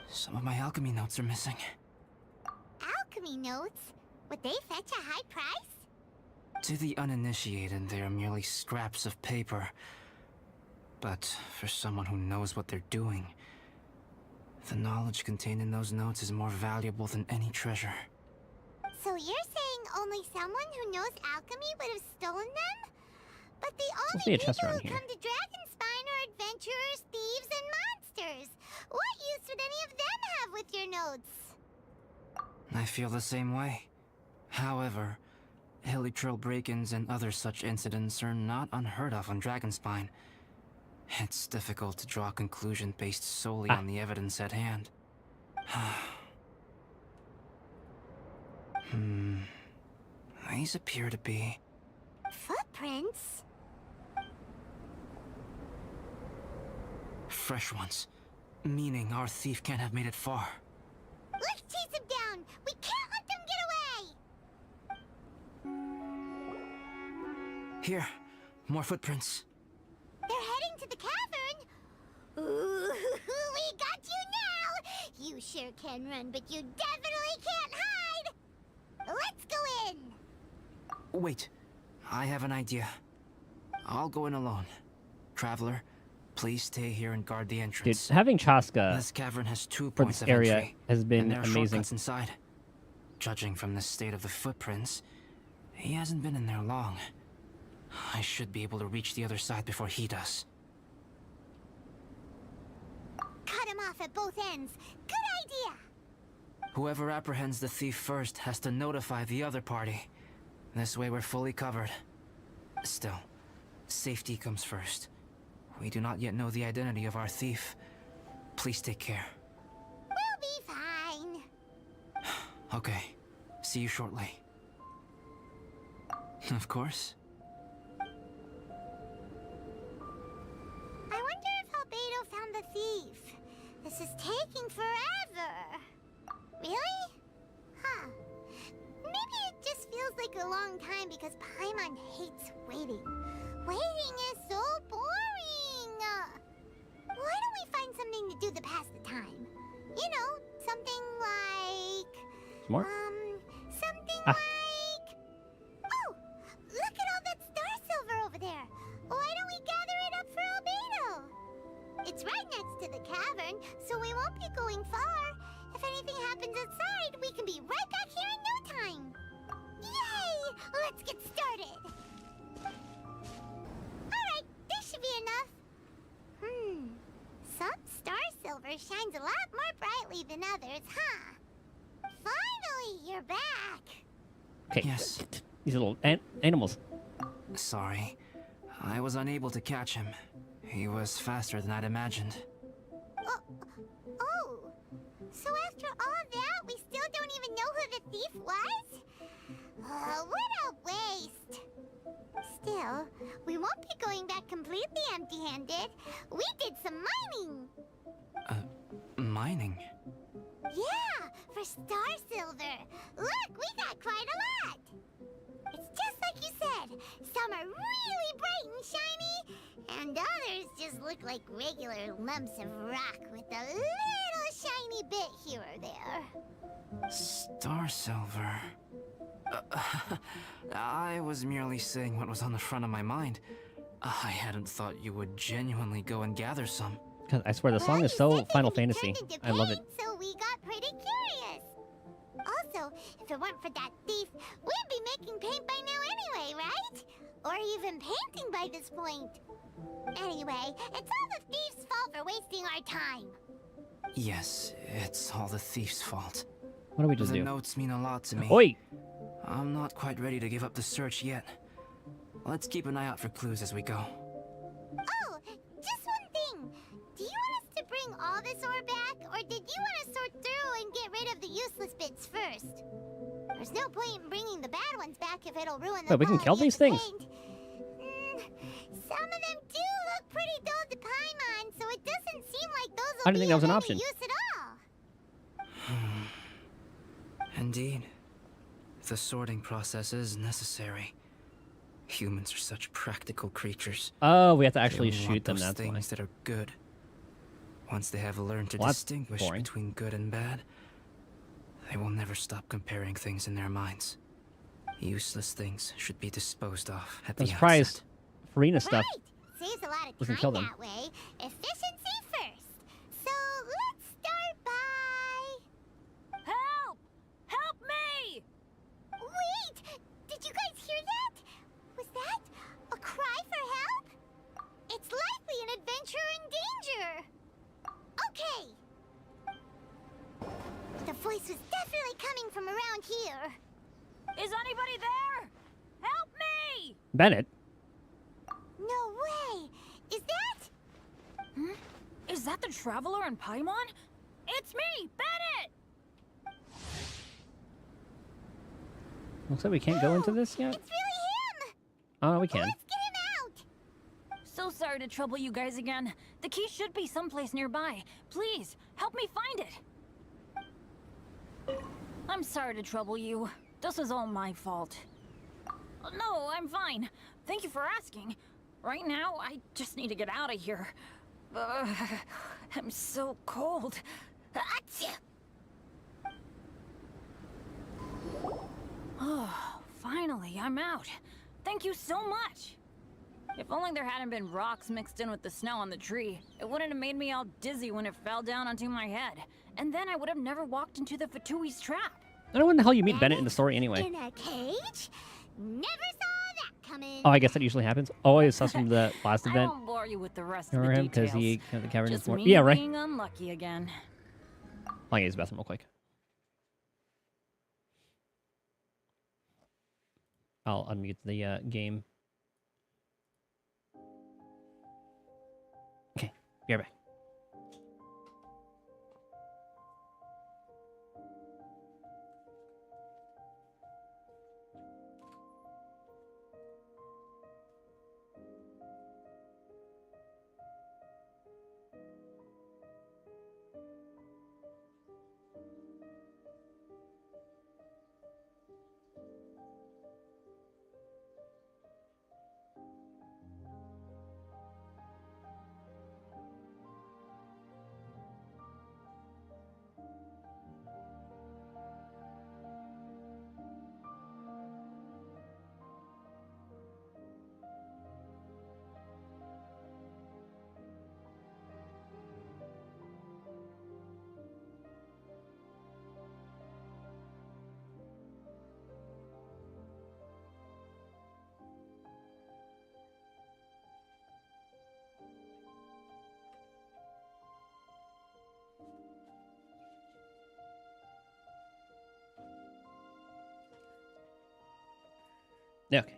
some of my alchemy notes are missing. Alchemy notes? Would they fetch a high price? To the uninitiated, they are merely scraps of paper. But for someone who knows what they're doing, the knowledge contained in those notes is more valuable than any treasure. So you're saying only someone who knows alchemy would have stolen them? But the Must only be a chest people around who here. come to Dragonspine are adventurers, thieves, and monsters. What use would any of them have with your notes? I feel the same way. However, hilly trail break-ins and other such incidents are not unheard of on Dragonspine. It's difficult to draw a conclusion based solely on the evidence at hand. These appear to be... Footprints? fresh ones. Meaning our thief can't have made it far. Let's chase him down! We can't let them get away! Here, more footprints. They're heading to the cavern! Ooh, we got you now! You sure can run, but you definitely can't hide! Let's go in! Wait, I have an idea. I'll go in alone. Traveler, please stay here and guard the Dude, entrance. having Chaska This cavern has 2 for points this of area entry, has been and there are amazing. shortcuts inside. Judging from the state of the footprints, he hasn't been in there long. I should be able to reach the other side before he does. Cut him off at both ends. Good idea! Whoever apprehends the thief first has to notify the other party. This way we're fully covered. Still, safety comes first. We do not yet know the identity of our thief. Please take care. We'll be fine. Okay. See you shortly. Of course. I wonder if Albedo found the thief. This is taking forever. Really? Huh. Maybe it just feels like a long time because Paimon hates waiting. Waiting is so boring. Why don't we find something to do to pass the time? You know, something like... More? Something like... Oh! Look at all that star silver over there! Why don't we gather it up for Albedo? It's right next to the cavern, so we won't be going far. If anything happens outside, we can be right back here in no time. Yay! Let's get started! Alright, this should be enough. Some star silver shines a lot more brightly than others, huh? Finally, you're back! Okay. Yes. These little animals. Sorry. I was unable to catch him. He was faster than I'd imagined. Oh! So after all that, we still don't even know who the thief was? What a waste! Still, we won't be going back completely empty-handed. We did some mining! Mining? Yeah, for star silver. Look, we got quite a lot! It's just like you said. Some are really bright and shiny, and others just look like regular lumps of rock with a little shiny bit here or there. Star silver. I was merely saying what was on the front of my mind. I hadn't thought you would genuinely go and gather some. God, I swear, the song Well, is you so said they Final could be Fantasy. turned into I love it. paint, So we got pretty curious. Also, if it weren't for that thief, we'd be making paint by now anyway, right? Or even painting by this point. Anyway, it's all the thief's fault for wasting our time. Yes, it's all the thief's fault. What do we just The do? notes mean a lot to me. Oi! I'm not quite ready to give up the search yet. Let's keep an eye out for clues as we go. Oh, just one thing. Do you want us to bring all this ore back, or did you want to sort through and get rid of the useless bits first? There's no point in bringing the bad ones back if it'll ruin the Wait, we can kill quality these of the things? paint. Some of them do look pretty dull to Paimon, so it doesn't seem like those will I didn't think that was an of option. any use at all. Indeed. The sorting process is necessary. Humans are such practical creatures. Oh, we have to actually They only shoot want them, those that's why. things that are good. Once they have learned to Well, that's distinguish boring. between good and bad, they will never stop comparing things in their minds. Useless things should be disposed of at I'm the surprised outset. Farina stuff Right. Saves a lot of doesn't time kill them. that way. Efficiency first. So let's start by... Help! Help me! Wait! Did you guys hear that? Was that a cry for help? It's likely an adventurer in danger. Okay. The voice was definitely coming from around here. Is anybody there? Help me! Bennett. No way! Is that... Is that the Traveler in Paimon? It's me, Bennett! Looks like we can't go into this yet. It's really him! Oh, we can. Let's get him out! So sorry to trouble you guys again. The key should be someplace nearby. Please, help me find it. I'm sorry to trouble you. This was all my fault. No, I'm fine. Thank you for asking. Right now, I just need to get out of here. I'm so cold. Achoo! I'm out. Thank you so much. If only there hadn't been rocks mixed in with the snow on the tree, it wouldn't have made me all dizzy when it fell down onto my head. And then I would have never walked into the Fatui's trap. I don't know when the hell you meet Bennett in the story anyway. In a cage? Never saw that coming. Oh, I guess that usually happens. Oh, I saw from the last I event. won't bore you with the rest of Remember the him because details. he came to the cavern Just before. me Yeah, right. being unlucky again. I'll get his bathroom real quick. I'll unmute the game. Okay, be right back. Okay.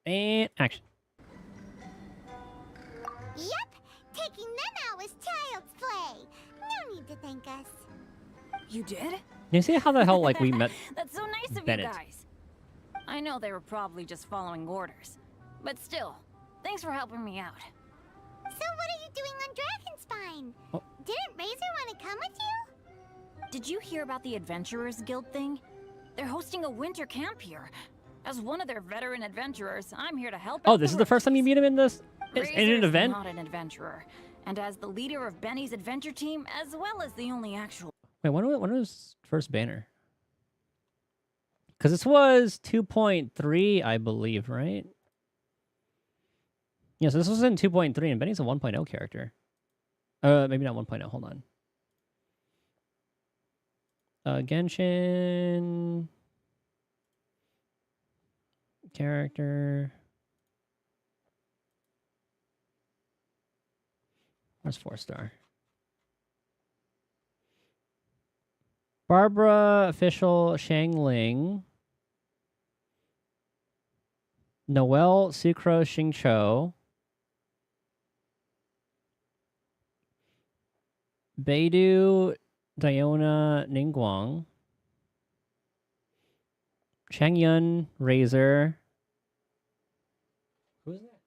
And action. Yep, taking them out was child's play. No need to thank us. You did? You see how the hell like we met That's so nice of Bennett. you guys. I know they were probably just following orders. But still, thanks for helping me out. So what are you doing on Dragonspine? Oh. Didn't Razor want to come with you? Did you hear about the Adventurers Guild thing? They're hosting a winter camp here. As one of their veteran adventurers, I'm here to help Oh, out this the is the first time you rookies. meet him in this in Razor an is event? not an adventurer. And as the leader of Benny's adventure team, as well as the only actual... Wait, when was first banner? Because this was 2.3, I believe, right? Yes, this was in 2.3, and Benny's a 1.0 character. Maybe not 1.0. Hold on. Genshin character. Where's 4-star? Barbara official Shangling. Noelle Sucro Xingqiu. Beidou Diona Ningguang. Changyun Razor. Who is that?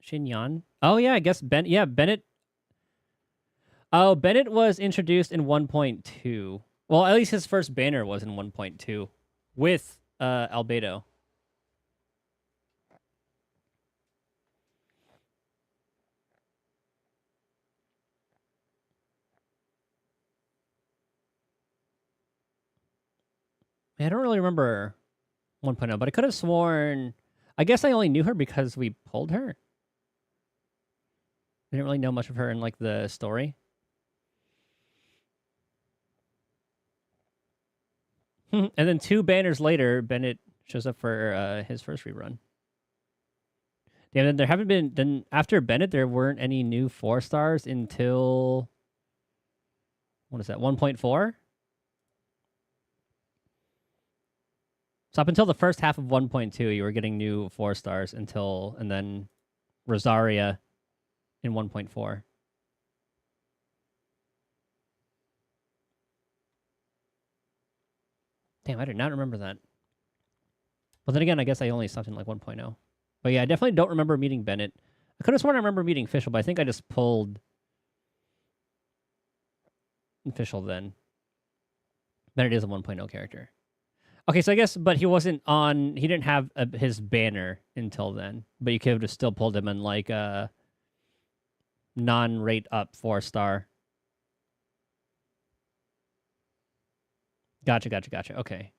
Xinyan. Oh yeah, I guess Bennett. Oh, Bennett was introduced in 1.2. Well, at least his first banner was in 1.2 with Albedo. I don't really remember 1.0, but I could have sworn... I guess I only knew her because we pulled her. I didn't really know much of her in, like, the story. And then 2 banners later, Bennett shows up for his first rerun. Yeah, then there haven't been... Then after Bennett, there weren't any new 4-stars until... What is that, 1.4? So up until the first half of 1.2, you were getting new 4-stars until... And then Rosaria in 1.4. Damn, I did not remember that. But then again, I guess I only stopped in like 1.0. But yeah, I definitely don't remember meeting Bennett. I could have sworn I remember meeting Fischl, but I think I just pulled Fischl then. Bennett is a 1.0 character. Okay, so I guess, but he wasn't on, he didn't have his banner until then. But you could have still pulled him in like a non-rate up 4-star. Gotcha. Okay.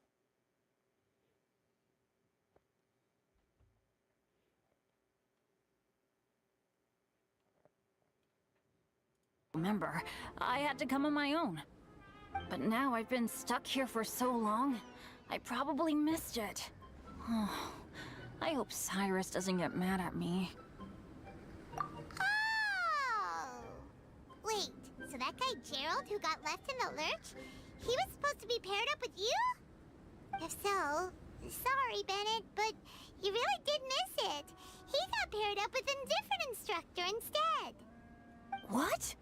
Remember, I had to come on my own. But now I've been stuck here for so long, I probably missed it. Oh, I hope Cyrus doesn't get mad at me. Oh! Wait, so that guy Gerald who got left in the lurch, he was supposed to be paired up with you? If so, sorry, Bennett, but you really did miss it. He got paired up with a different instructor instead. What?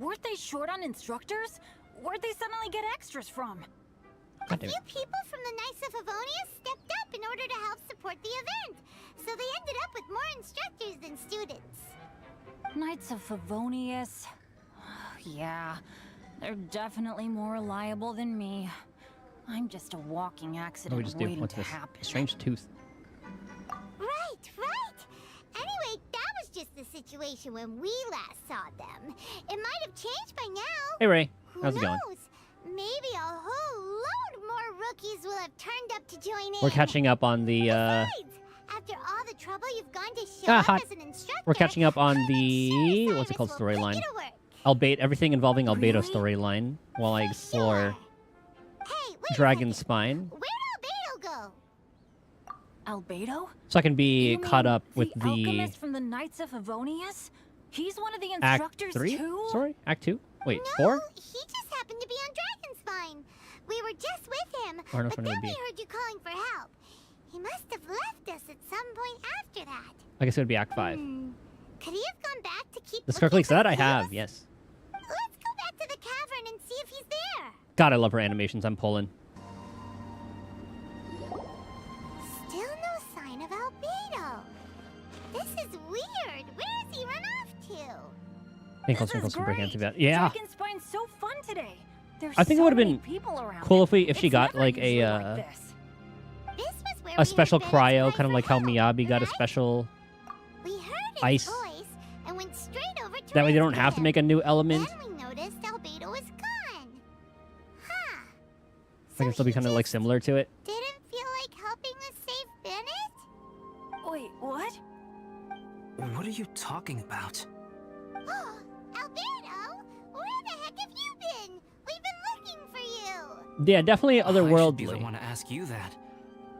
Weren't they short on instructors? Where'd they suddenly get extras from? A few people from the Knights of Avonia stepped up in order to help support the event, so they ended up with more instructors than students. Knights of Favonius. Yeah, they're definitely more reliable than me. I'm just a walking What do accident we just do? waiting What's to this? happen. Strange tooth. Right. Anyway, that was just the situation when we last saw them. It might have changed by now. Hey Ray, Who how's it knows? going? Maybe a whole load more rookies will have turned up to join in. We're catching up on the. Besides, after all the trouble you've gone to show up as an instructor, We're catching up on I'm the sure what's it called Cyrus will put storyline. you to work. Everything involving Albedo Really? storyline while I explore Hey, wait a Dragon second. Spine, Where'd Albedo go? Albedo? so I can be You caught mean up with the the alchemist from the Knights of Favonius? He's one of the Act instructors 3. too? Sorry, Act 2. Wait, No, 4. he just happened to be on Dragonspine. We were just with him, Or no, but for then another we B. heard you calling for help. He must have left us at some point after that. I guess it would be Act 5. Could he have gone back to keep The looking Scarlet for that I clues? have, yes. Let's go back to the cavern and see if he's there. God, I love her animations. I'm pulling. Still no sign of Albedo. This is weird. Where has he run off to? Twinkle, This twinkle, is super great. handsome. Yeah. Dragonspine's so fun today. There's I think it so would've many been people around cool it. if she It's got never like usually a like this. This was where a we special heard Bennett's cryo, cry kind of for like how help, Miyabi got a right? special. We heard his ice. voice and went straight over to That way they don't have to him. make a new element. Then we noticed Albedo was gone. Huh. I can still be he kind of like just similar to it. didn't feel like helping us save Bennett? Wait, what? What are you talking about? Oh, Albedo! Where the heck have you been? We've been looking for you! Yeah, definitely I should be the otherworldly. one to ask you that.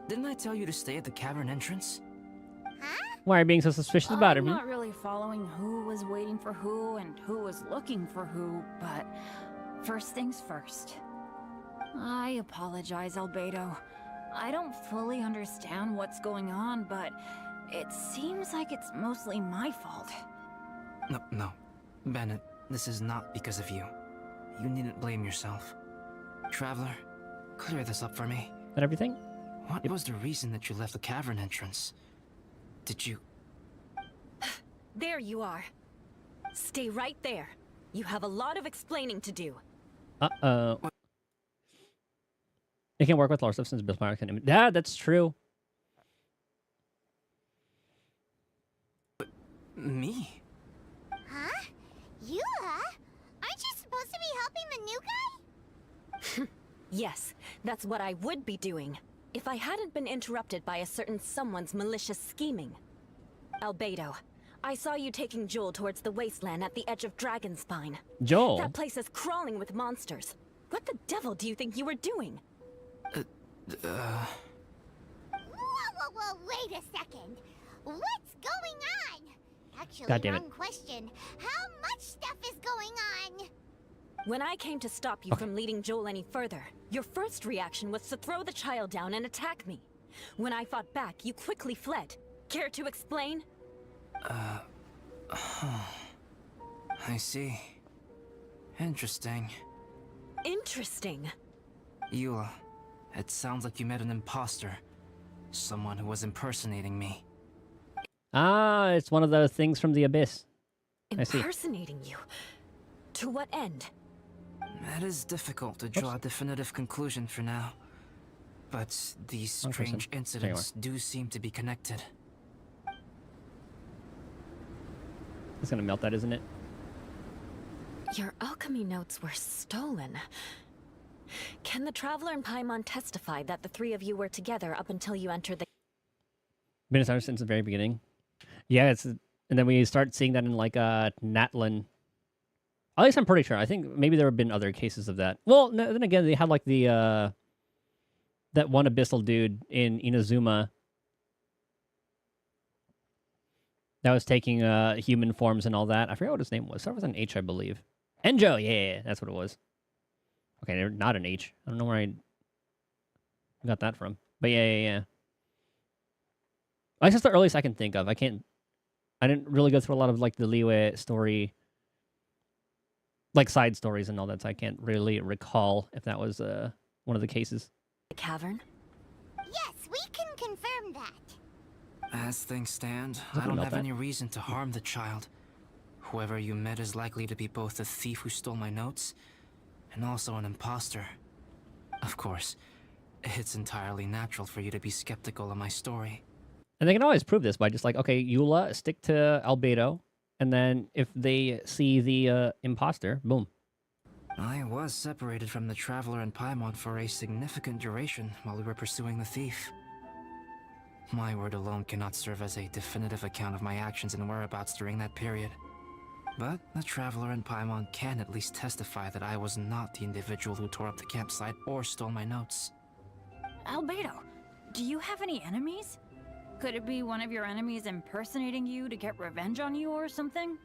Didn't I tell you to stay at the cavern entrance? Huh? Why are you being so suspicious about I'm him? not really following who was waiting for who and who was looking for who, but first things first. I apologize, Albedo. I don't fully understand what's going on, but it seems like it's mostly my fault. No. Bennett, this is not because of you. You needn't blame yourself. Traveler, clear this up for me. And everything? What was the reason that you left the cavern entrance? Did you... There you are. Stay right there. You have a lot of explaining to do. Uh-oh. It can work with Lord since Bismarck can... Yeah, that's true. Me? Huh? You, Aren't you supposed to be helping the new guy? Yes, that's what I would be doing, if I hadn't been interrupted by a certain someone's malicious scheming. Albedo, I saw you taking Joel towards the wasteland at the edge of Dragonspine. Joel? That place is crawling with monsters. What the devil do you think you were doing? Whoa, wait a second. What's going on? Actually, God damn it. wrong question. How much stuff is going on? When I came to stop you from leading Joel any further, your first reaction was to throw the child down and attack me. When I fought back, you quickly fled. Care to explain? I see. Interesting. Interesting. Eula, it sounds like you met an imposter. Someone who was impersonating me. Ah, it's one of those things from the Abyss. I see. Impersonating you? To what end? It is difficult to draw a definitive conclusion for now. But these Wrong person. strange incidents do seem to be connected. It's gonna melt that, isn't it? Your alchemy notes were stolen. Can the Traveler and Paimon testify that the three of you were together up until you entered the... Been a since the very beginning. Yeah, and then we start seeing that in like Natlin. At least I'm pretty sure. I think maybe there have been other cases of that. Well, no, then again, they had like the that one abyssal dude in Inazuma that was taking human forms and all that. I forget what his name was. Started with an H, I believe. Enjo, yeah, that's what it was. Okay, not an H. I don't know where I got that from. But yeah. That's just the earliest I can think of. I didn't really go through a lot of like the Liyue story, like side stories and all that, so I can't really recall if that was one of the cases. The cavern? Yes, we can confirm that. As things stand, Something I don't about have that. any reason to harm the child. Whoever you met is likely to be both the thief who stole my notes and also an imposter. Of course, it's entirely natural for you to be skeptical of my story. And they can always prove this by just like, okay, Eula, stick to Albedo, and then if they see the imposter, boom. I was separated from the Traveler and Paimon for a significant duration while we were pursuing the thief. My word alone cannot serve as a definitive account of my actions and whereabouts during that period. But the Traveler and Paimon can at least testify that I was not the individual who tore up the campsite or stole my notes. Albedo, do you have any enemies? Could it be one of your enemies impersonating you to get revenge on you or something?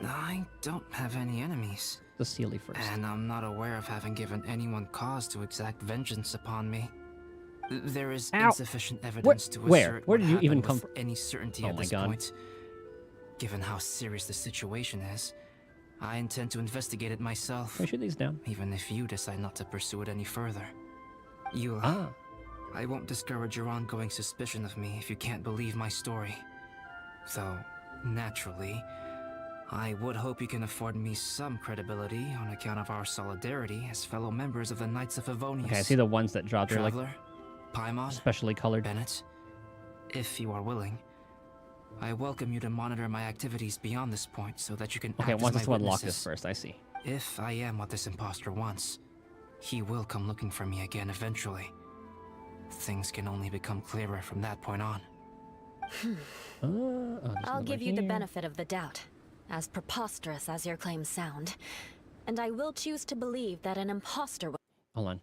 I don't have any enemies. The Sealy first. And I'm not aware of having given anyone cause to exact vengeance upon me. There is Ow. insufficient evidence to Where? assert Where what did you even happened come with from? any certainty Oh at my this God. point. Given how serious the situation is, I intend to investigate it myself. Can I shoot these down? Even if you decide not to pursue it any further. You, Ah. I won't discourage your ongoing suspicion of me if you can't believe my story. Though, naturally, I would hope you can afford me some credibility on account of our solidarity as fellow members of the Knights of Favonius. Okay, I see the ones that drop. They're like Traveler, Paimon, specially colored. Bennett, if you are willing, I welcome you to monitor my activities beyond this point so that you can Okay, act wants as us my to unlock witnesses. this first. I see. If I am what this imposter wants, he will come looking for me again eventually. Things can only become clearer from that point on. Oh, there's I'll another give you the here. benefit of the doubt, as preposterous as your claims sound. And I will choose to believe that an imposter Hold on.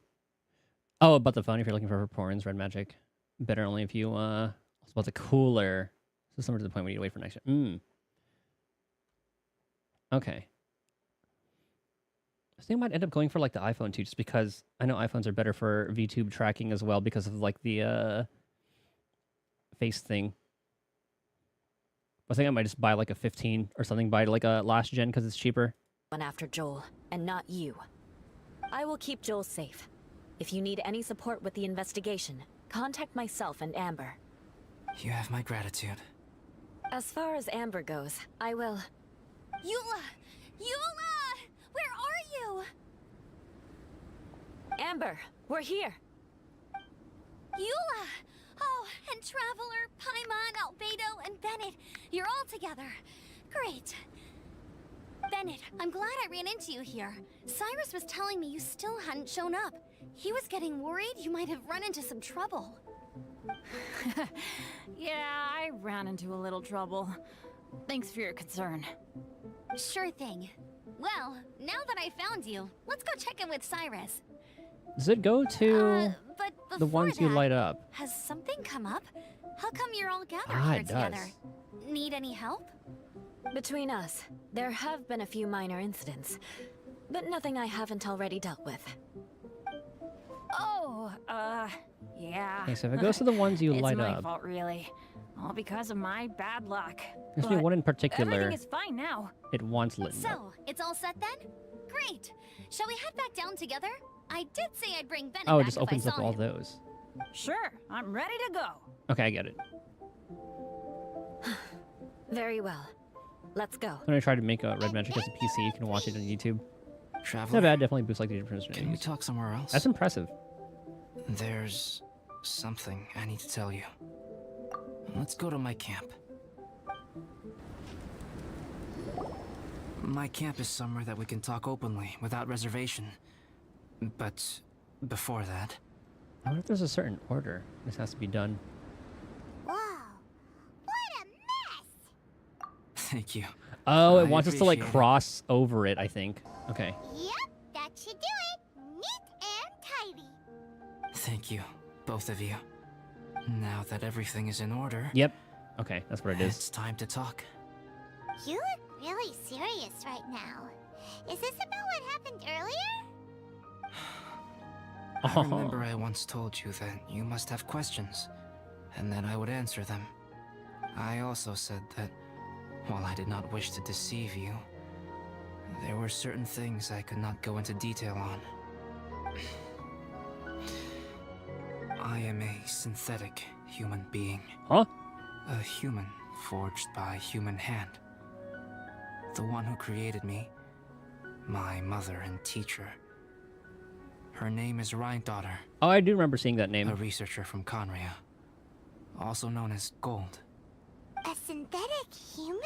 Oh, about the phone. If you're looking for Vaporeon's red magic, better only if you It's about the cooler. So somewhere to the point where you wait for next year. Okay. I think I might end up going for like the iPhone too, just because I know iPhones are better for VTube tracking as well because of like the face thing. I think I might just buy like a 15 or something, buy like a last gen because it's cheaper. went after Joel, and not you. I will keep Joel safe. If you need any support with the investigation, contact myself and Amber. You have my gratitude. As far as Amber goes, I will... Eula! Eula! Where are you? Amber, we're here! Eula! Oh, and Traveler, Paimon, Albedo, and Bennett. You're all together. Great. Bennett, I'm glad I ran into you here. Cyrus was telling me you still hadn't shown up. He was getting worried you might have run into some trouble. Yeah, I ran into a little trouble. Thanks for your concern. Sure thing. Well, now that I found you, let's go check in with Cyrus. Does it go to But the before ones you that, light up? Has something come up? How come you're all gathered Ah, here it together? does. Need any help? Between us, there have been a few minor incidents, but nothing I haven't already dealt with. Oh, yeah. Okay, so if it goes to the ones you light It's my up, fault, really. All because of my bad luck. there's only But one in particular. everything is fine now. It wants lit up. So, it's all set then? Great. Shall we head back down together? I did say I'd bring Bennett Oh, back it just if opens I up saw all him. those. Sure, I'm ready to go. Okay, I get it. Very well. Let's go. When I try to make a red magic as a PC, you can watch it on YouTube. Traveler, Not bad, definitely boosts like the difference. can we talk somewhere else? That's impressive. There's something I need to tell you. Let's go to my camp. My camp is somewhere that we can talk openly, without reservation. But before that, I wonder if there's a certain order this has to be done. Whoa. What a mess! thank you. Oh, it I wants us to like appreciate it. cross over it, I think. Okay. Yep, that should do it. Neat and tidy. Thank you, both of you. Now that everything is in order, Yep. Okay, that's what it is. it's time to talk. You look really serious right now. Is this about what happened earlier? I remember I once told you that you must have questions, and that I would answer them. I also said that, while I did not wish to deceive you, there were certain things I could not go into detail on. I am a synthetic human being. Huh? A human forged by human hand. The one who created me, my mother and teacher. Her name is Rhine-daughter, Oh, I do remember seeing that a name. researcher from Conria, also known as Gold. A synthetic human?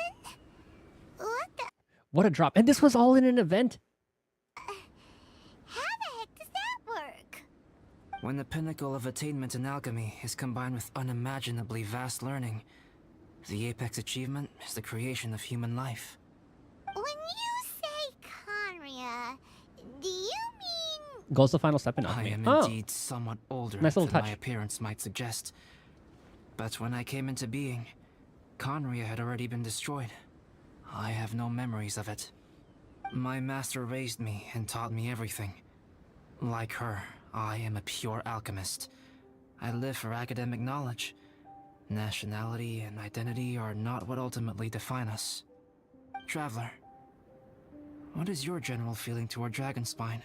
What the? What a drop. And this was all in an event? How the heck does that work? When the pinnacle of attainment in alchemy is combined with unimaginably vast learning, the apex achievement is the creation of human life. When you say Conria, do you mean... Gold's the final step in I alchemy. am Oh, indeed somewhat older Nice little than my touch. appearance might suggest. But when I came into being, Conria had already been destroyed. I have no memories of it. My master raised me and taught me everything. Like her, I am a pure alchemist. I live for academic knowledge. Nationality and identity are not what ultimately define us. Traveler, what is your general feeling toward Dragonspine?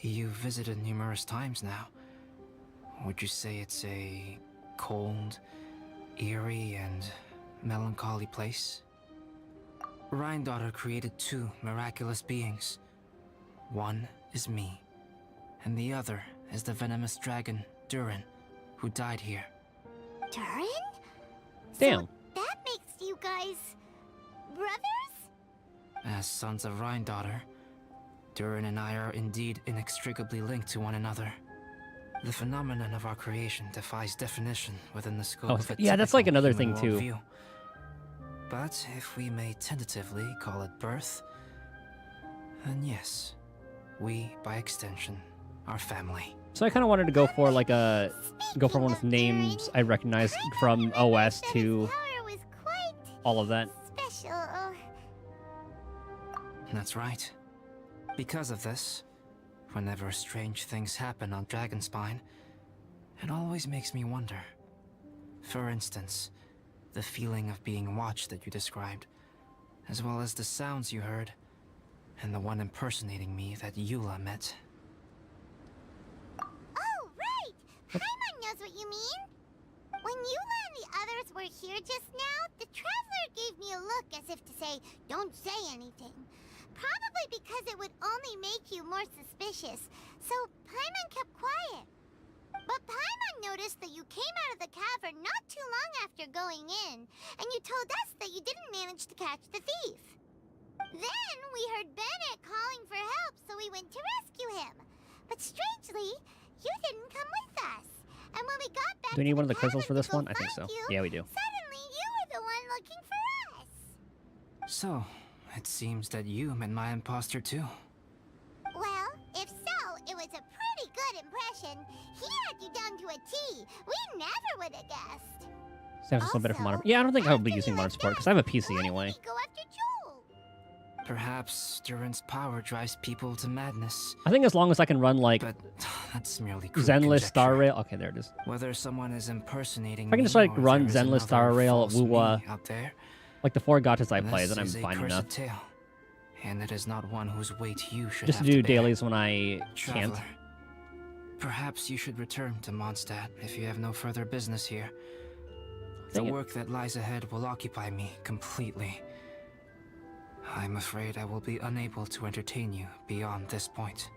You've visited numerous times now. Would you say it's a cold, eerie, and melancholy place? Rhine-daughter created two miraculous beings. One is me, and the other is the venomous dragon, Durin, who died here. Durin? damn. So that makes you guys... brothers? As sons of Rhine-daughter, Durin and I are indeed inextricably linked to one another. The phenomenon of our creation defies definition within the scope Oh, of a yeah, that's like typical another human thing, too. worldview. But if we may tentatively call it birth, then yes, we, by extension, are family. So I kind of wanted to go for like a... Go for one with names I recognized from OS to Power was quite all of that. special. That's right. Because of this, whenever strange things happen on Dragonspine, it always makes me wonder. For instance, the feeling of being watched that you described, as well as the sounds you heard, and the one impersonating me that Eula met. Oh, right! Paimon knows what you mean. When Eula and the others were here just now, the Traveler gave me a look as if to say, don't say anything. Probably because it would only make you more suspicious, so Paimon kept quiet. But Paimon noticed that you came out of the cavern not too long after going in, and you told us that you didn't manage to catch the thief. Then we heard Bennett calling for help, so we went to rescue him. But strangely, you didn't come with us. And when we got back Do we need to one of the crystals cavern for this to go one? I think so. find you, Yeah, we do. suddenly you were the one looking for us. So, it seems that you met my imposter too. Well, if so, it was a pretty good impression. He had you down to a T. We never would have guessed. Sounds a little better for modern. Also, Yeah, I don't think I would be after using you modern left support us, because I have a PC why did anyway. we go after Joel? Perhaps Durin's power drives people to madness, I think as long as I can run like but that's merely crude Zenless Star conjecture. Rail. Okay, there it is. Whether someone is impersonating If I can just, me like, or run there is Zenless another Star Rail, false me Wuwa, out there, Like the 4 gachas I play, this then I'm is a fine cursed enough. tale, and it is not one whose weight you should Just to have do to bear. dailies when I can't. Traveler, perhaps you should return to Mondstadt if you have no further business here. The Dang it. work that lies ahead will occupy me completely. I'm afraid I will be unable to entertain you beyond this point.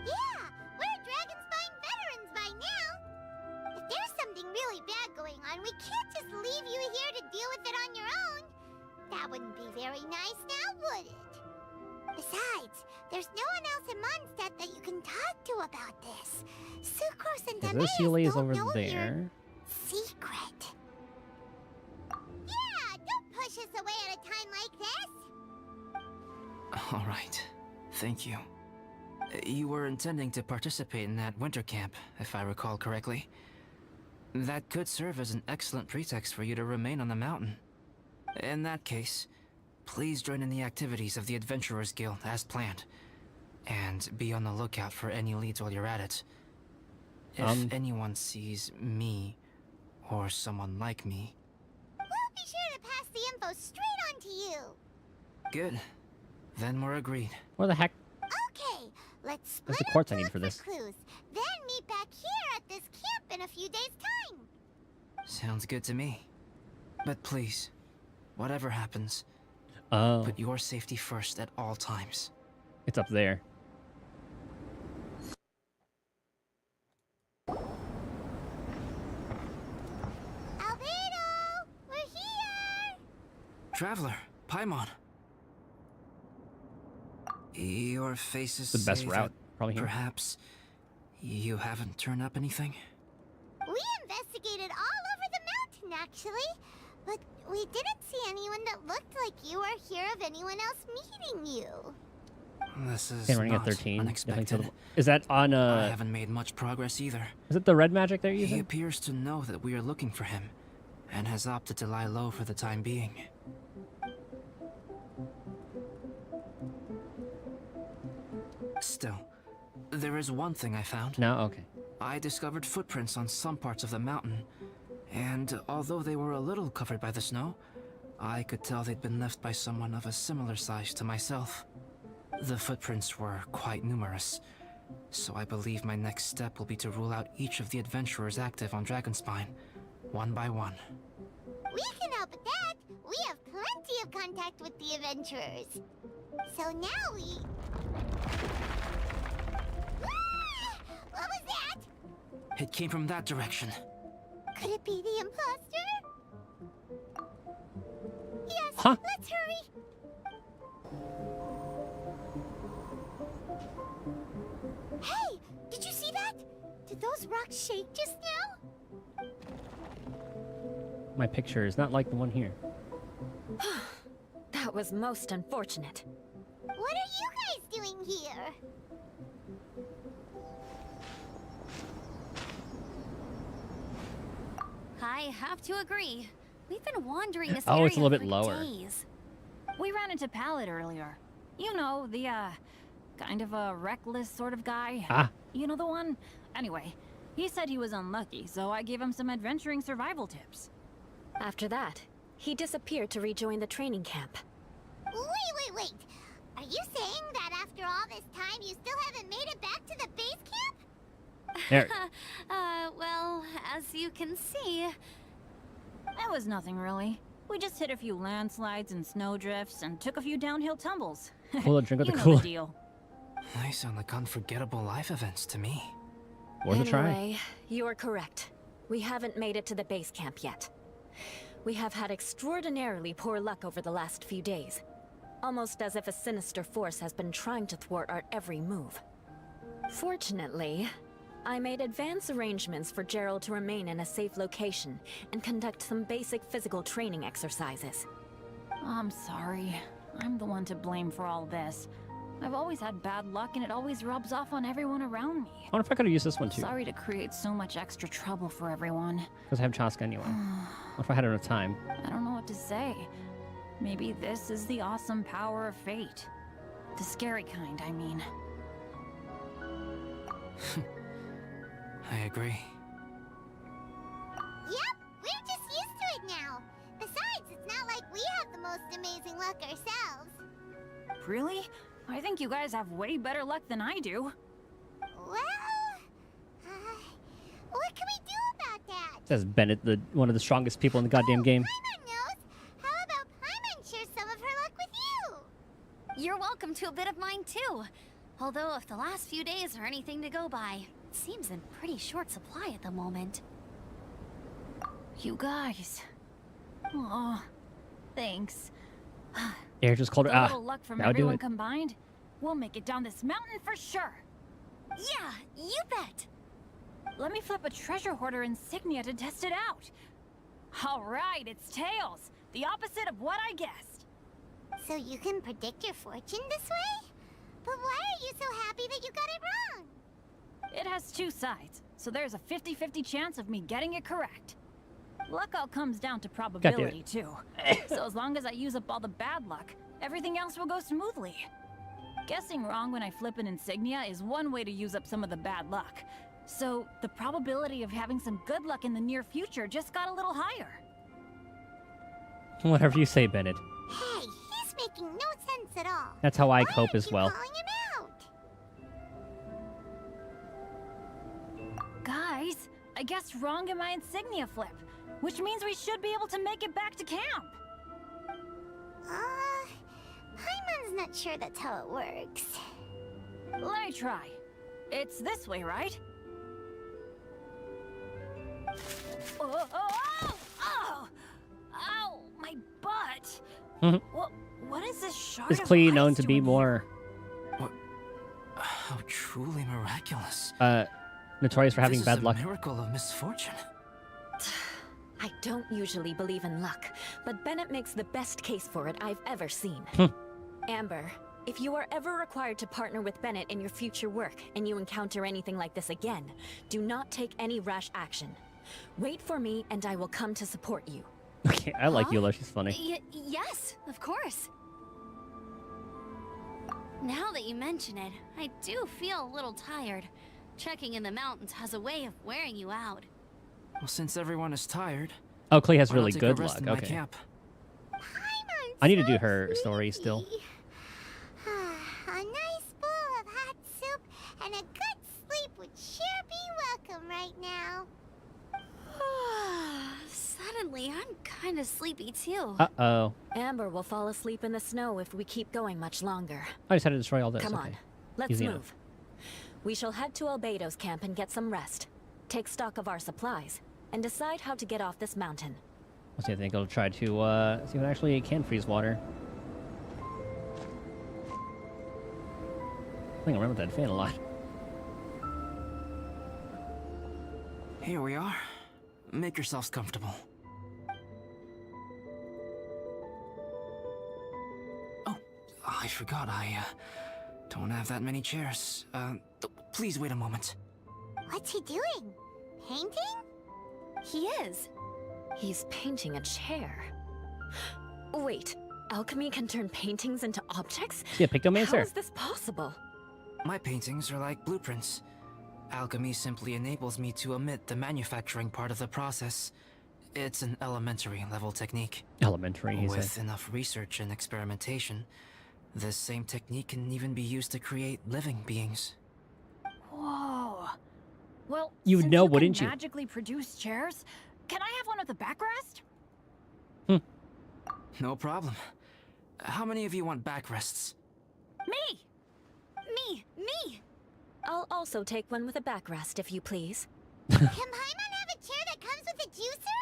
Yeah, we're Dragonspine veterans by now. If there's something really bad going on, we can't just leave you here to deal with it on your own. That wouldn't be very nice now, would it? Besides, there's no one else in Mondstadt that you can talk to about this. Sucrose and Okay, this Demeas is don't over know your there. secret. Yeah, don't push us away at a time like this. All right. Thank you. You were intending to participate in that winter camp, if I recall correctly. That could serve as an excellent pretext for you to remain on the mountain. In that case, please join in the activities of the Adventurers Guild as planned. And be on the lookout for any leads while you're at it. If anyone sees me, or someone like me... We'll be sure to pass the info straight on to you. Good. Then we're agreed. Where the heck? Okay, let's split Where's the up quartz to I need look for this? clues. Then meet back here at this camp in a few days' time. Sounds good to me. But please, whatever happens, Oh, put your safety first at all times. it's up there. Albedo, we're here. Traveler, Paimon. Your faces The best say route, that probably here. perhaps you haven't turned up anything? We investigated all over the mountain, actually. But we didn't see anyone that looked like you or hear of anyone else meeting you. This is Okay, running at not 13. unexpected. Is that on I haven't made much progress either. Is it the red magic they're He using? appears to know that we are looking for him, and has opted to lie low for the time being. Still, there is one thing I found. No, okay. I discovered footprints on some parts of the mountain, and although they were a little covered by the snow, I could tell they'd been left by someone of a similar size to myself. The footprints were quite numerous, so I believe my next step will be to rule out each of the adventurers active on Dragonspine, one by one. We can help with that. We have plenty of contact with the adventurers. So now we... Ah! What was that? It came from that direction. Could it be the imposter? Yes, Huh? let's hurry. Hey, did you see that? Did those rocks shake just now? My picture is not like the one here. That was most unfortunate. What are you guys doing here? I have to agree. We've been wandering this Oh, area it's a little bit for lower. days. We ran into Pallet earlier. You know, the, kind of a reckless sort of guy. Ah. You know the one? Anyway, he said he was unlucky, so I gave him some adventuring survival tips. After that, he disappeared to rejoin the training camp. Wait. Are you saying that after all this time, you still haven't made it back to the base camp? There. Well, as you can see... That was nothing really. We just hit a few landslides and snowdrifts and took a few downhill tumbles. Cool, drink with you the know cooler. the deal. They sound like unforgettable life events to me. Worth a try. Anyway, you're correct. We haven't made it to the base camp yet. We have had extraordinarily poor luck over the last few days. Almost as if a sinister force has been trying to thwart our every move. Fortunately, I made advance arrangements for Gerald to remain in a safe location and conduct some basic physical training exercises. I'm sorry. I'm the one to blame for all this. I've always had bad luck and it always rubs off on everyone around me. I wonder if I could have used this one too. Sorry to create so much extra trouble for everyone. Because I have Chaska anyway. What if I had enough time? I don't know what to say. Maybe this is the awesome power of fate. The scary kind, I mean. I agree. Yep, we're just used to it now. Besides, it's not like we have the most amazing luck ourselves. Really? I think you guys have way better luck than I do. Well, what can we do about that? Says Bennett, one of the strongest people in the goddamn game. Paimon knows. How about Paimon shares some of her luck with you? You're welcome to a bit of mine, too. Although, if the last few days are anything to go by, it seems in pretty short supply at the moment. You guys. Aw, thanks. Air just colder. With a Ah, little luck from now do everyone it. combined, we'll make it down this mountain for sure. Yeah, you bet. Let me flip a treasure hoarder insignia to test it out. All right, it's tails. The opposite of what I guessed. So you can predict your fortune this way? But why are you so happy that you got it wrong? It has two sides, so there's a 50-50 chance of me getting it correct. Luck all comes down to probability, too. So as long as I use up all the bad luck, everything else will go smoothly. Guessing wrong when I flip an insignia is one way to use up some of the bad luck. So the probability of having some good luck in the near future just got a little higher. Whatever you say, Bennett. Hey, he's making no sense at all. That's how I Why cope aren't as you well. calling him out? Guys, I guessed wrong in my insignia flip, which means we should be able to make it back to camp. Paimon's not sure that's how it works. Let me try. It's this way, right? Oh, oh, oh, oh! Ow, my butt! What is this shard Is of Klee ice known to be doing more What? How truly miraculous. notorious for having This bad is luck? a miracle of misfortune. I don't usually believe in luck, but Bennett makes the best case for it I've ever seen. Amber, if you are ever required to partner with Bennett in your future work and you encounter anything like this again, do not take any rash action. Wait for me and I will come to support you. Okay, I like Eula. She's funny. Yes, of course. Now that you mention it, I do feel a little tired. Trekking in the mountains has a way of wearing you out. Well, since everyone is tired, Oh, Klee has why not really take a good rest luck. in my Okay. camp? Paimon's I need to so do her story sleepy. still. A nice bowl of hot soup and a good sleep would sure be welcome right now. Suddenly, I'm kind of sleepy too. Uh-oh. Amber will fall asleep in the snow if we keep going much longer. I just had to destroy all this. Come okay. on, let's Easy move. enough. We shall head to Albedo's camp and get some rest. Take stock of our supplies, and decide how to get off this mountain. Let's see, I think I'll try to see what actually can freeze water. I think I remember that fan a lot. Here we are. Make yourselves comfortable. Oh, I forgot I don't have that many chairs. Please wait a moment. What's he doing? Painting? He is. He's painting a chair. Wait, alchemy can turn paintings into objects? Yeah, How Pictomancer. is this possible? My paintings are like blueprints. Alchemy simply enables me to omit the manufacturing part of the process. It's an elementary level technique. Elementary, he With said. enough research and experimentation, this same technique can even be used to create living beings. Whoa. Well, You would since know, can wouldn't you? magically produce chairs, can I have one with a backrest? No problem. How many of you want backrests? Me! Me! I'll also take one with a backrest, if you please. Can Paimon have a chair that comes with a juicer?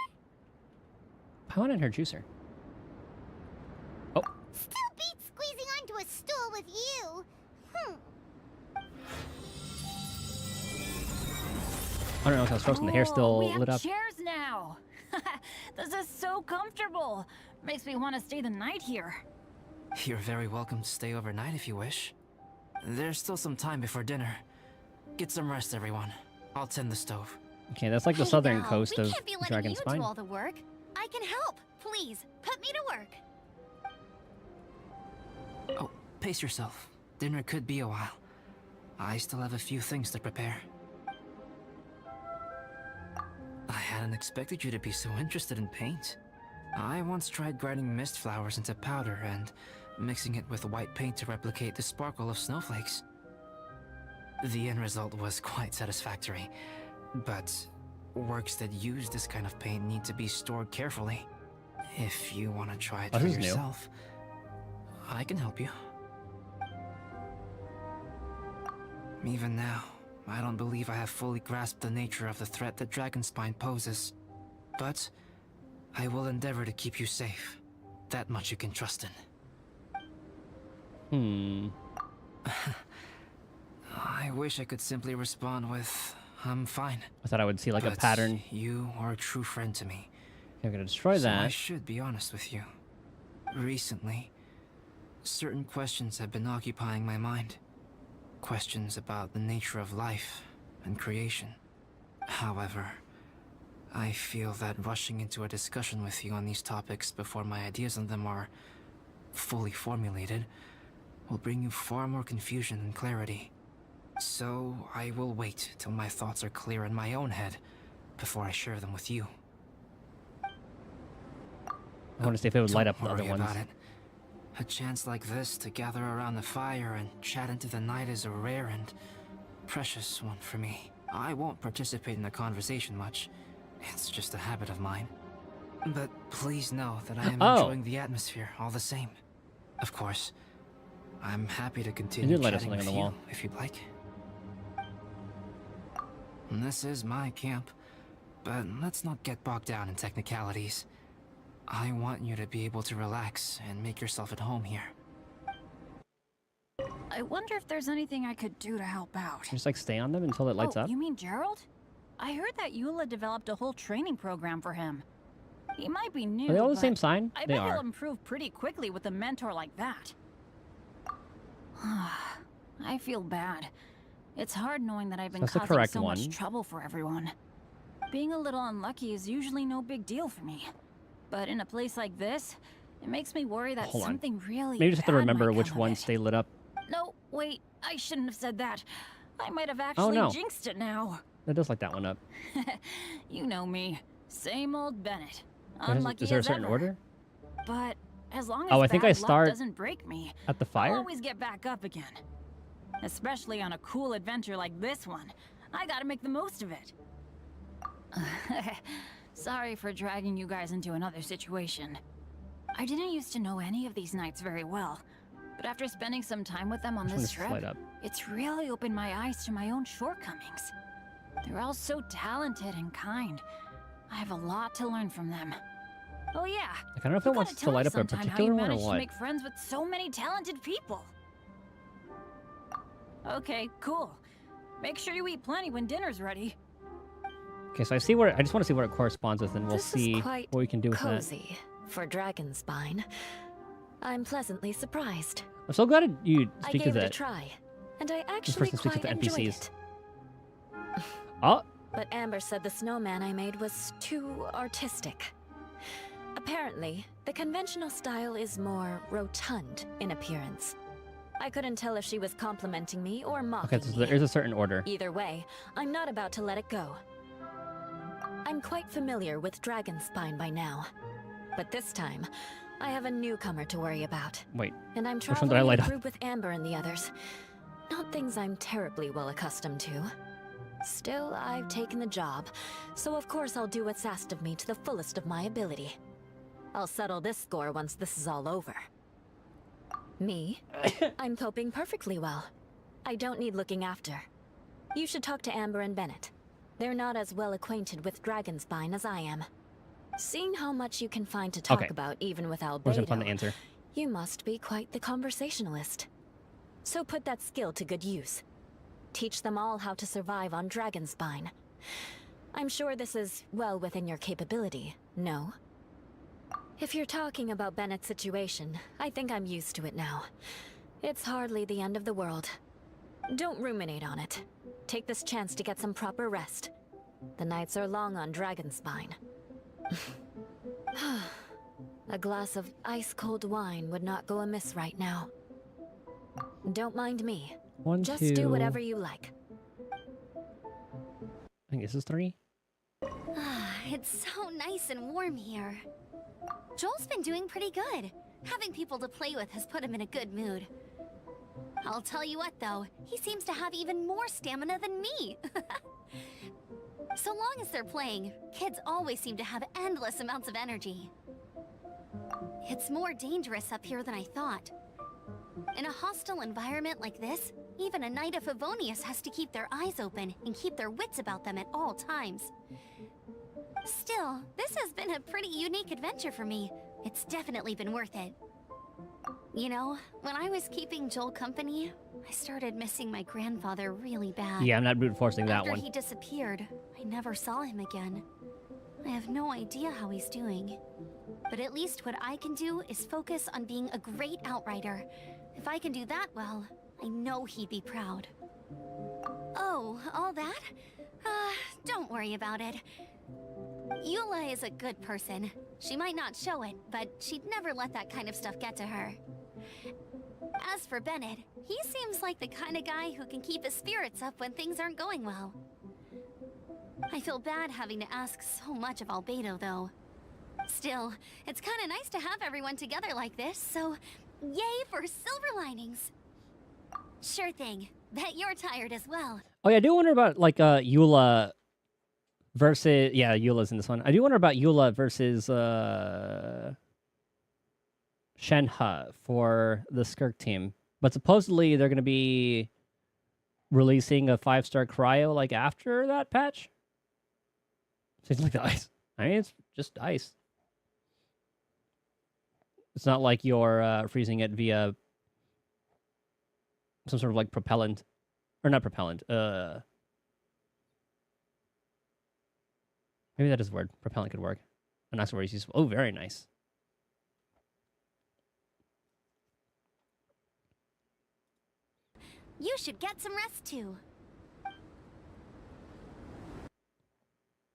Paimon and her juicer. Oh, Still beats squeezing onto a stool with you. I don't know if I was frozen. The hair Cool, still we have lit up. chairs now. This is so comfortable. Makes me want to stay the night here. You're very welcome to stay overnight if you wish. There's still some time before dinner. Get some rest, everyone. I'll tend the stove. Okay, that's like the Hey, southern now, coast we of can't be letting you do Dragonspine. all the work. I can help. Please, put me to work. Oh, pace yourself. Dinner could be a while. I still have a few things to prepare. I hadn't expected you to be so interested in paint. I once tried grinding mist flowers into powder and mixing it with white paint to replicate the sparkle of snowflakes. The end result was quite satisfactory, but works that use this kind of paint need to be stored carefully. If you want to try it Oh, for this is new. yourself, I can help you. Even now, I don't believe I have fully grasped the nature of the threat that Dragonspine poses. But I will endeavor to keep you safe. That much you can trust in. I wish I could simply respond with, I'm fine. I thought I would see like a But pattern. You are a true friend to me. I'm gonna destroy So I that. should be honest with you. Recently, certain questions have been occupying my mind. Questions about the nature of life and creation. However, I feel that rushing into a discussion with you on these topics before my ideas on them are fully formulated will bring you far more confusion than clarity. So I will wait till my thoughts are clear in my own head before I share them with you. I want to see if it would light up the Don't other worry ones. about it. A chance like this to gather around the fire and chat into the night is a rare and precious one for me. I won't participate in the conversation much. It's just a habit of mine. But please know that I am enjoying the atmosphere all the same. Of course, I'm happy to continue light up chatting something on with the you wall. if you'd like. And this is my camp, but let's not get bogged down in technicalities. I want you to be able to relax and make yourself at home here. I wonder if there's anything I could do to help out. Just like stay on them until it lights Oh, up. you mean Gerald? I heard that Eula developed a whole training program for him. He might be new, Are they all the but same sign? I They bet are. he'll improve pretty quickly with a mentor like that. I feel bad. It's hard knowing that I've been That's the causing correct so one. much trouble for everyone. Being a little unlucky is usually no big deal for me. But in a place like this, it makes me worry that Hold on. something really Maybe you just have to bad remember might which come of ones it. stay lit up. No, wait, I shouldn't have said that. I might have actually no. jinxed it now. It does light that one up. You know me. Same old Bennett. Is Unlucky there a as certain ever. order? But as long as Oh, I think I bad luck start doesn't break me, at the I'll fire? always get back up again. Especially on a cool adventure like this one. I gotta make the most of it. Sorry for dragging you guys into another situation. I didn't used to know any of these knights very well, but after spending some time with them on Which one this is trip, light up? it's really opened my eyes to my own shortcomings. They're all so talented and kind. I have a lot to learn from them. Oh yeah, Like, I don't know if you it gotta wants to tell light me up a sometime how particular you one or managed to what. make friends with so many talented people. Okay, cool. Make sure you eat plenty when dinner's ready. Okay, so I see where I just want to see what it corresponds with, and we'll This see is quite what we can do with that. cozy for Dragonspine. I'm pleasantly surprised. I'm so glad you I speak to gave it a that. try, and I This actually person speaks quite with the enjoyed NPCs. it. Oh, But Amber said the snowman I made was too artistic. Apparently, the conventional style is more rotund in appearance. I couldn't tell if she was complimenting me or mocking okay. So me. there is a certain order. Either way, I'm not about to let it go. I'm quite familiar with Dragonspine by now. But this time, I have a newcomer to worry about. Wait, And I'm one did I traveling in light a up? group with Amber and the others. Not things I'm terribly well accustomed to. Still, I've taken the job, so of course I'll do what's asked of me to the fullest of my ability. I'll settle this score once this is all over. Me? I'm coping perfectly well. I don't need looking after. You should talk to Amber and Bennett. They're not as well acquainted with Dragonspine as I am. Seeing how much you can find to talk Okay. about even with Wasn't fun to Albedo, answer. you must be quite the conversationalist. So put that skill to good use. Teach them all how to survive on Dragonspine. I'm sure this is well within your capability, no? If you're talking about Bennett's situation, I think I'm used to it now. It's hardly the end of the world. Don't ruminate on it. Take this chance to get some proper rest. The nights are long on Dragonspine. A glass of ice-cold wine would not go amiss right now. Don't mind me. One, Just two. do whatever you like. I think this is 3. It's so nice and warm here. Joel's been doing pretty good. Having people to play with has put him in a good mood. I'll tell you what, though, he seems to have even more stamina than me. So long as they're playing, kids always seem to have endless amounts of energy. It's more dangerous up here than I thought. In a hostile environment like this, even a Knight of Favonius has to keep their eyes open and keep their wits about them at all times. Still, this has been a pretty unique adventure for me. It's definitely been worth it. You know, when I was keeping Joel company, I started missing my grandfather really bad. Yeah, I'm not brute forcing that After one. he disappeared, I never saw him again. I have no idea how he's doing. But at least what I can do is focus on being a great outrider. If I can do that well, I know he'd be proud. Oh, all that? Don't worry about it. Eula is a good person. She might not show it, but she'd never let that kind of stuff get to her. As for Bennett, he seems like the kind of guy who can keep his spirits up when things aren't going well. I feel bad having to ask so much of Albedo, though. Still, it's kind of nice to have everyone together like this, so yay for silver linings. Sure thing. Bet you're tired as well. Oh yeah, I do wonder about like Eula versus Eula's in this one. I do wonder about Eula versus Shenhe for the Skirk team. But supposedly they're gonna be releasing a 5-star cryo like after that patch. Seems like the ice. I mean, it's just ice. It's not like you're freezing it via some sort of like propellant, or not propellant. Maybe that is a word. Propellant could work. A nice word is useful. Oh, very nice. You should get some rest too.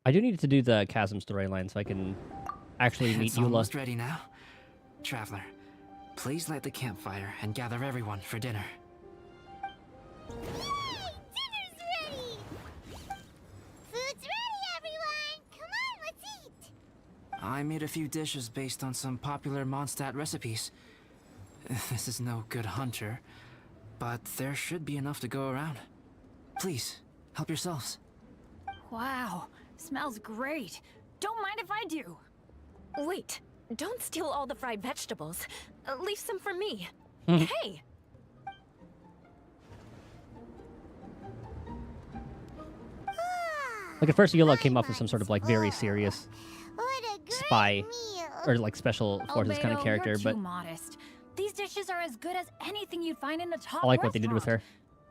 I do need to do the Chasm storyline so I can actually meet It's Eula. almost ready now. Traveler, please light the campfire and gather everyone for dinner. Yay! Dinner's ready! Food's ready, everyone! Come on, let's eat! I made a few dishes based on some popular Mondstadt recipes. This is no good hunter, but there should be enough to go around. Please, help yourselves. Wow, smells great. Don't mind if I do. Wait, don't steal all the fried vegetables. Leave some for me. Mhm. Hey! Like at first Eula came off as some sort of like very serious What a great spy meal! or like special forces kind of Albedo, character, you're but too modest. These dishes are as good as anything you'd find in a top I like what they did with her.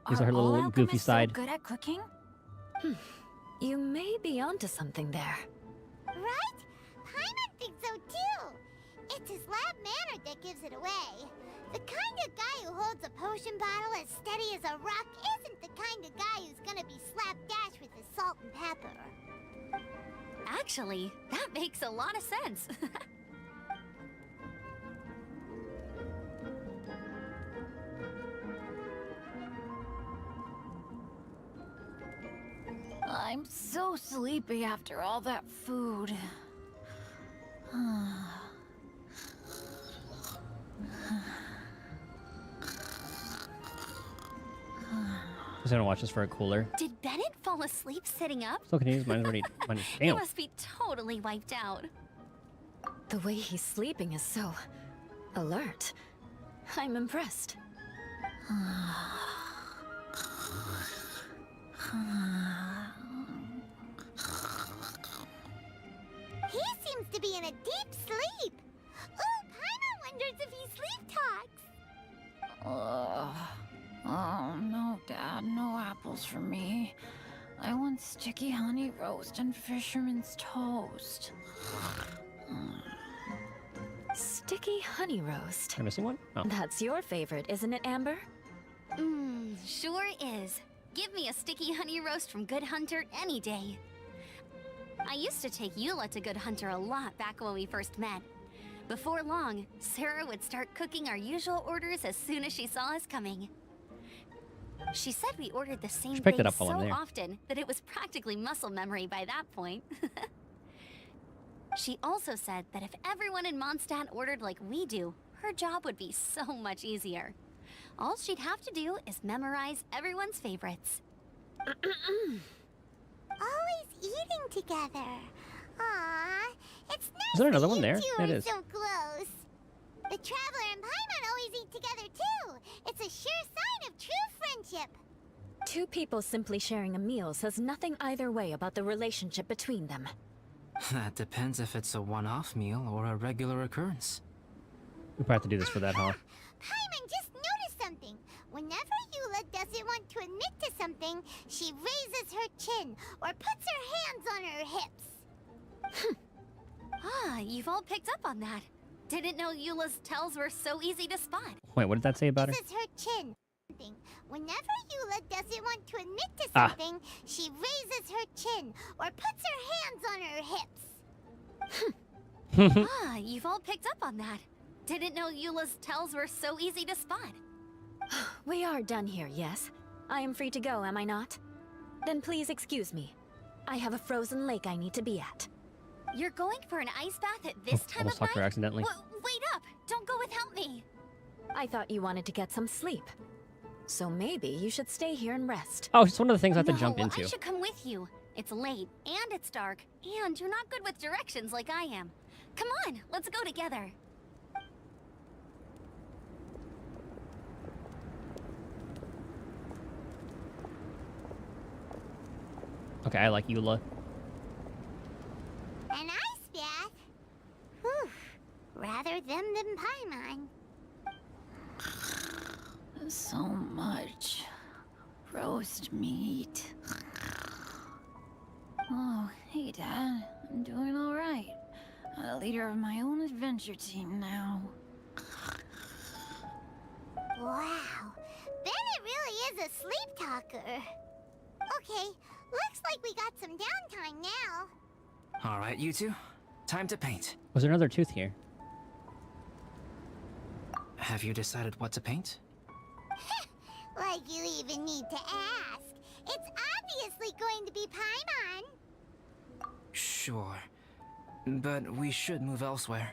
These are her all little goofy alchemists side. So good at cooking? You may be onto something there. Right? Paimon thinks so too! It's his loud manner that gives it away. The kind of guy who holds a potion bottle as steady as a rock isn't the kind of guy who's gonna be slapdash with his salt and pepper. Actually, that makes a lot of sense. I'm so sleepy after all that food. Just gonna watch this for a cooler. Did Bennett fall asleep sitting up? Still continues. Mine's already. He Damn. must be totally wiped out. The way he's sleeping is so alert. I'm impressed. He seems to be in a deep sleep. Ooh, Paimon wonders if he sleep talks. Oh, no, Dad, no apples for me. I want sticky honey roast and fisherman's toast. Sticky honey roast. Am I missing one? Oh. That's your favorite, isn't it, Amber? Sure is. Give me a sticky honey roast from Good Hunter any day. I used to take Eula to Good Hunter a lot back when we first met. Before long, Sarah would start cooking our usual orders as soon as she saw us coming. She said we ordered the same Should pick that thing up while I'm so there. often that it was practically muscle memory by that point. She also said that if everyone in Mondstadt ordered like we do, her job would be so much easier. All she'd have to do is memorize everyone's favorites. Always eating together. Aww, it's nice Is there another that one you there? two That are is. so close. The Traveler and Paimon always eat together too. It's a sure sign of true friendship. Two people simply sharing a meal says nothing either way about the relationship between them. That depends if it's a one-off meal or a regular occurrence. We probably have to do this for that, huh? to admit to something, she raises her chin or puts her hands on her hips. Ah, you've all picked up on that. Didn't know Eula's tells were so easy to spot. Wait, what did that say about her? Raises her chin. Whenever Eula doesn't want to admit to Ah. something, she raises her chin or puts her hands on her hips. Ah, you've all picked up on that. Didn't know Eula's tells were so easy to spot. We are done here, yes? I am free to go, am I not? Then please excuse me. I have a frozen lake I need to be at. You're going for an ice bath at this time Almost of talked to her night? accidentally. Wait up! Don't go without me! I thought you wanted to get some sleep. So maybe you should stay here and rest. Oh, it's one of the things I have to No, jump into. I should come with you. It's late, and it's dark, and you're not good with directions like I am. Come on, let's go together. Okay, I like Eula. An ice bath? Whew. Rather them than Paimon. So much roast meat. Oh, hey, Dad. I'm doing all right. A leader of my own adventure team now. Wow. Bennett really is a sleep talker. Okay, looks like we got some downtime now. All right, you two. Time to paint. Was there another tooth here? Have you decided what to paint? Like you even need to ask. It's obviously going to be Paimon. Sure. But we should move elsewhere.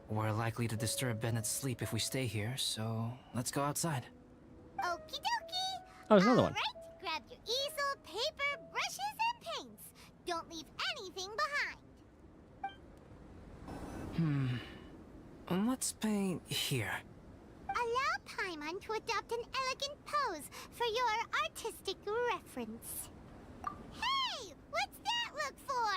We're likely to disturb Bennett's sleep if we stay here, so let's go outside. Okie dokie. Oh, there's another one. Alright, grab your easel, paper, brushes, and paints. Don't leave anything behind. Let's paint here. Allow Paimon to adopt an elegant pose for your artistic reference. Hey! What's that look for?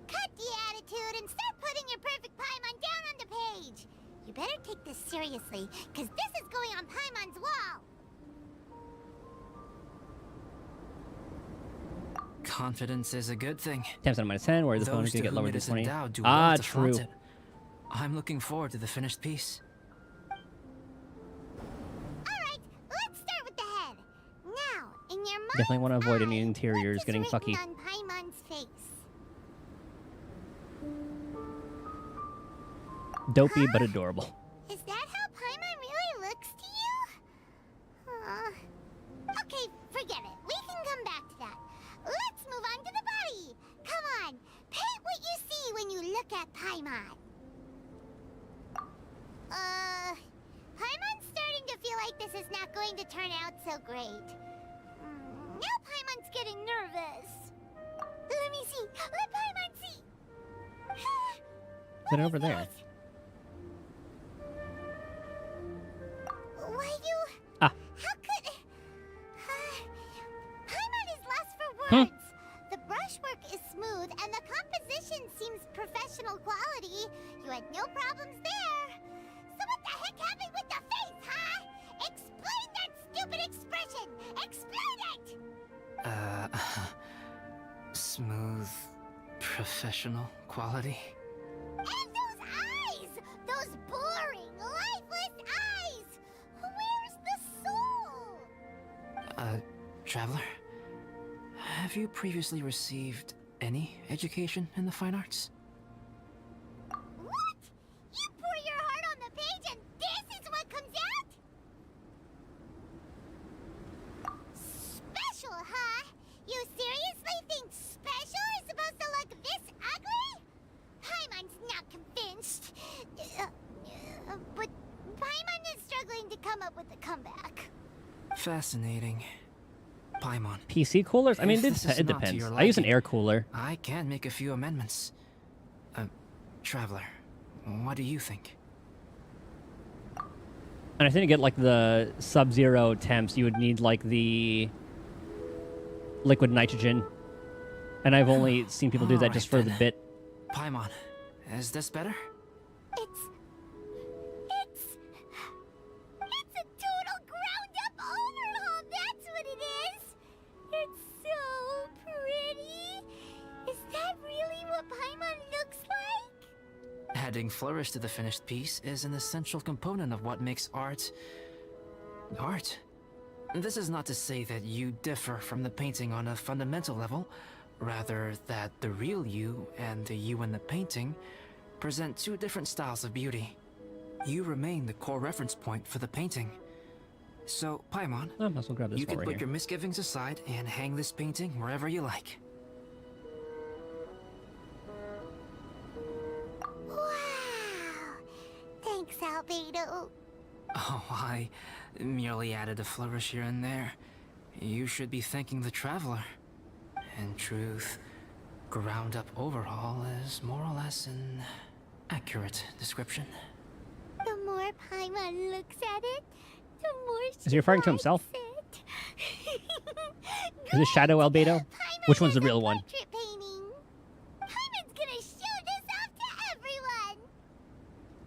Cut the attitude and start putting your perfect Paimon down on the page. You better take this seriously, because this is going on Paimon's wall. Confidence is a good thing. 10 out of 10, where the phone Those is going to to get whom lowered it to is 20. endowed do Ah, well to flaunt true. it. I'm looking forward to the finished piece. Alright, let's start with the head. Now, in your mind's Definitely want to avoid any eye, interiors what is getting written fucky. on Paimon's face? Dopey but adorable. Is that how Paimon really looks to you? Okay, forget it. We can come back to that. Let's move on to the body. Come on, paint what you see when you look at Paimon. Paimon's starting to feel like this is not going to turn out so great. Now Paimon's getting nervous. Let me see. Let Paimon see. Then over there. Why you... Ah. How could... Paimon is lost for words. The brushwork is smooth and the composition seems professional quality. You had no problems there. So what the heck happened with the face, huh? Explain that stupid expression! Explain it! Smooth, professional quality. And those eyes! Those boring, lifeless eyes! Where's the soul? Traveler? Have you previously received any education in the fine arts? What? You pour your heart on the page and this is what comes out? Special, huh? You seriously think special is supposed to look this ugly? Paimon's not convinced. But Paimon is struggling to come up with a comeback. Fascinating. Paimon. PC coolers? I mean, If this is it not to depends. your I use an liking, air cooler. I can make a few amendments. Traveler, what do you think? And I think to get like the sub-zero temps, you would need like the liquid nitrogen. And I've only seen people do that Alright just for the then. bit. Paimon, is this better? It's a total ground-up overhaul, that's Adding flourish to the finished piece is an essential component of what makes art... art. This is not to say that you differ from the painting on a fundamental level, rather that the real you and the you in the painting present two different styles of beauty. You remain the core reference point for the painting. So, Paimon, I might as well grab this you can while we're put here. your misgivings aside and hang this painting wherever you like. Wow! Thanks, Albedo. Oh, I merely added a flourish here and there. You should be thanking the Traveler. In truth, ground up overhaul is more or less an accurate description. The more Paimon looks at it, the more Is he referring to likes himself? it. Is this Shadow Albedo? Paimon Which one's the has a real one? portrait painting. Paimon's gonna show this off to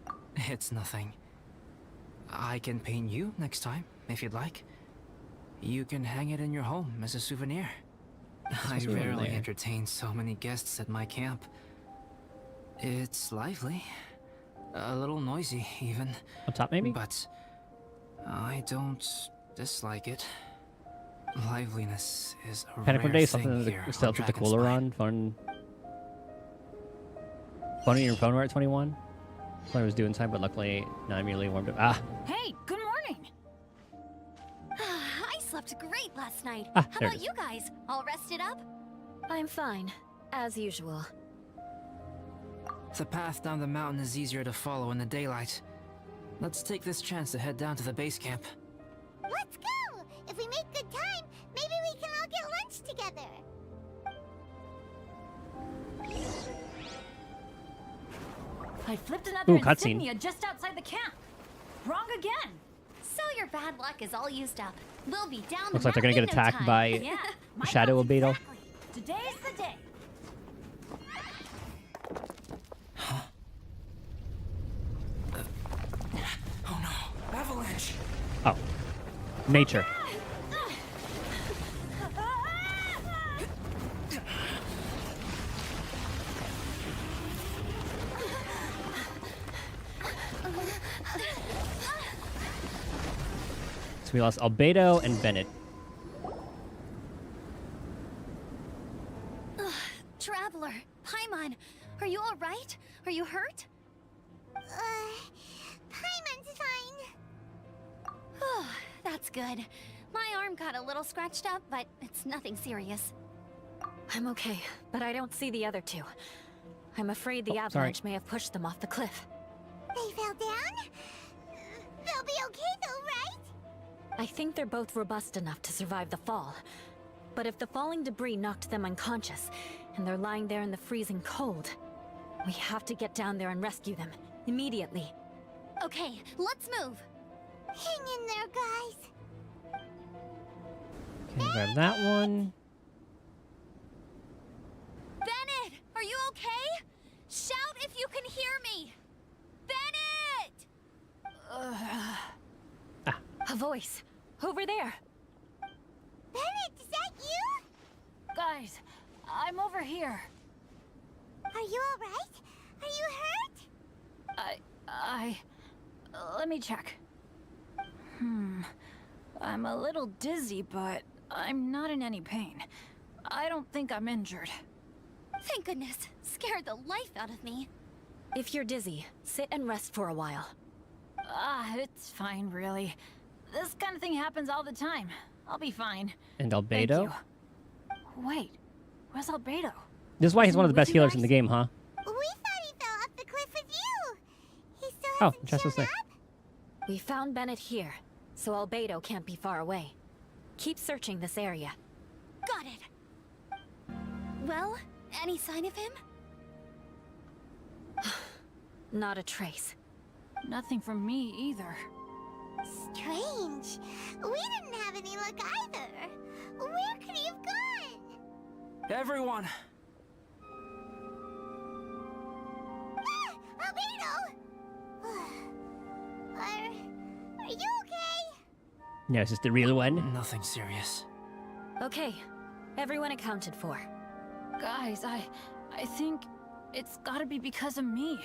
everyone. It's nothing. I can paint you next time, if you'd like. You can hang it in your home as a souvenir. I supposed to be over rarely there. entertain so many guests at my camp. It's lively. A little noisy, even. Up top, maybe? But I don't dislike it. Liveliness is a Panic rare One Day, thing something here to still on put the cooler Dragonspire. on. Fun. Fun on your phone, we're at 21. That's what I was doing time, but luckily, not immediately warmed up. Ah, Hey, good morning. I slept great last night. Ah, How there it about is. you guys? All rested up? I'm fine, as usual. The path down the mountain is easier to follow in the daylight. Let's take this chance to head down to the base camp. Let's go! If we make good time, maybe we can all get lunch together. I flipped another Ooh, cutscene. insignia just outside the camp. Wrong again. So your bad luck is all used up. We'll be down the looks like they're gonna mountain get in no attacked time. by Yeah, my Shadow thoughts Albedo. exactly. Today's the day. Oh no, avalanche! Oh. Nature. So we lost Albedo and Bennett. Traveler, Paimon, are you all right? Are you hurt? Paimon's fine. Oh, that's good. My arm got a little scratched up, but it's nothing serious. I'm okay, but I don't see the other two. I'm afraid the Oh, sorry. avalanche may have pushed them off the cliff. They fell down? They'll be okay though, right? I think they're both robust enough to survive the fall. But if the falling debris knocked them unconscious, and they're lying there in the freezing cold, we have to get down there and rescue them, immediately. Okay, let's move. Hang in there, guys. Okay, grab that one. Bennett, are you okay? Shout if you can hear me. Bennett! A voice! Over there! Bennett, is that you? Guys, I'm over here. Are you alright? Are you hurt? Let me check. I'm a little dizzy, but I'm not in any pain. I don't think I'm injured. Thank goodness. Scared the life out of me. If you're dizzy, sit and rest for a while. It's fine, really. This kind of thing happens all the time. I'll be fine. And Thank Albedo? you. Wait, where's Albedo? This is why he's one of the With best you healers in guys? the game, huh? We thought he fell off the cliff with you. He still Oh, hasn't just shown there. up? We found Bennett here, so Albedo can't be far away. Keep searching this area. Got it. Well, any sign of him? Not a trace. Nothing from me either. Strange. We didn't have any luck either. Where could he have gone? Everyone! Ah! Albedo! Are you okay? Yeah, is this the real one? Nothing serious. Okay, everyone accounted for. Guys, I think it's gotta be because of me.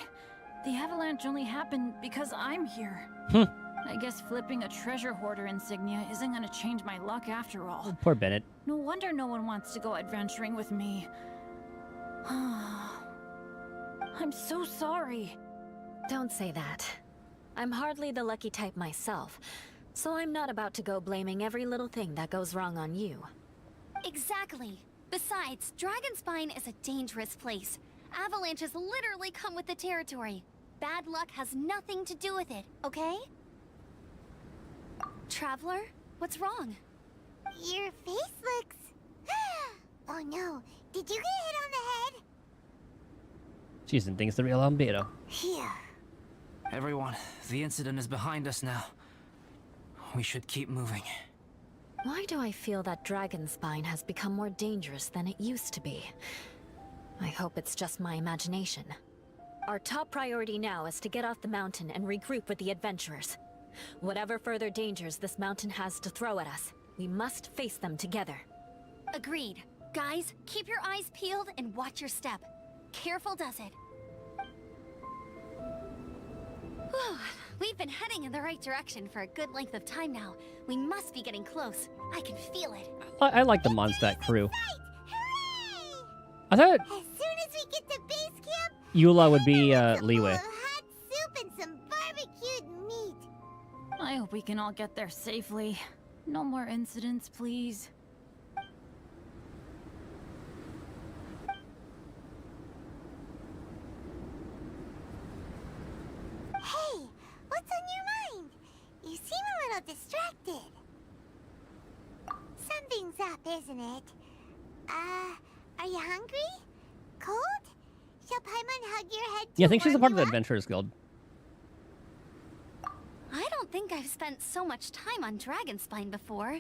the avalanche only happened because I'm here. I guess flipping a treasure hoarder insignia isn't gonna change my luck after all. Poor Bennett. No wonder no one wants to go adventuring with me. I'm so sorry. Don't say that. I'm hardly the lucky type myself, so I'm not about to go blaming every little thing that goes wrong on you. Exactly. Besides, Dragonspine is a dangerous place. Avalanches literally come with the territory. Bad luck has nothing to do with it, okay? Traveler, what's wrong? Your face looks... Oh no, did you get hit on the head? She doesn't think it's the real Albedo. Here. Everyone, the incident is behind us now. We should keep moving. Why do I feel that Dragonspine has become more dangerous than it used to be? I hope it's just my imagination. Our top priority now is to get off the mountain and regroup with the adventurers. Whatever further dangers this mountain has to throw at us, we must face them together. Agreed. Guys, keep your eyes peeled and watch your step. Careful does it. Whew, we've been heading in the right direction for a good length of time now. We must be getting close. I can feel it. I like the Mondstadt crew. Hooray! I thought As soon as we get to base camp, Eula would be some Liyue. bowl of hot soup and some barbecued meat. I hope we can all get there safely. No more incidents, please. Hey, what's on your mind? You seem a little distracted. Something's up, isn't it? Are you hungry? Cold? Shall Paimon hug your head to Yeah, I think she's a warm part of you the up? Adventurers Guild. I don't think I've spent so much time on Dragonspine before.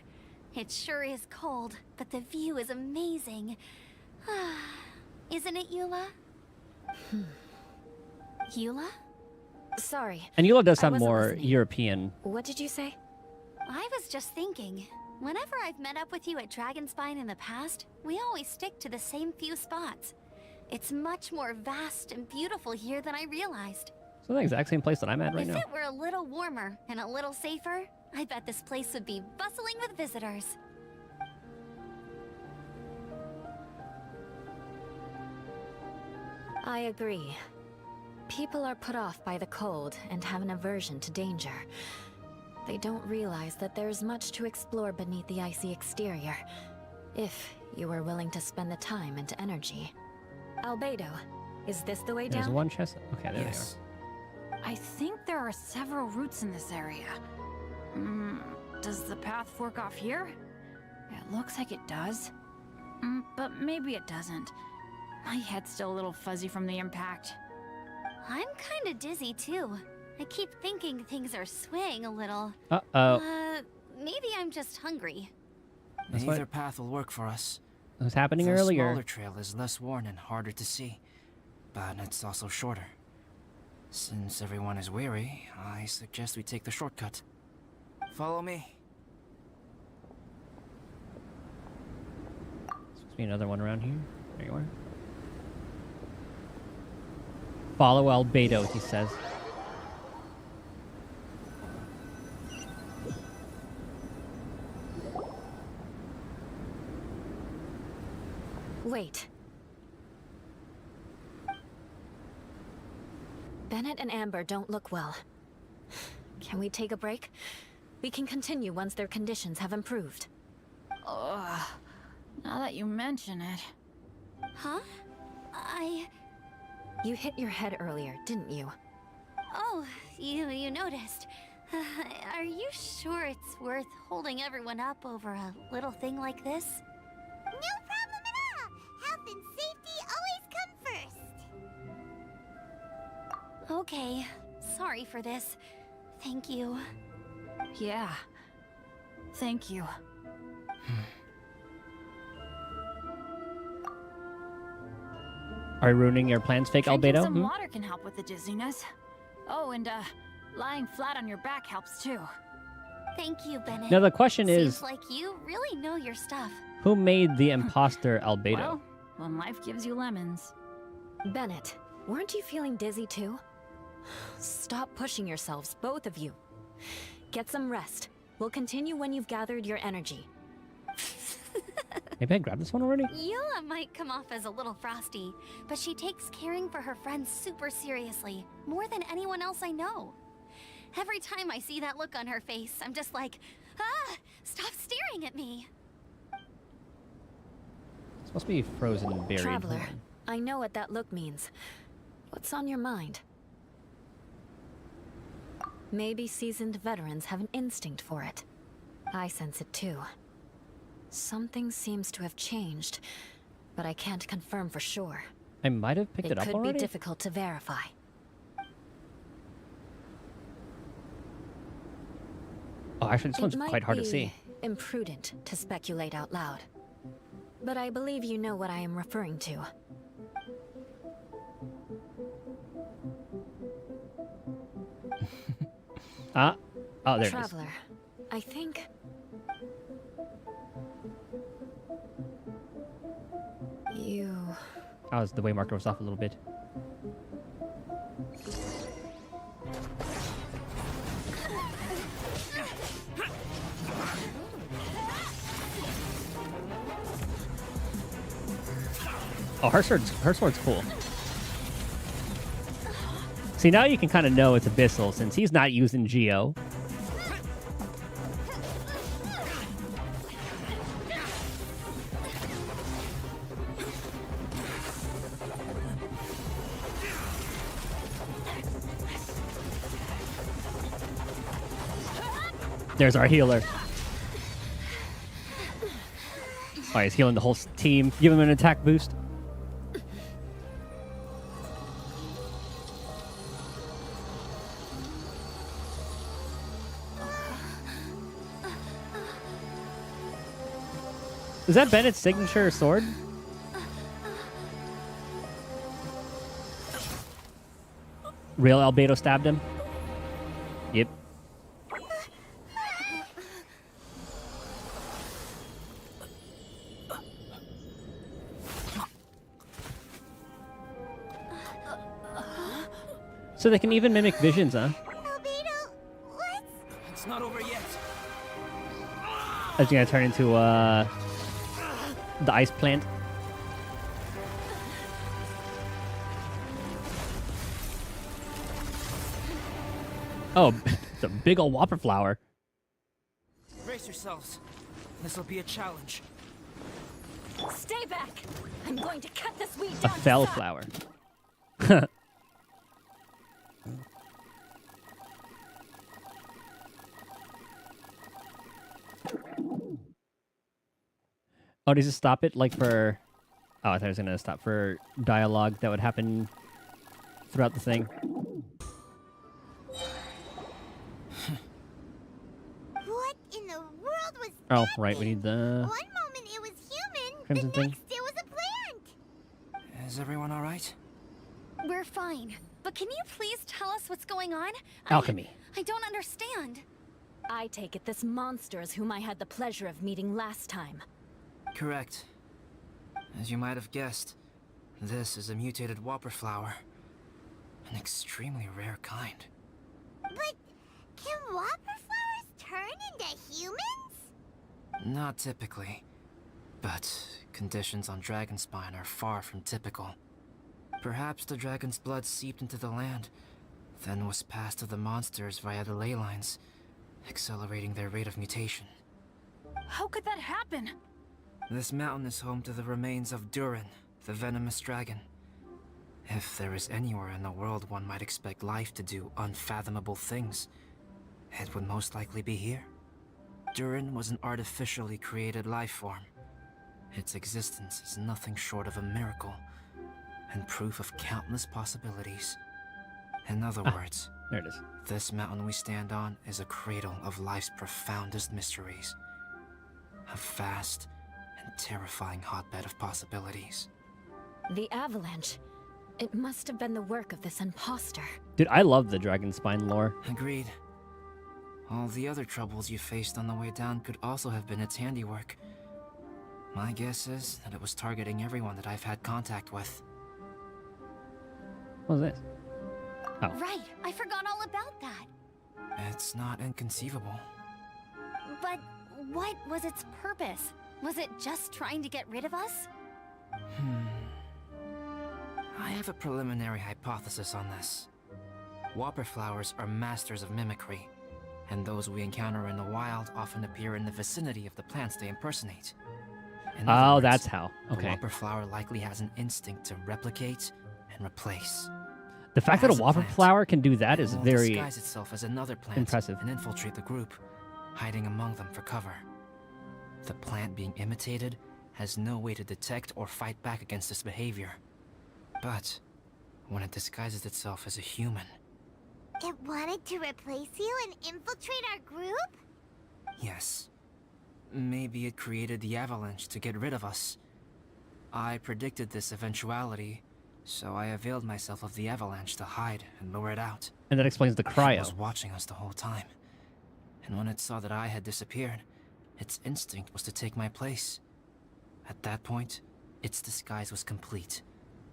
It sure is cold, but the view is amazing. Isn't it, Eula? Eula? Sorry, And Eula does I sound wasn't more listening. European. what did you say? I was just thinking, whenever I've met up with you at Dragonspine in the past, we always stick to the same few spots. It's much more vast and beautiful here than I realized. It's the exact same place that I'm at right If now. it were a little warmer and a little safer, I bet this place would be bustling with visitors. I agree. People are put off by the cold and have an aversion to danger. They don't realize that there's much to explore beneath the icy exterior, if you were willing to spend the time and energy. Albedo, is this the way There's down? one chest. Okay, there Yes. I think there are several routes in this area. Does the path fork off here? It looks like it does. But maybe it doesn't. My head's still a little fuzzy from the impact. I'm kinda dizzy too. I keep thinking things are swaying a little. Uh-oh. Maybe I'm just hungry. That's what- Either path will work for us. It was happening The earlier. smaller trail is less worn and harder to see, but it's also shorter. Since everyone is weary, I suggest we take the shortcut. Follow me. Supposed to be another one around here. There you are. Follow Albedo, he says. Wait. Bennett and Amber don't look well. Can we take a break? We can continue once their conditions have improved. Ugh. Now that you mention it. Huh? You hit your head earlier, didn't you? Oh, you noticed. Are you sure it's worth holding everyone up over a little thing like this? No problem at all. Health and safety always come first. Okay, sorry for this. Thank you. Yeah. Thank you. Are you ruining your plans, fake Drinking Albedo? some water can help with the dizziness. Oh, and lying flat on your back helps too. Thank you, Bennett. Now the question Seems is, like you really know your stuff. who made the imposter Albedo? Well, when life gives you lemons. Bennett, weren't you feeling dizzy too? Stop pushing yourselves, both of you. Get some rest. We'll continue when you've gathered your energy. Maybe I grabbed this one already? Yula might come off as a little frosty, but she takes caring for her friends super seriously, more than anyone else I know. Every time I see that look on her face, I'm just like, ah, stop staring at me. It's supposed to be frozen and buried. Traveler, I know what that look means. What's on your mind? Maybe seasoned veterans have an instinct for it. I sense it too. Something seems to have changed, but I can't confirm for sure. I might have picked it up It could already. be difficult to verify. Oh, actually, this It one's might quite hard to be see. imprudent to speculate out loud. But I believe you know what I am referring to. Ah, oh, there it is. Traveler, I think... You... Oh, the way marker was off a little bit. Oh, her sword's cool. See, now you can kind of know it's Abyssal since he's not using Geo. There's our healer. Oh, he's healing the whole team. Give him an attack boost. Is that Bennett's signature sword? Real Albedo stabbed him? Yep. So they can even mimic visions, huh? Albedo, what? It's not over yet. I was gonna turn into the ice plant. Oh, it's a big old whopper flower. Brace yourselves. This'll be a challenge. Stay back! I'm going to cut this weed A down to fell size. flower. Oh, does it stop it like for... Oh, I thought it was going to stop for dialogue that would happen throughout the thing. What in the world was Oh, that right, we thing? need the... One moment it was human, Crimson the thing. next it was a plant. Is everyone all right? We're fine. But can you please tell us what's going on? Alchemy. I don't understand. I take it this monster is whom I had the pleasure of meeting last time. Correct. As you might have guessed, this is a mutated whopper flower. An extremely rare kind. But can whopper flowers turn into humans? Not typically. But conditions on Dragonspine are far from typical. Perhaps the dragon's blood seeped into the land, then was passed to the monsters via the ley lines, accelerating their rate of mutation. How could that happen? This mountain is home to the remains of Durin, the venomous dragon. If there is anywhere in the world one might expect life to do unfathomable things, it would most likely be here. Durin was an artificially created life form. Its existence is nothing short of a miracle, and proof of countless possibilities. In other words, There it is. this mountain we stand on is a cradle of life's profoundest mysteries. A vast and terrifying hotbed of possibilities. The avalanche. It must have been the work of this imposter. Dude, I love the Dragonspine lore. Agreed. All the other troubles you faced on the way down could also have been its handiwork. My guess is that it was targeting everyone that I've had contact with. What was this? Oh. Right, It's not inconceivable. But what was its purpose? Was it just trying to get rid of us? I have a preliminary hypothesis on this. Whopper flowers are masters of mimicry, and those we encounter in the wild often appear in the vicinity of the plants they impersonate. In other Oh, words, that's how. The Okay. Whopper flower likely has an instinct to replicate and replace. The fact that a As a Whopper plant, flower can do that is It will very disguise itself as another plant impressive. and infiltrate the group, hiding among them for cover. The plant being imitated has no way to detect or fight back against this behavior. But when it disguises itself as a human, It wanted to replace you and infiltrate our group? yes, maybe it created the avalanche to get rid of us. I predicted this eventuality, so I availed myself of the avalanche to hide and lure it out. And that explains the It cryo. was watching us the whole time. And when it saw that I had disappeared, its instinct was to take my place. At that point, its disguise was complete,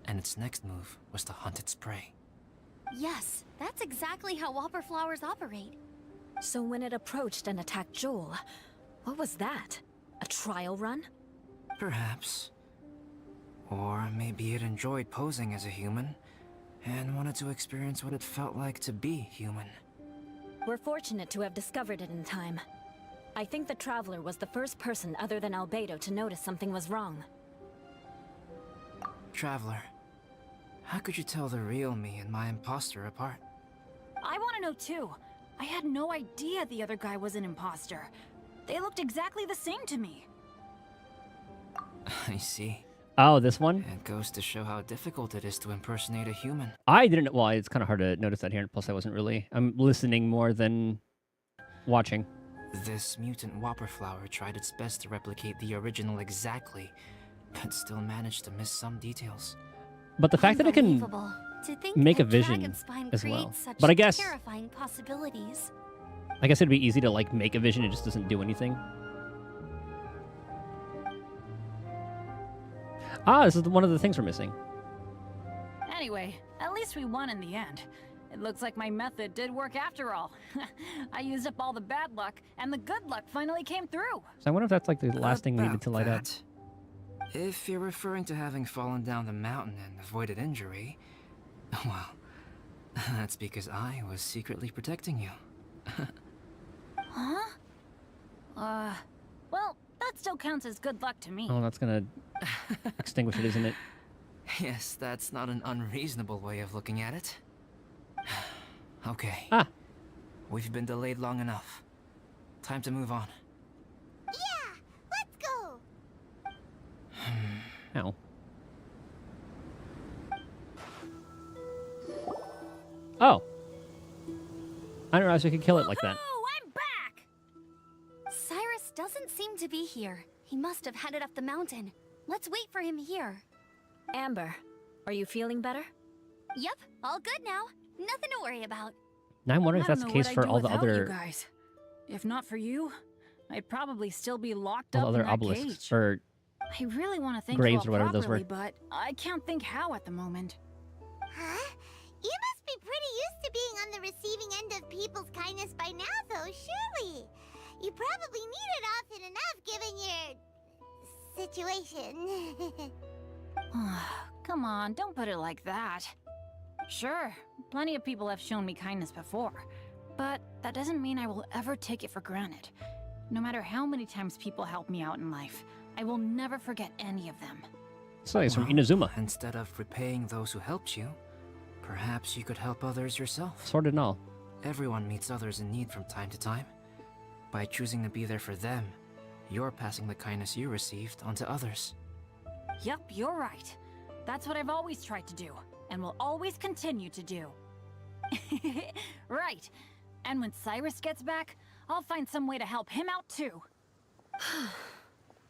and its next move was to hunt its prey. Yes, that's exactly how Whopper flowers operate. So when it approached and attacked Joel, what was that? A trial run? Perhaps. Or maybe it enjoyed posing as a human, and wanted to experience what it felt like to be human. We're fortunate to have discovered it in time. I think the Traveler was the first person other than Albedo to notice something was wrong. Traveler, how could you tell the real me and my imposter apart? I want to know too. I had no idea the other guy was an imposter. They looked exactly the same to me. I see. Oh, this one? It goes to show how difficult it is to impersonate a human. I didn't. Well, it's kind of hard to notice that here. Plus, I wasn't really. I'm listening more than watching. This mutant Whopper flower tried its best to replicate the original exactly, but still managed to miss some details. But the fact that it can Unbelievable. To think make a that vision Dragonspine as well. creates such But I guess terrifying possibilities. it'd be easy to like make a vision. It just doesn't do anything. Ah, this is one of the things we're missing. Anyway, at least we won in the end. It looks like my method did work after all. I used up all the bad luck, and the good luck finally came through. So I wonder if that's like the last thing we needed About to light up. that, if you're referring to having fallen down the mountain and avoided injury, well, that's because I was secretly protecting you. Huh? Well, that still counts as good luck to me. Oh, that's gonna extinguish it, isn't it? Yes, that's not an unreasonable way of looking at it. Okay. Ah. We've been delayed long enough. Time to move on. Yeah, let's go. Ow. Oh. I didn't realize we could kill it like that. Oh, I'm back! Cyrus doesn't seem to be here. He must have headed up the mountain. Let's wait for him here. Amber, are you feeling better? Yep, all good now. Nothing to worry about. Now I'm wondering if I that's don't the know case what for I'd do all the without you other guys. If not for you, I'd probably still be locked all up the in other that obelisks cage. or I really want to thank graves you or all whatever those were. properly, but I can't think how at the moment. Huh? You must be pretty used to being on the receiving end of people's kindness by now, though, surely. You probably need it often enough, given your... situation. Come on, don't put it like that. Sure, plenty of people have shown me kindness before, but that doesn't mean I will ever take it for granted. No matter how many times people help me out in life, I will never forget any of them. So it's from Well, Inazuma. Instead of repaying those who helped you, perhaps you could help others yourself. Sword and all. Everyone meets others in need from time to time. By choosing to be there for them, you're passing the kindness you received onto others. Yep, you're right. That's what I've always tried to do, and will always continue to do. Right. And when Cyrus gets back, I'll find some way to help him out too.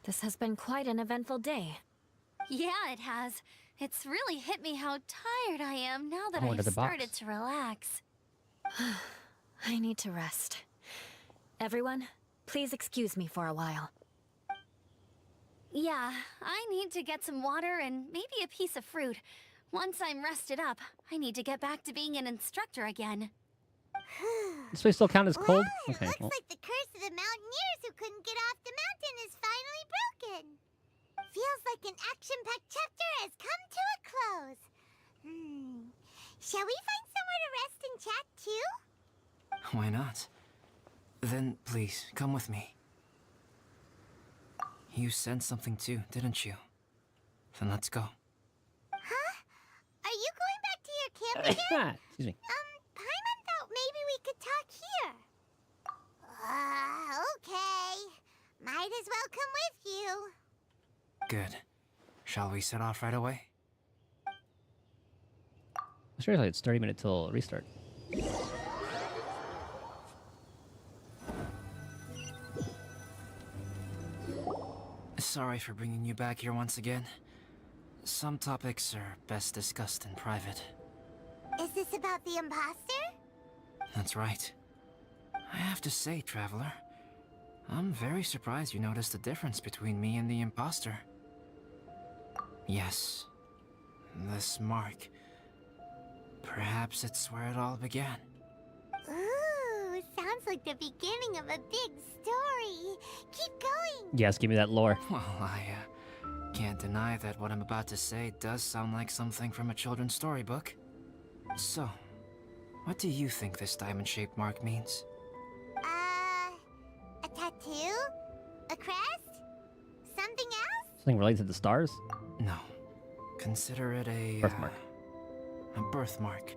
This has been quite an eventful day. Yeah, it has. It's really hit me how tired I am now that Oh, into I've the box. started to relax. I need to rest. Everyone, please excuse me for a while. Yeah, I need to get some water and maybe a piece of fruit. Once I'm rested up, I need to get back to being an instructor again. This place still count as cold? Well, Okay. it looks Well, like the curse of the mountaineers who couldn't get off the mountain is finally broken. Feels like an action-packed chapter has come to a close. Shall we find somewhere to rest and chat too? Why not? Then please, come with me. You sensed something too, didn't you? Then let's go. Huh? Are you going back to your camp again? excuse me. Paimon thought maybe we could talk here. Okay. Might as well come with you. Good. Shall we set off right away? Seriously, it's 30 minutes till restart. Sorry for bringing you back here once again. Some topics are best discussed in private. Is this about the imposter? That's right. I have to say, Traveler, I'm very surprised you noticed the difference between me and the imposter. Yes, this mark. Perhaps it's where it all began. Ooh, sounds like the beginning of a big story. Keep going. Yes, give me that lore. Well, I can't deny that what I'm about to say does sound like something from a children's storybook. So, what do you think this diamond-shaped mark means? A tattoo? A crest? Something else? Something related to the stars? No. Consider it a... Birthmark. A birthmark.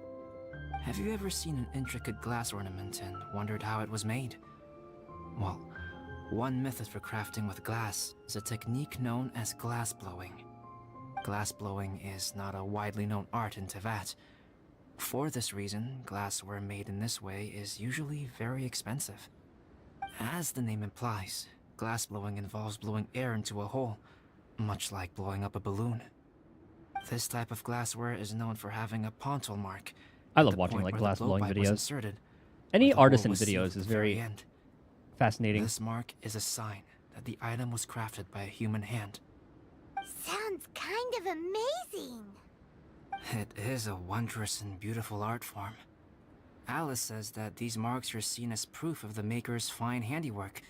Have you ever seen an intricate glass ornament and wondered how it was made? Well, one method for crafting with glass is a technique known as glass blowing. Glass blowing is not a widely known art in Teyvat. For this reason, glassware made in this way is usually very expensive. As the name implies, glass blowing involves blowing air into a hole, much like blowing up a balloon. This type of glassware is known for having a pontal mark. I at love the watching point like where glass the blowing blowpipe was videos. inserted, Any where the hole artisan was sealed videos at is the very end. fascinating. This mark is a sign that the item was crafted by a human hand. Sounds kind of amazing. It is a wondrous and beautiful art form. Alice says that these marks are seen as proof of the maker's fine handiwork,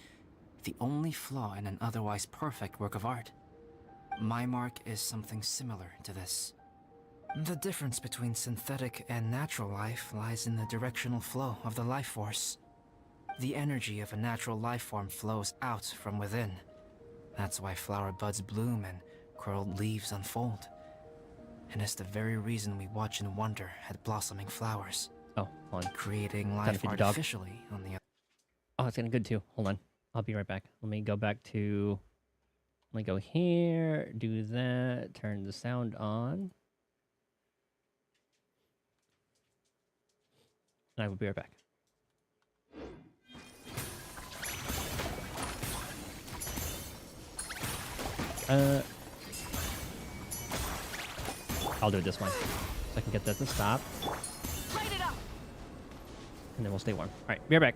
the only flaw in an otherwise perfect work of art. My mark is something similar to this. The difference between synthetic and natural life lies in the directional flow of the life force. The energy of a natural life form flows out from within. That's why flower buds bloom and curled leaves unfold. And it's the very reason we watch and wonder at blossoming flowers. Oh, hold on. Creating Gotta life feed the dog. artificially on the Oh, it's getting good too. Hold on. I'll be right back. Let me go back to... Let me go here, do that, turn the sound on. And I will be right back. I'll do it this way. So I can get that to stop. Light it up! And then we'll stay warm. Alright, be right back.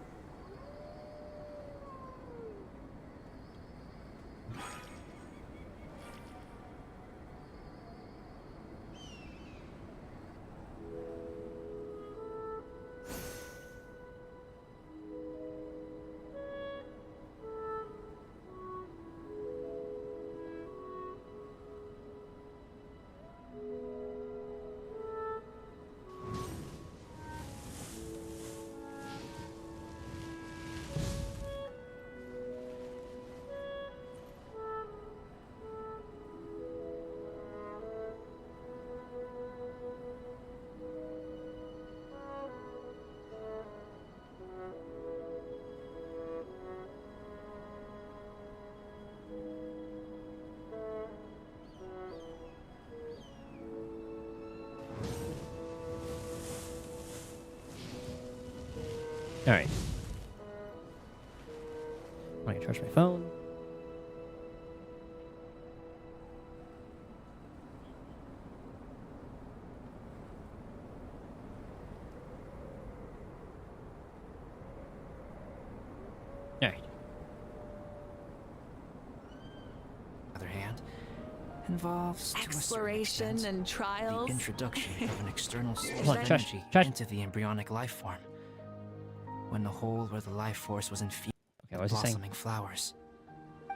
Alright. I can charge my phone. Alright. other hand, involves to a certain Exploration extent, and trials. the introduction of an external source Hold of on, shush, energy shush. into the embryonic life form. when the hole where the life force was infused Okay, what with was he saying? blossoming flowers,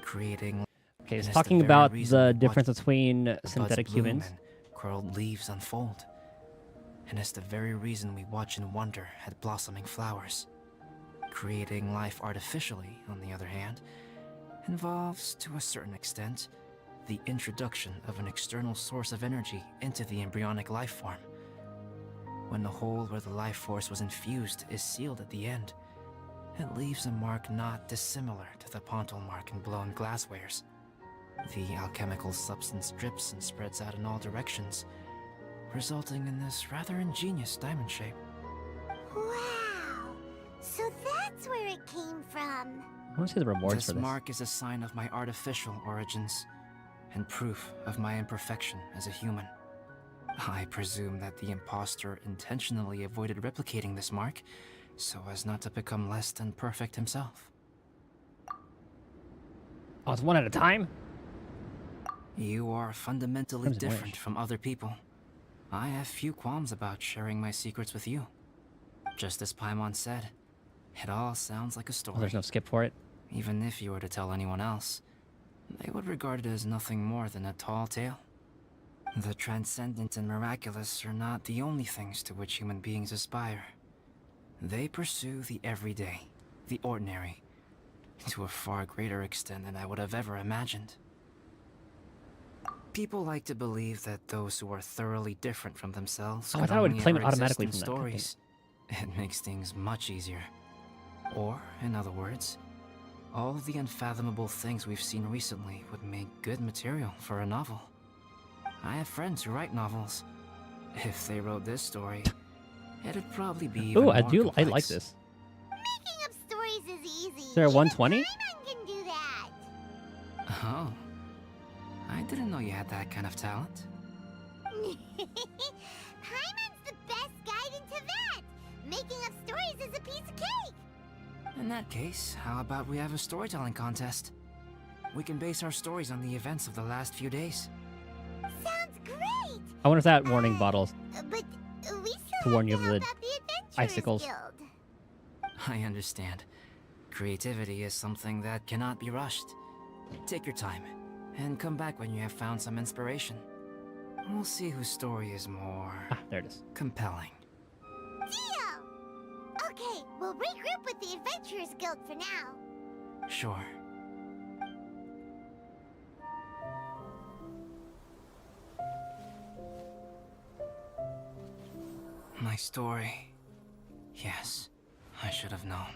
creating. Okay, he's and it's talking the very about reason the we watch difference between the buds synthetic bloom humans. and curled leaves unfold. And it's the very reason we watch and wonder at blossoming flowers. Creating life artificially, on the other hand, involves, to a certain extent, the introduction of an external source of energy into the embryonic life form. When the hole where the life force was infused is sealed at the end, it leaves a mark not dissimilar to the pontal mark in blown glasswares. The alchemical substance drips and spreads out in all directions, resulting in this rather ingenious diamond shape. Wow. So that's where it came from. I want to see the rewards This for this. mark is a sign of my artificial origins, and proof of my imperfection as a human. I presume that the imposter intentionally avoided replicating this mark, so as not to become less than perfect himself. Oh, it's one at a time? You are fundamentally Crimson different Wish. from other people. I have few qualms about sharing my secrets with you. Just as Paimon said, it all sounds like a Oh, story. there's no skip for it. Even if you were to tell anyone else, they would regard it as nothing more than a tall tale. The transcendent and miraculous are not the only things to which human beings aspire. They pursue the everyday, the ordinary, to a far greater extent than I would have ever imagined. People like to believe that those who are thoroughly different from themselves Oh, I could thought it would only claim ever it automatically exist in from that. Okay. stories. It makes things much easier. Or, in other words, all the unfathomable things we've seen recently would make good material for a novel. I have friends who write novels. If they wrote this story, it'd probably be even Ooh, more I complex. like this. Making up stories is easy. Is there a Even 120? Paimon can do that. Oh. I didn't know you had that kind of talent. Paimon's the best guide into that. Making up stories is a piece of cake. In that case, how about we have a storytelling contest? We can base our stories on the events of the last few days. Sounds great. I wonder if that warning bottles But we still to warn have you to of help the out the Adventurers icicles. Guild. I understand. Creativity is something that cannot be rushed. Take your time, and come back when you have found some inspiration. We'll see whose story is more Ah, there it is. compelling. Deal. Okay, we'll regroup with the Adventurers Guild for now. Sure. My story. Yes, I should have known.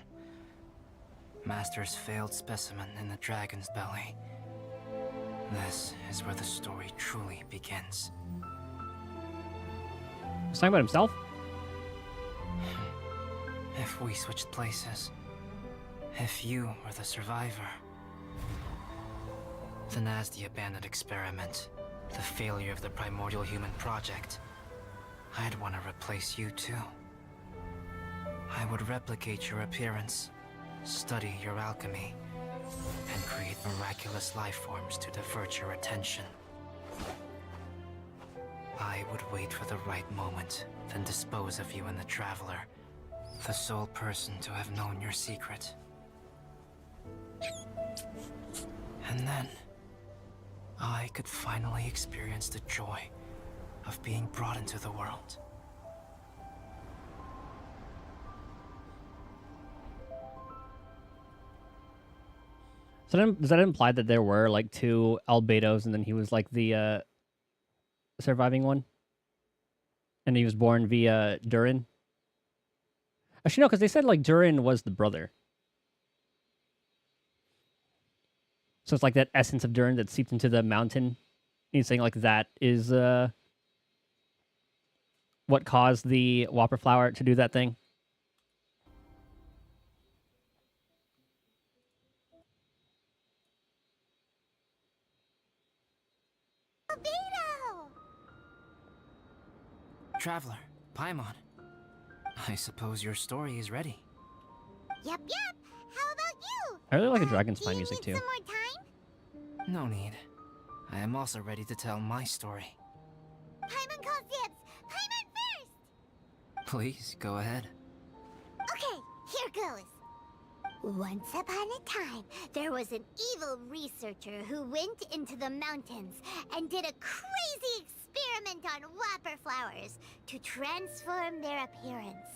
Master's failed specimen in the dragon's belly. This is where the story truly begins. He's talking about himself? If we switched places, if you were the survivor, then as the abandoned experiment, the failure of the primordial human project, I'd want to replace you too. I would replicate your appearance, study your alchemy, and create miraculous life forms to divert your attention. I would wait for the right moment, then dispose of you in the Traveler, the sole person to have known your secret. And then, I could finally experience the joy of being brought into the world. So then, does that imply that there were like two albedos and then he was like the surviving one? And he was born via Durin? Actually, no, because they said like Durin was the brother. So it's like that essence of Durin that seeped into the mountain. He's saying like that is what caused the Whopper flower to do that thing. Albedo! Traveler, Paimon. I suppose your story is ready. Yep. How about you? I really like the Dragon Do Spine you music need too. some more time? No need. I am also ready to tell my story. Paimon calls dibs. Paimon first! Please, go ahead. Okay, here goes. Once upon a time, there was an evil researcher who went into the mountains and did a crazy experiment on whopper flowers to transform their appearance.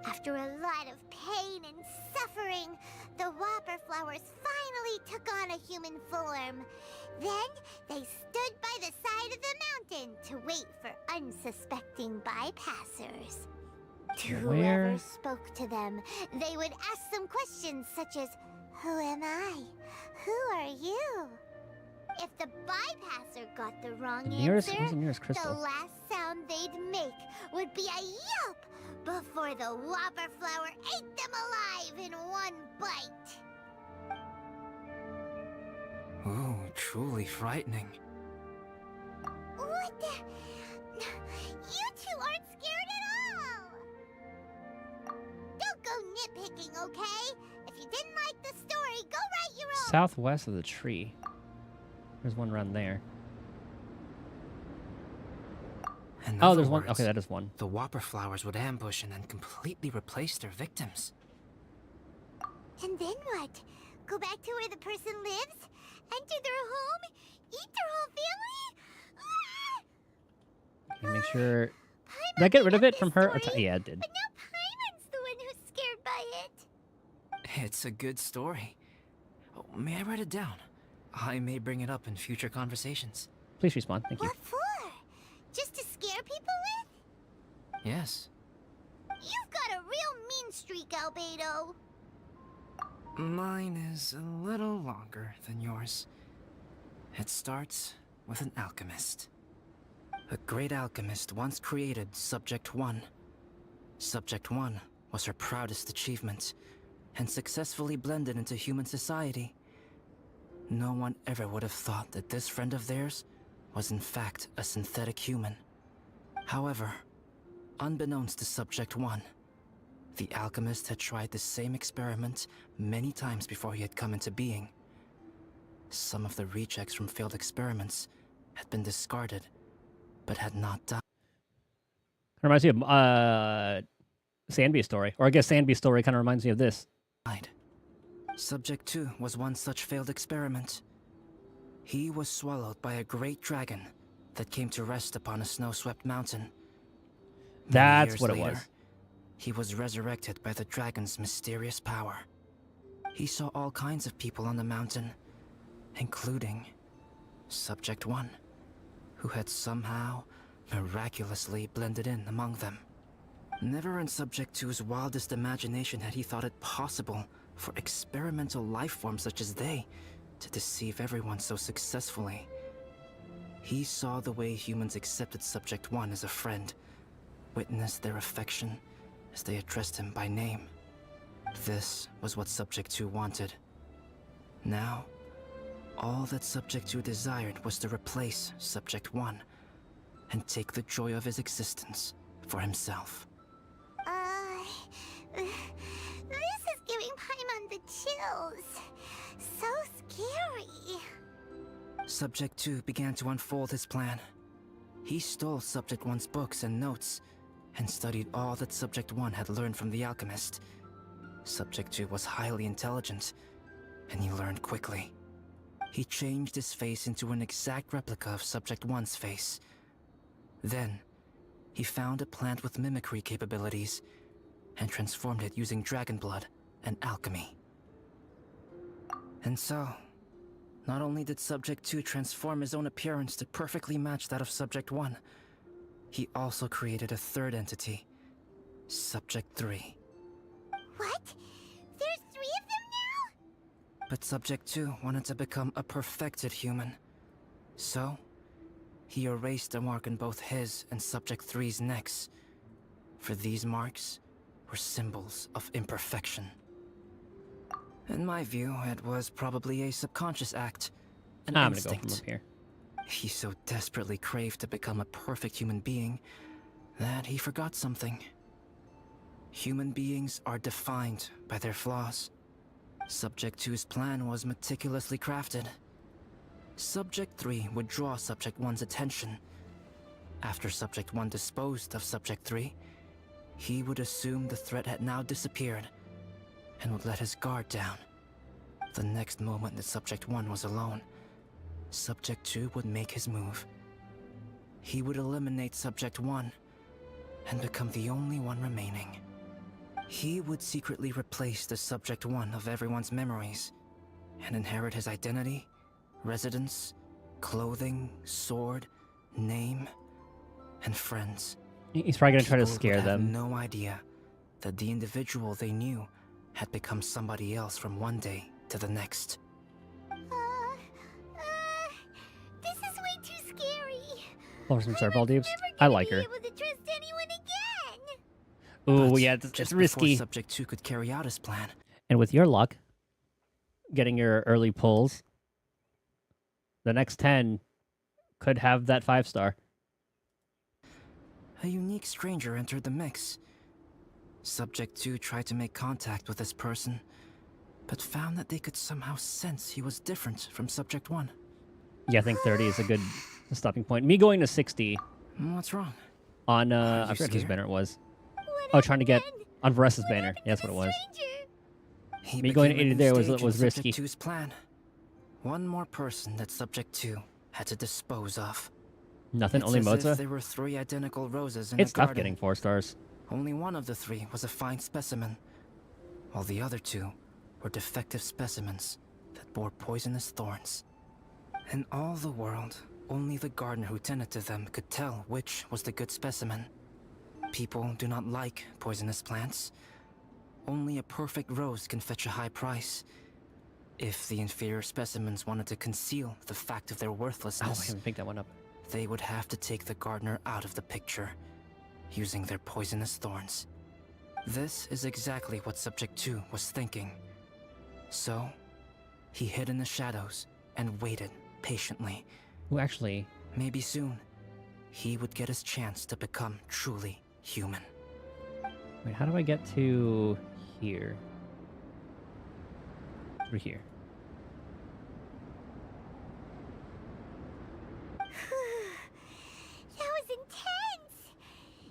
After a lot of pain and suffering, the whopper flowers finally took on a human form. Then they stood by the side of the mountain to wait for unsuspecting bypassers. To Where? whoever spoke to them, they would ask some questions such as, "Who am I? Who are you?" If the bypasser got the wrong Nearest, answer, where's the nearest the crystal? last sound they'd make would be a yelp before the whopper flower ate them alive in one bite. Ooh, truly frightening. What the? You two aren't scared at all! Don't go nitpicking, okay? If you didn't like the story, go write your own. Southwest of the tree. There's one around there. In Oh, other there's one. words, Okay, that is one. The whopper flowers would ambush and then completely replace their victims. And then what? Go back to where the person lives? Enter their home? Eat their whole family? Okay, make sure. Did Paimon I get rid made of up it from this her? story, Yeah, it did. But now Paimon's the one who's scared by it. It's a good story. Oh, may I write it down? I may bring it up in future conversations. Please respawn. Thank you. What for? Just to scare people with? Yes. You've got a real mean streak, Albedo. Mine is a little longer than yours. It starts with an alchemist. A great alchemist once created Subject 1. Subject 1 was her proudest achievement, and successfully blended into human society. No one ever would have thought that this friend of theirs was in fact a synthetic human. However, unbeknownst to Subject 1, the alchemist had tried the same experiment many times before he had come into being. Some of the rejects from failed experiments had been discarded, but had not died. Reminds me of Sandby's story. Or I guess Sandby's story kind of reminds me of this. Subject 2 was one such failed experiment. He was swallowed by a great dragon that came to rest upon a snow-swept mountain. That's Years what it later, was. He was resurrected by the dragon's mysterious power. He saw all kinds of people on the mountain, including Subject 1, who had somehow miraculously blended in among them. Never in Subject 2's wildest imagination had he thought it possible for experimental life forms such as they to deceive everyone so successfully. He saw the way humans accepted Subject 1 as a friend, witnessed their affection as they addressed him by name. This was what Subject 2 wanted. Now, all that Subject 2 desired was to replace Subject 1 and take the joy of his existence for himself. This is giving Paimon the chills. So scary. Subject 2 began to unfold his plan. He stole Subject 1's books and notes, and studied all that Subject 1 had learned from the alchemist. Subject 2 was highly intelligent, and he learned quickly. He changed his face into an exact replica of Subject 1's face. Then, he found a plant with mimicry capabilities, and transformed it using dragon blood and alchemy. And so, not only did Subject 2 transform his own appearance to perfectly match that of Subject 1, he also created a third entity, Subject 3. What? There's 3 of them now? But Subject 2 wanted to become a perfected human. So, he erased a mark on both his and Subject 3's necks. For these marks were symbols of imperfection. In my view, it was probably a subconscious act, an I'm instinct. gonna go from up here. He so desperately craved to become a perfect human being that he forgot something. Human beings are defined by their flaws. Subject 2's plan was meticulously crafted. Subject 3 would draw Subject 1's attention. After Subject 1 disposed of Subject 3, he would assume the threat had now disappeared, and would let his guard down. The next moment that Subject 1 was alone, Subject 2 would make his move. He would eliminate Subject 1 and become the only one remaining. He would secretly replace the Subject 1 of everyone's memories and inherit his identity, residence, clothing, sword, name, and friends. He's probably gonna try to People scare would have them. no idea that the individual they knew had become somebody else from one day to the next. This is way too scary. Or some Star Ball Deeps. I like her. Able to trust anyone again. Oh But yeah, it's just risky. before Subject 2 could carry out his plan, And with your luck, getting your early pulls, the next 10 could have that 5-star. a unique stranger entered the mix. Subject 2 tried to make contact with this person, but found that they could somehow sense he was different from Subject 1. Yeah, I think 30 is a good stopping point. Me going to 60 What's wrong? on, Are I you forgot whose scared? banner it was. Oh, trying to get on Varessa's banner. Yeah, that's what it was. He Me going to became 80 a new there stage in was risky. Subject 2's plan. One more person that Subject 2 had to dispose of. Nothing, It's only as if Moza. there were 3 identical roses in It's a tough garden. getting 4 stars. Only one of the 3 was a fine specimen, while the other 2 were defective specimens that bore poisonous thorns. In all the world, only the gardener who tended to them could tell which was the good specimen. People do not like poisonous plants. Only a perfect rose can fetch a high price. If the inferior specimens wanted to conceal the fact of their Oh, I worthlessness, haven't picked that one up. they would have to take the gardener out of the picture, using their poisonous thorns. This is exactly what Subject 2 was thinking. So, he hid in the shadows and waited patiently. Who actually? Maybe soon, he would get his chance to become truly human. Wait, how do I get to here? Through here. That was intense.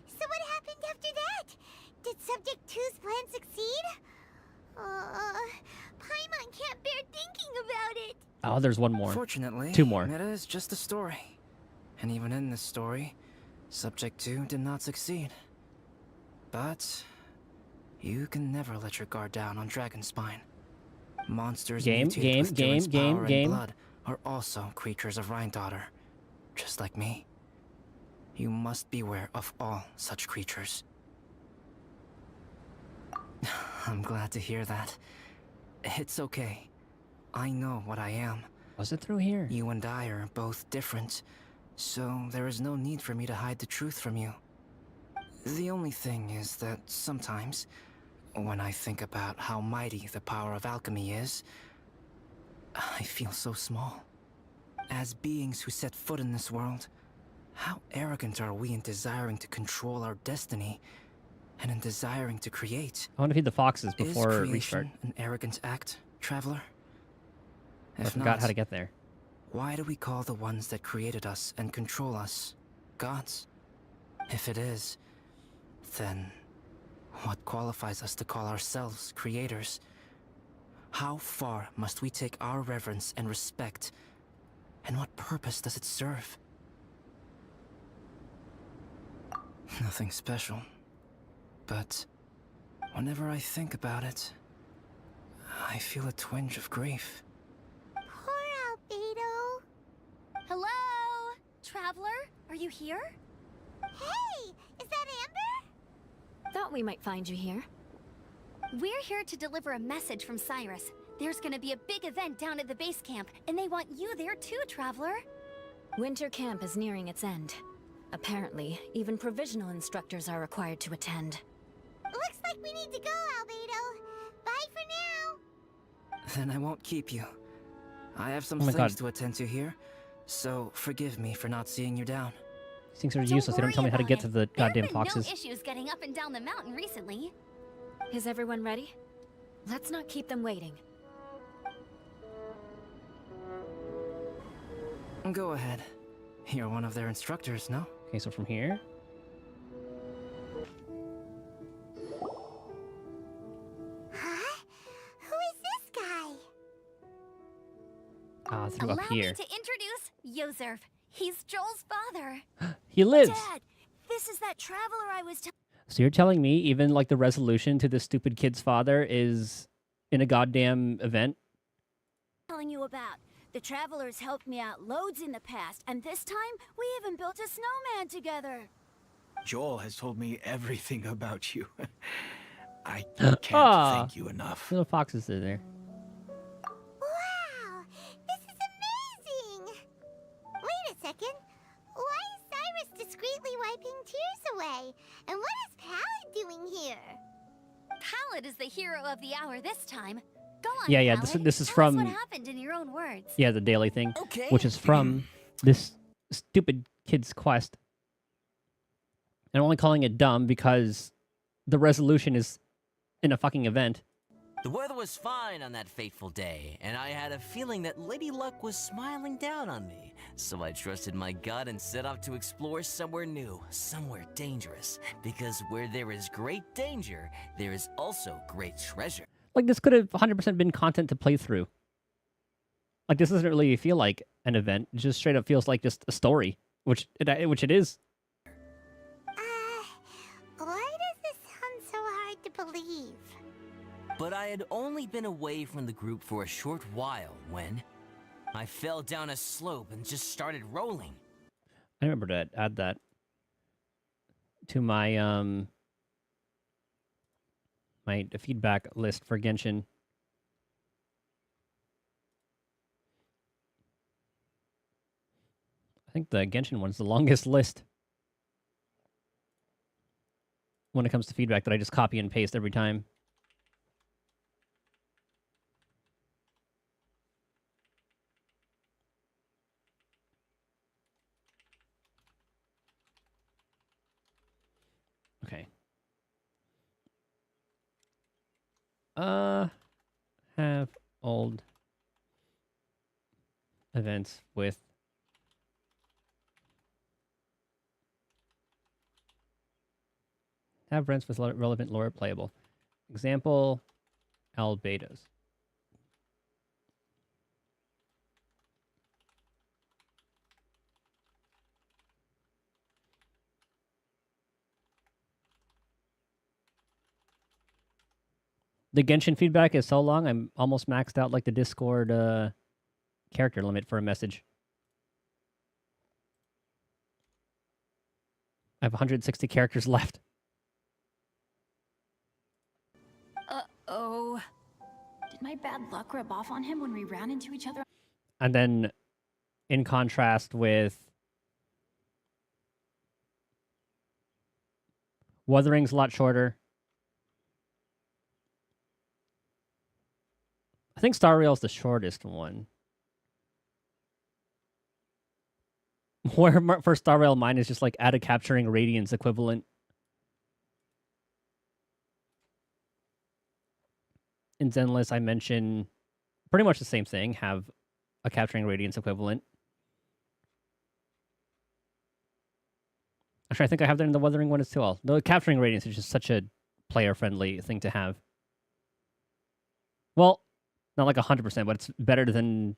So what happened after that? Did Subject 2's plan succeed? Paimon can't bear thinking about it. Oh, there's one more. Fortunately, 2 more. it is just a story. And even in this story, Subject 2 did not succeed. But you can never let your guard down on Dragonspine. Monsters mutated with Durin's power and blood are also creatures of Rhine-Daughter, just like me. You must beware of all such creatures. I'm glad to hear that. It's okay. I know what I am. Was it through here? You and I are both different, so there is no need for me to hide the truth from you. The only thing is that sometimes, when I think about how mighty the power of alchemy is, I feel so small. As beings who set foot in this world, how arrogant are we in desiring to control our destiny, and in desiring to create? I want to feed the foxes Is before creation restart. an arrogant act, traveler? I If forgot not, how to get there. why do we call the ones that created us and control us gods? If it is, then what qualifies us to call ourselves creators? How far must we take our reverence and respect, and what purpose does it serve? Nothing special, but whenever I think about it, I feel a twinge of grief. Poor Albedo. Hello? Traveler? Are you here? Hey, is that Amber? Thought we might find you here. We're here to deliver a message from Cyrus. There's gonna be a big event down at the base camp, and they want you there too, Traveler. Winter camp is nearing its end. Apparently, even provisional instructors are required to attend. Looks like we need to go, Albedo. Bye for now. Then I won't keep you. I have some Oh my things God. to attend to here, so forgive me for not seeing you down. These things are Don't useless. They don't tell me how to worry get to about the it. There goddamn have been foxes. no issues getting up and down the mountain recently. Is everyone ready? Let's not keep them waiting. Go ahead. You're one of their instructors, no? Okay, so from here. Huh? Through Allow up me here. to introduce Yozerv. He's Joel's father. He lives. Dad, this is that traveler I was So you're telling me even like the resolution to this stupid kid's father is in a goddamn event? telling you about. The travelers helped me out loads in the past, and this time we even built a snowman together. Joel has told me everything about you. I can't thank you enough. Little foxes in there. Wow, this is amazing! Wait a second. Why is Cyrus discreetly wiping tears away? And what is Pallid doing here? Pallid is the hero of the hour this time. Go on, Yeah. Pallid. This is Tell from us what happened in your own words. yeah the daily thing, Okay. which is from this stupid kid's quest. And I'm only calling it dumb because the resolution is in a fucking event. The weather was fine on that fateful day, and I had a feeling that Lady Luck was smiling down on me. So I trusted my gut and set off to explore somewhere new, somewhere dangerous. Because where there is great danger, there is also great treasure. Like, this could have 100% been content to play through. Like, this doesn't really feel like an event. It just straight up feels like just a story, which it is. Why does this sound so hard to believe? But I had only been away from the group for a short while when I fell down a slope and just started rolling. I remember to add that to my my feedback list for Genshin. I think the Genshin one's the longest list when it comes to feedback that I just copy and paste every time. Okay. Have old events with have events with relevant lore playable. Example, albedos. The Genshin feedback is so long, I'm almost maxed out like the Discord character limit for a message. I have 160 characters left. Uh-oh. Did my bad luck rub off on him when we ran into each other? And then, in contrast with Wuthering's a lot shorter. I think Star Rail's the shortest one. Where for Star Rail, mine is just like add a capturing radiance equivalent. In Zenless, I mention pretty much the same thing, have a capturing radiance equivalent. Actually, I think I have that in the Wuthering one as well. The capturing radiance is just such a player-friendly thing to have. Well, not like 100%, but it's better than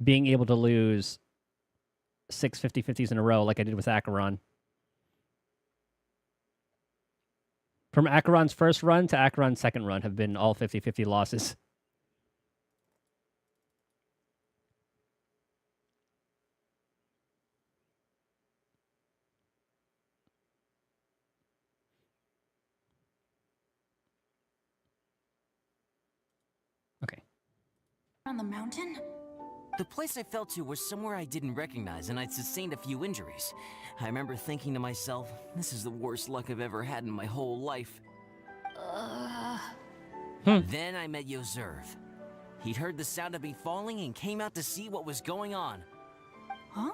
being able to lose 6 50-50s in a row like I did with Acheron. From Acheron's first run to Acheron's second run have been all 50-50 losses. Okay. On the mountain? The place I fell to was somewhere I didn't recognize, and I'd sustained a few injuries. I remember thinking to myself, this is the worst luck I've ever had in my whole life. Then I met Yozerv. He'd heard the sound of me falling and came out to see what was going on. Huh?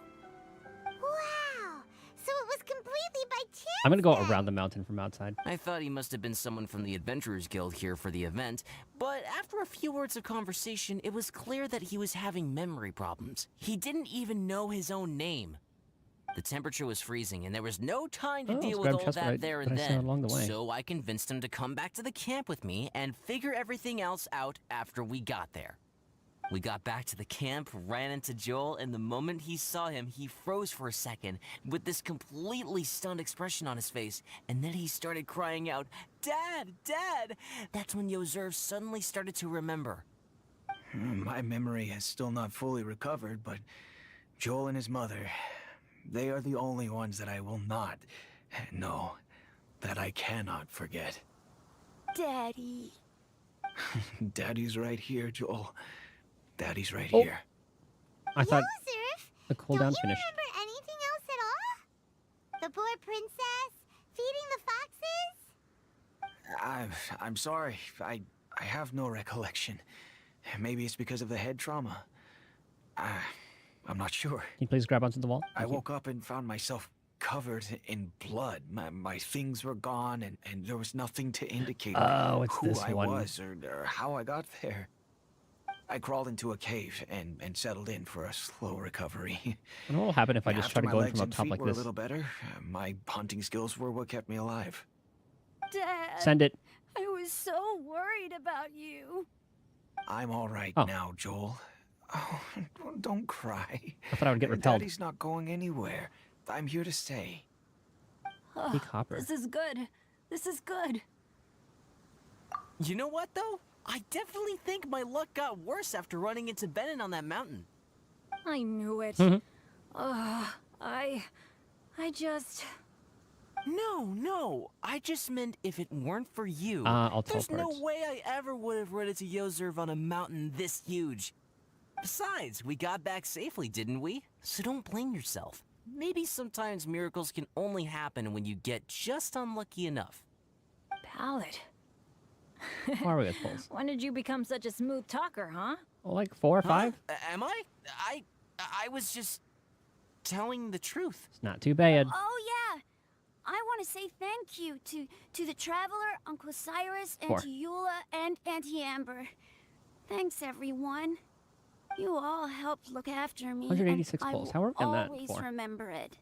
Wow, so it was completely by chance. I'm gonna go then. around the mountain from outside. I thought he must have been someone from the Adventurers Guild here for the event, but after a few words of conversation, it was clear that he was having memory problems. He didn't even know his own name. The temperature was freezing, and there was no time to deal with all that there and then, along the way. so I convinced him to come back to the camp with me and figure everything else out after we got there. We got back to the camp, ran into Joel, and the moment he saw him, he froze for a second with this completely stunned expression on his face, and then he started crying out, "Dad! Dad!" That's when Yozerv suddenly started to remember. My memory has still not fully recovered, but Joel and his mother, they are the only ones that I will not, no, that I cannot forget. Daddy. Daddy's right here, Joel. Daddy's right Oh. here. I thought Yozerv, the don't cooldown you finished. remember anything else at all? The poor princess? Feeding the foxes? I'm sorry. I have no recollection. Maybe it's because of the head trauma. I'm not sure. Can you please grab onto the wall? I Thank you. woke up and found myself covered in blood. My things were gone, and there was nothing to indicate Oh, it's who this I one. was or how I got there. I crawled into a cave and settled in for a slow recovery. I wonder what will happen if I just After try to my go in legs from up and top feet like were this. a little better, my hunting skills were what kept me alive. Dad. Send it. I was so worried about you. I'm all right Oh. now, Joel. Oh, don't cry. I thought I would get repelled. Daddy's not going anywhere. I'm here to stay. Oh, Hey, Copper. this is good. This is good. You know what, though? I definitely think my luck got worse after running into Benin on that mountain. I knew it. Mhm. I just... No. I just meant if it weren't for you, I'll there's no teleport. way I ever would have run into Yozerv on a mountain this huge. Besides, we got back safely, didn't we? So don't blame yourself. Maybe sometimes miracles can only happen when you get just unlucky enough. Ballad. How are we with pulls? When did you become such a smooth talker, huh? Like 4 or 5? Am I? I was just telling the truth. It's not too bad. Oh, yeah. I want to say thank you to the Traveler, Uncle Cyrus, and 4. to Eula and Auntie Amber. Thanks, everyone. You all helped look after me. 186 and pulls. I How are we will getting that always for? remember it.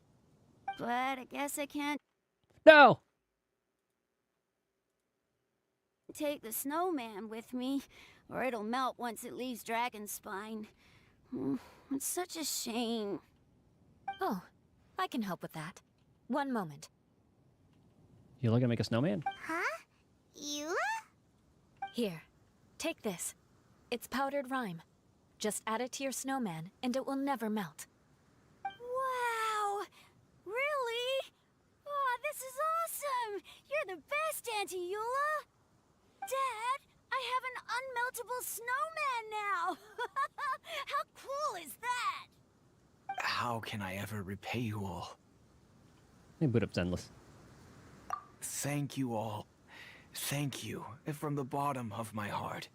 But I guess I can't No! take the snowman with me, or it'll melt once it leaves Dragonspine. It's such a shame. Oh, I can help with that. One moment. You looking to make a snowman? Huh? Eula? Here, take this. It's powdered rime. Just add it to your snowman, and it will never melt. Wow! Really? Oh, this is awesome! You're the best, Auntie Eula! Dad, I have an unmeltable snowman now! How cool is that? How can I ever repay you all? They boot up's endless. Thank you all. Thank you from the bottom of my heart.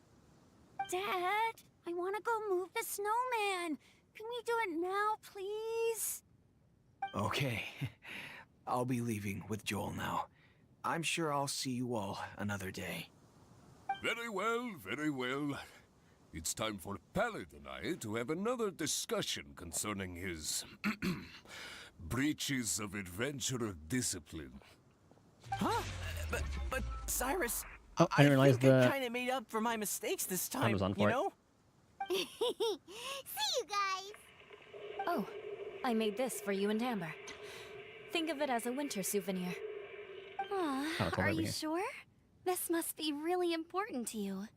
Dad, I want to go move the snowman. Can we do it now, please? Okay. I'll be leaving with Joel now. I'm sure I'll see you all another day. Very well, very well. It's time for Pallid and I to have another discussion concerning his breaches of adventurer discipline. Huh? But Cyrus, Oh, I didn't realize think I the kind of made up for my mistakes this time time. was on you for it. know? See you guys. Oh, I made this for you and Amber. Think of it as a winter souvenir. Oh, it's Are over you here. sure? This must be really important to you.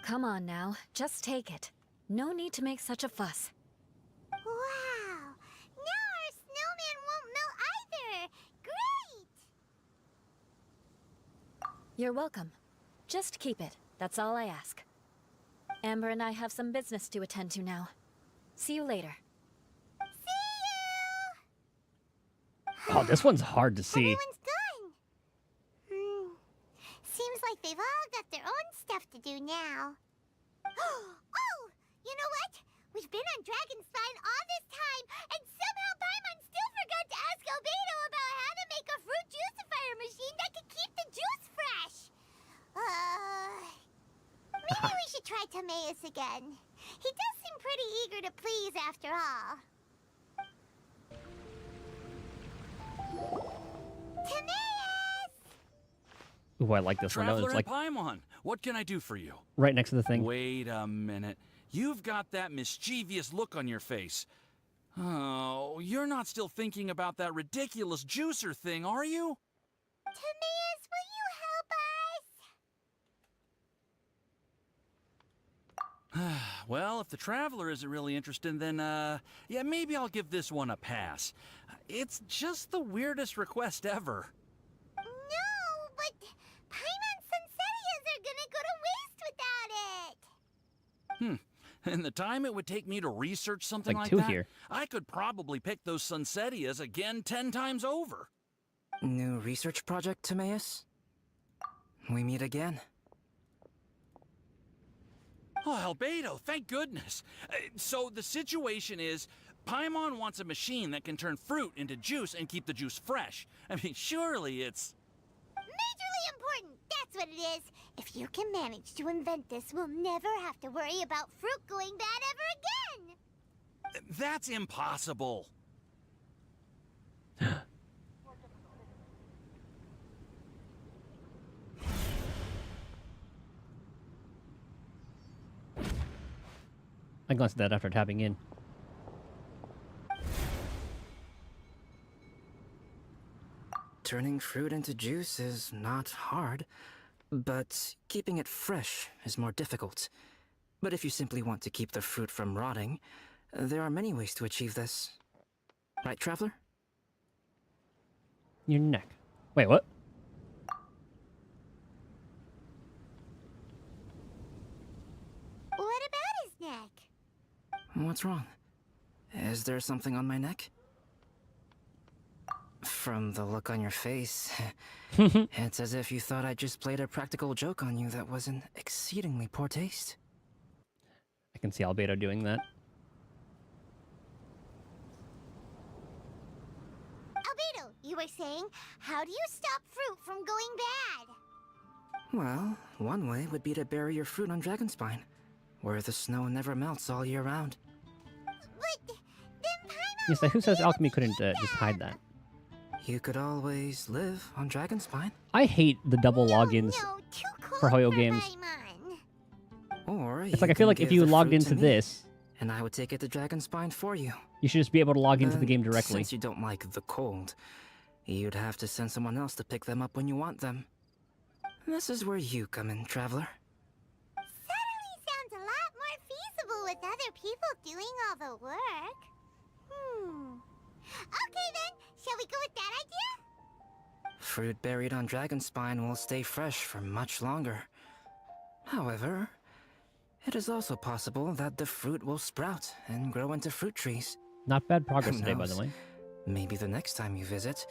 Come on now, just take it. No need to make such a fuss. Wow. Now our snowman won't melt either. Great. You're welcome. Just keep it. That's all I ask. Amber and I have some business to attend to now. See you later. Oh, this one's hard to see. Everyone's gone. Seems like they've all got their own stuff to do now. Oh, you know what? We've been on Dragonspine all this time, and somehow Paimon still forgot to ask Albedo about how to make a fruit juicifier machine that can keep the juice fresh. Maybe we should try Timaeus again. He does seem pretty eager to please after all. Timaeus! Ooh, I like this one. That Traveler was and like Paimon, what can I do for you? right next to the thing. Wait a minute. You've got that mischievous look on your face. Oh, you're not still thinking about that ridiculous juicer thing, are you? Timaeus, will you help us? Well, if the Traveler isn't really interested, then, yeah, maybe I'll give this one a pass. It's just the weirdest request ever. No, but Paimon's Sunsettias are gonna go to waste without it. And the time it would take me to research something like two that, here. I could probably pick those Sunsettias again 10 times over. New research project, Timaeus? We meet again. Oh, Albedo, thank goodness. So the situation is, Paimon wants a machine that can turn fruit into juice and keep the juice fresh. I mean, surely it's... Majorly important, that's what it is. If you can manage to invent this, we'll never have to worry about fruit going bad ever again. That's impossible. I glanced at that after tapping in. Turning fruit into juice is not hard, but keeping it fresh is more difficult. But if you simply want to keep the fruit from rotting, there are many ways to achieve this. Right, Traveler? Your neck. Wait, what? What about his neck? What's wrong? Is there something on my neck? From the look on your face, it's as if you thought I just played a practical joke on you that was in exceedingly poor taste. I can see Albedo doing that. Albedo, you were saying, how do you stop fruit from going bad? Well, one way would be to bury your fruit on Dragonspine, where the snow never melts all year round. But then Paimon Yes, who says alchemy couldn't just hide that? You could always live on Dragonspine. I hate the double logins No, too cold for Hoyo for games. Paimon. Or It's you like I feel can like if give you the logged fruit into to me, this, and I would take it to Dragonspine for you. you should just be able to log into the game directly. Since you don't like the cold, you'd have to send someone else to pick them up when you want them. This is where you come in, Traveler. Suddenly sounds a lot more feasible with other people doing all the work. Okay then, shall we go with that idea? Fruit buried on Dragonspine will stay fresh for much longer. However, it is also possible that the fruit will sprout and grow into fruit trees. Not bad progress Who today, by the knows? way. Maybe the next time you visit,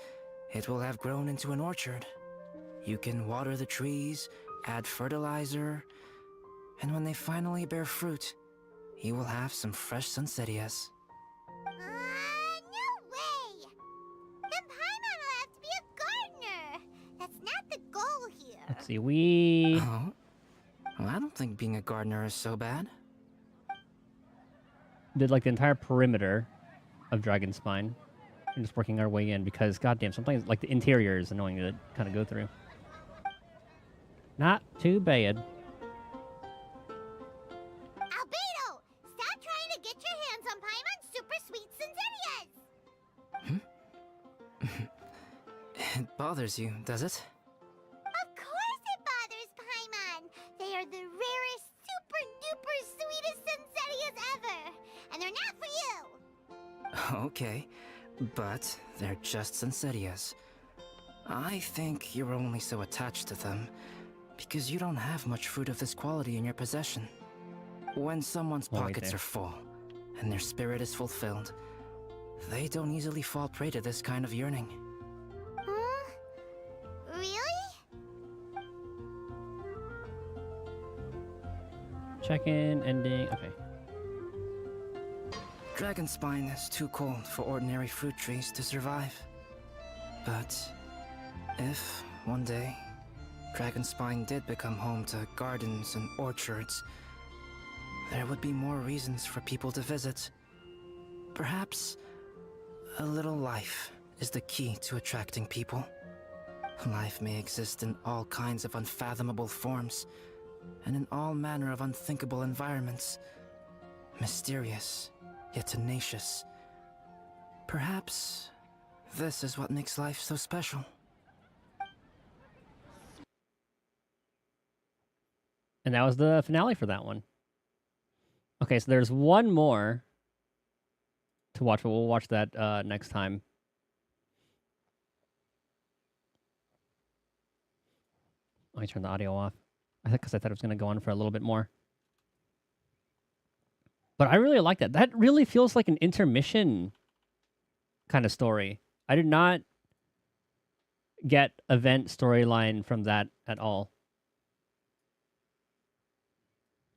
it will have grown into an orchard. You can water the trees, add fertilizer, and when they finally bear fruit, you will have some fresh Sunsettias. No way! Then Paimon will have to be a gardener. That's not the goal here. Let's see, we... Oh? Well, I don't think being a gardener is so bad. did like the entire perimeter of Dragonspine. And just working our way in because, goddamn, sometimes like the interior is annoying to kind of go through. Not too bad. Albedo, stop trying to get your hands on Paimon's super sweet Sunsettias! It bothers you, does it? Of course it bothers Paimon! They are the rarest, super-duper sweetest Sunsettias ever! And they're not for you! Okay, but they're just Sunsettias. I think you're only so attached to them because you don't have much fruit of this quality in your possession. When someone's Oh, wait pockets there. are full and their spirit is fulfilled, they don't easily fall prey to this kind of yearning. Huh? Really? Check-in, ending. Okay. Dragonspine is too cold for ordinary fruit trees to survive. But if, one day, Dragonspine did become home to gardens and orchards, there would be more reasons for people to visit. Perhaps a little life is the key to attracting people. Life may exist in all kinds of unfathomable forms, and in all manner of unthinkable environments. Mysterious, yet tenacious. Perhaps this is what makes life so special. And that was the finale for that one. Okay, so there's one more to watch, but we'll watch that next time. Let me turn the audio off. Because I thought it was going to go on for a little bit more. But I really like that. That really feels like an intermission kind of story. I did not get event storyline from that at all.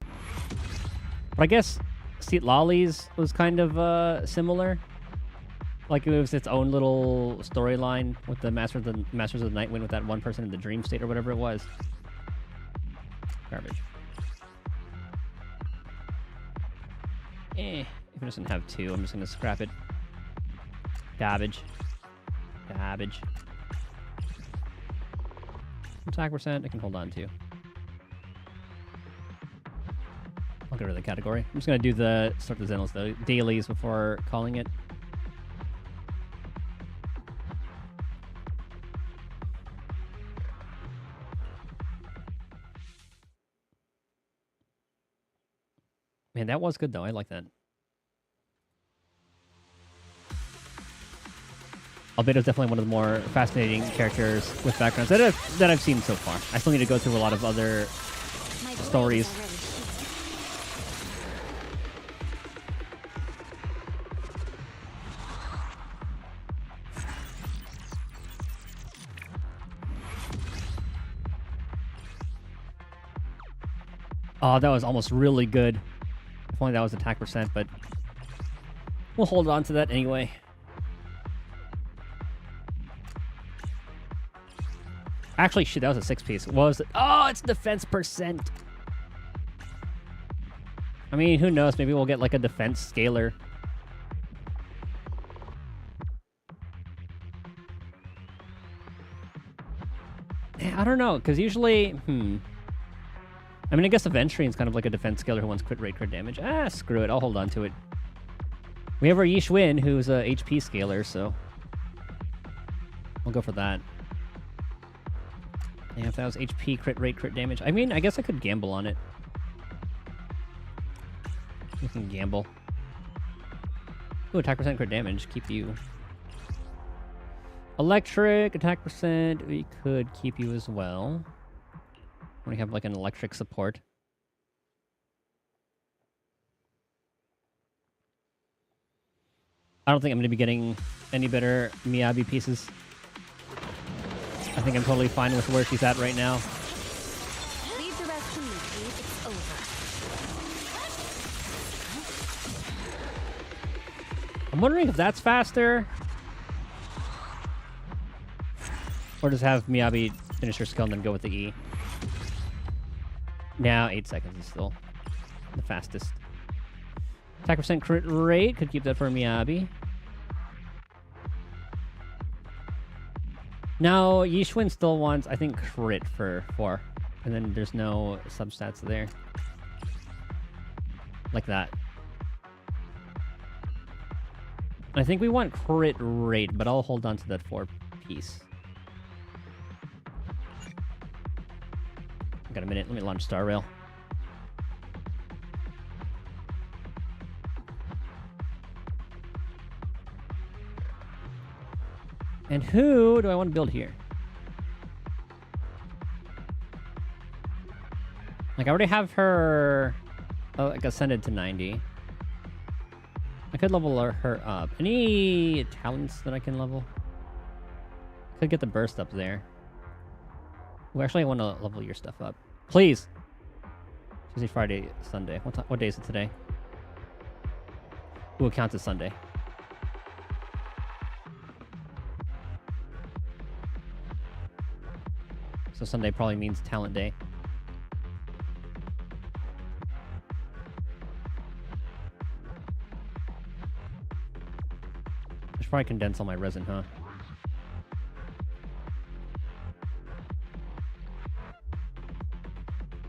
But I guess Seat Lollies was kind of similar. Like it was its own little storyline with the Masters of the Nightwind with that one person in the dream state or whatever it was. Garbage. If it doesn't have two, I'm just gonna scrap it. Garbage. Garbage. Attack percent, I can hold on to. I'll get rid of the category. I'm just gonna do the start the Xenos though, dailies before calling it. Man, that was good though. I like that. Albedo's definitely one of the more fascinating characters with backgrounds that I've seen so far. I still need to go through a lot of other stories. Oh, that was almost really good. If only that was attack percent, but we'll hold on to that anyway. Actually, shit, that was a 6-piece. What was it? Oh, it's defense percent. I mean, who knows? Maybe we'll get like a defense scaler. I don't know, because usually, I mean, I guess Aventurine's kind of like a defense scaler who wants crit rate, crit damage. Ah, screw it. I'll hold on to it. We have our Yishwin, who's a HP scaler, so we'll go for that. Yeah, if that was HP, crit rate, crit damage. I mean, I guess I could gamble on it. We can gamble. Ooh, attack percent, crit damage. Keep you. Electric, attack percent. We could keep you as well. We have like an electric support. I don't think I'm going to be getting any better Miyabi pieces. I think I'm totally fine with where she's at right now. Leave the rest to me, please. It's over. I'm wondering if that's faster. Or just have Miyabi finish her skill and then go with the E. Now 8 seconds is still the fastest. Attack percent crit rate. Could keep that for Miyabi. Now, Yishwin still wants, I think, crit for 4. And then there's no substats there. Like that. I think we want crit rate, but I'll hold on to that 4 piece. Got a minute. Let me launch Star Rail. And who do I want to build here? Like, I already have her like ascended to 90. I could level her up. Any talents that I can level? Could get the burst up there. Ooh, actually, I want to level your stuff up. Please! Tuesday, Friday, Sunday. What day is it today? Ooh, it counts as Sunday. So Sunday probably means talent day. I should probably condense all my resin, huh?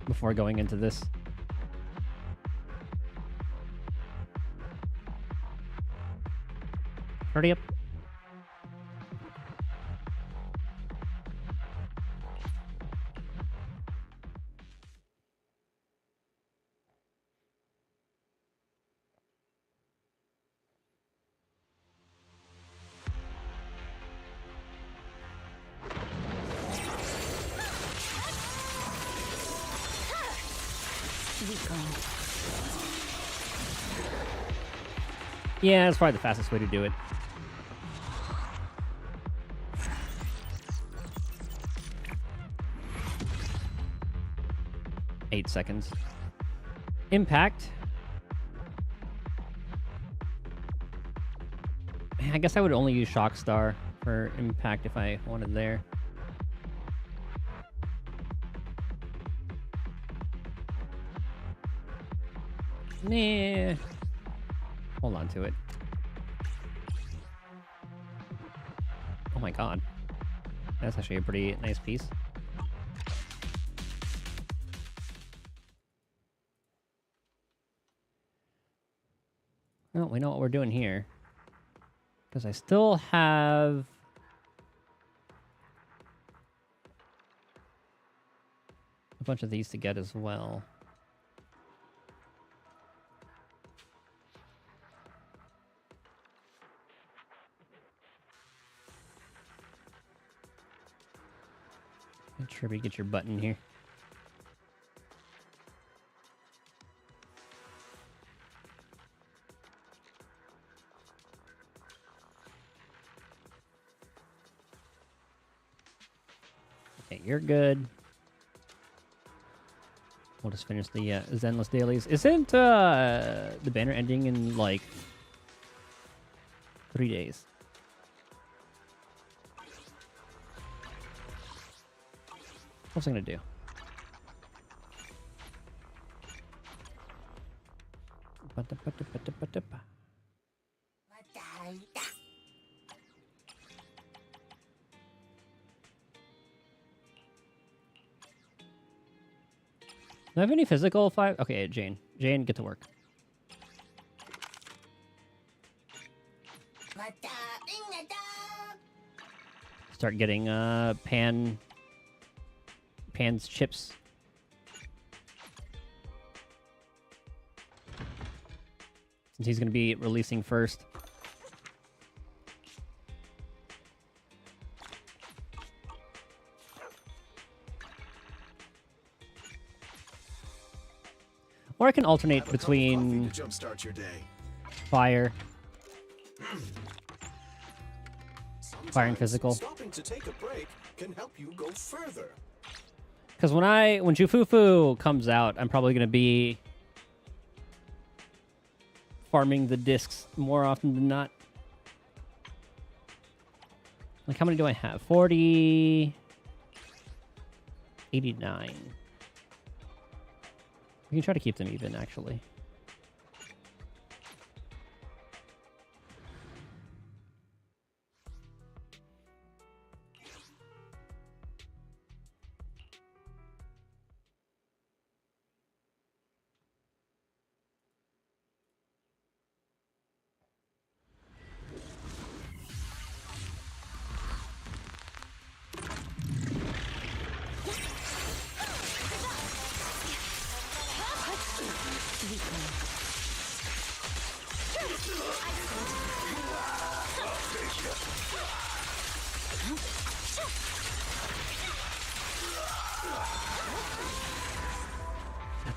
Before going into this. Hurry up. Yeah, that's probably the fastest way to do it. Eight seconds. Impact. I guess I would only use Shock Star for impact if I wanted there. Nah. Hold on to it. Oh my god. That's actually a pretty nice piece. Well, we know what we're doing here. Because I still have... a bunch of these to get as well. Make sure we get your button here. Okay, you're good. We'll just finish the Zenless dailies. Isn't the banner ending in like 3 days? What's I gonna do? Do I have any physical 5? Okay, Jane. Jane, get to work. Start getting Pan's chips. Since he's going to be releasing first. Or I can alternate between jumpstart your day. fire and physical. Stopping to take a break can help you go further. Because when Jufufu comes out, I'm probably going to be farming the discs more often than not. Like, how many do I have? 40... 89. We can try to keep them even, actually.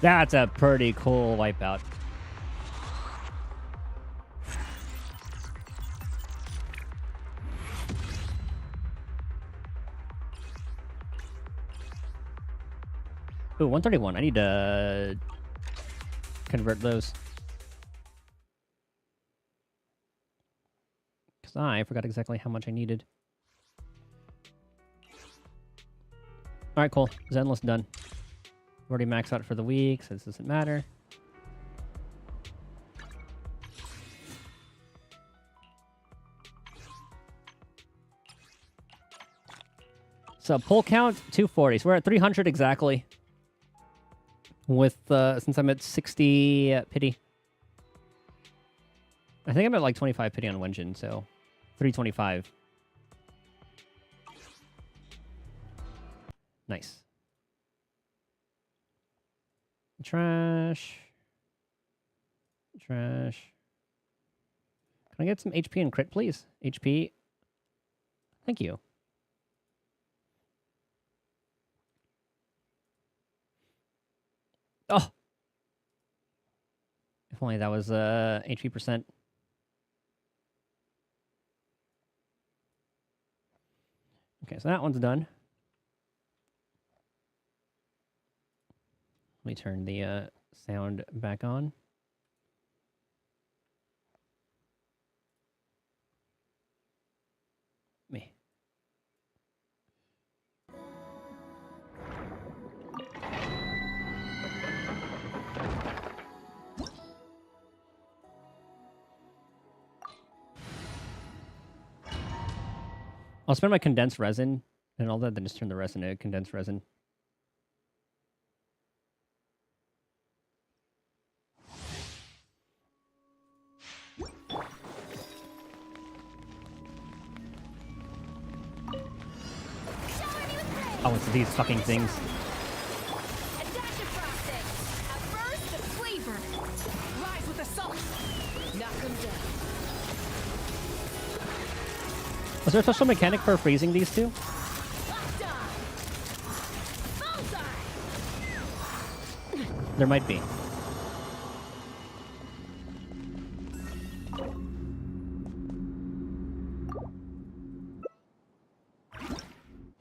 That's a pretty cool wipeout. Ooh, 131. I need to convert those. Because I forgot exactly how much I needed. Alright, cool. Zenless done. Already maxed out for the week, so this doesn't matter. So pull count 240. So we're at 300 exactly. With since I'm at 60 pity. I think I'm at like 25 pity on Genshin, so 325. Nice. Trash. Trash. Can I get some HP and crit, please? HP. Thank you. Oh! If only that was HP percent. Okay, so that one's done. Let me turn the sound back on. Me. I'll spend my condensed resin and all that, then just turn the rest into condensed resin. Oh, it's these fucking things. A dash of frosting. A burst of flavor. Rise with the salt. Knock them down. Was there a special mechanic for freezing these two? There might be.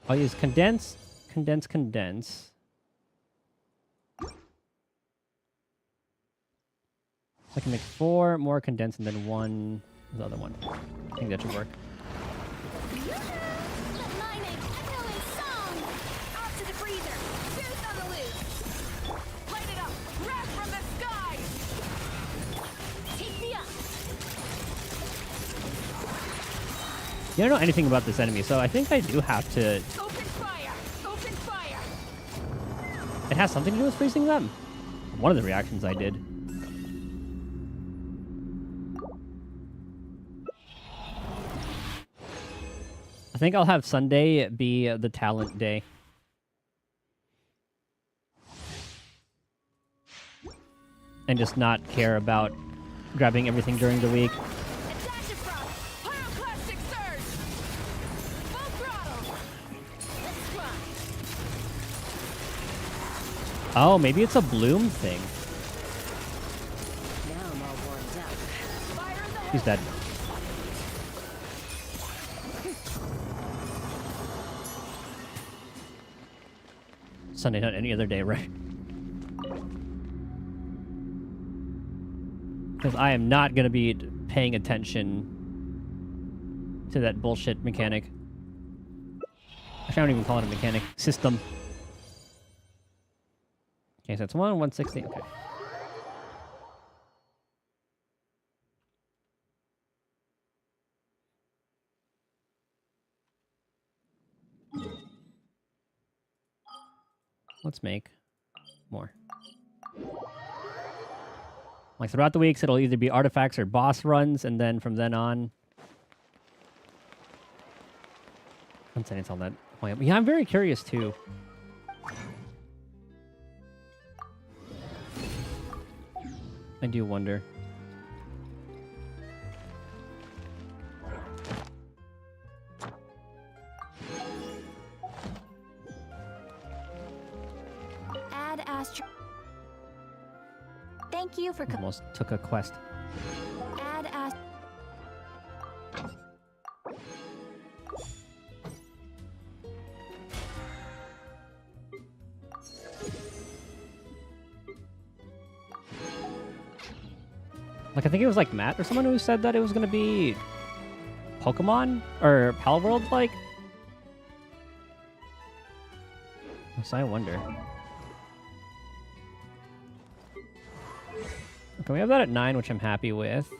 I'll use condense, condense, condense. So I can make 4 more condense and then 1 the other one. I think that should work. I don't know anything about this enemy, so I think I do have to... Open fire! Open fire! It has something to do with freezing them? One of the reactions I did. I think I'll have Sunday be the talent day. And just not care about grabbing everything during the week. Oh, maybe it's a bloom thing. Now I'm all warmed up. He's dead. Sunday, not any other day, right? Because I am not going to be paying attention to that bullshit mechanic. Actually, I don't even call it a mechanic. System. Okay, so it's 160. Okay. Let's make more. Like throughout the weeks, it'll either be artifacts or boss runs, and then from then on, I'm saying it's all that. Yeah, I'm very curious too. I do wonder. Add Astro. Thank you for. Almost took a quest. Add Astro. Like, I think it was like Matt or someone who said that it was going to be Pokemon or Palworld like. So I wonder. Okay, we have that at 9, which I'm happy with.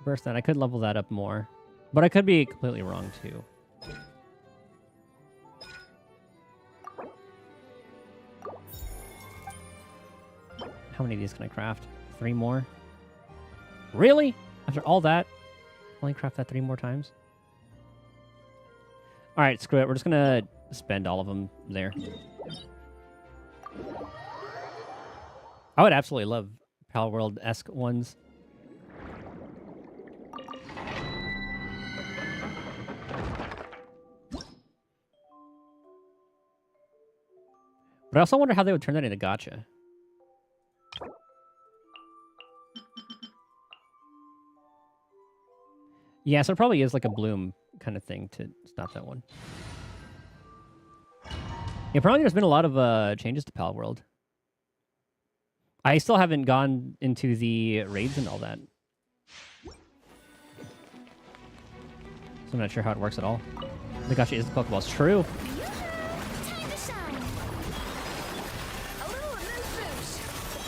Burst that. I could level that up more. But I could be completely wrong too. How many of these can I craft? 3 more? Really? After all that? Only craft that 3 more times. All right, screw it. We're just gonna spend all of them there. I would absolutely love Pal World-esque ones. But I also wonder how they would turn that into gacha. Yeah, so it probably is like a bloom kind of thing to stop that one. Yeah, probably there's been a lot of changes to Pal World. I still haven't gone into the raids and all that. So I'm not sure how it works at all. The gacha is the Pokeballs. True. Time to shine. A little remove boost.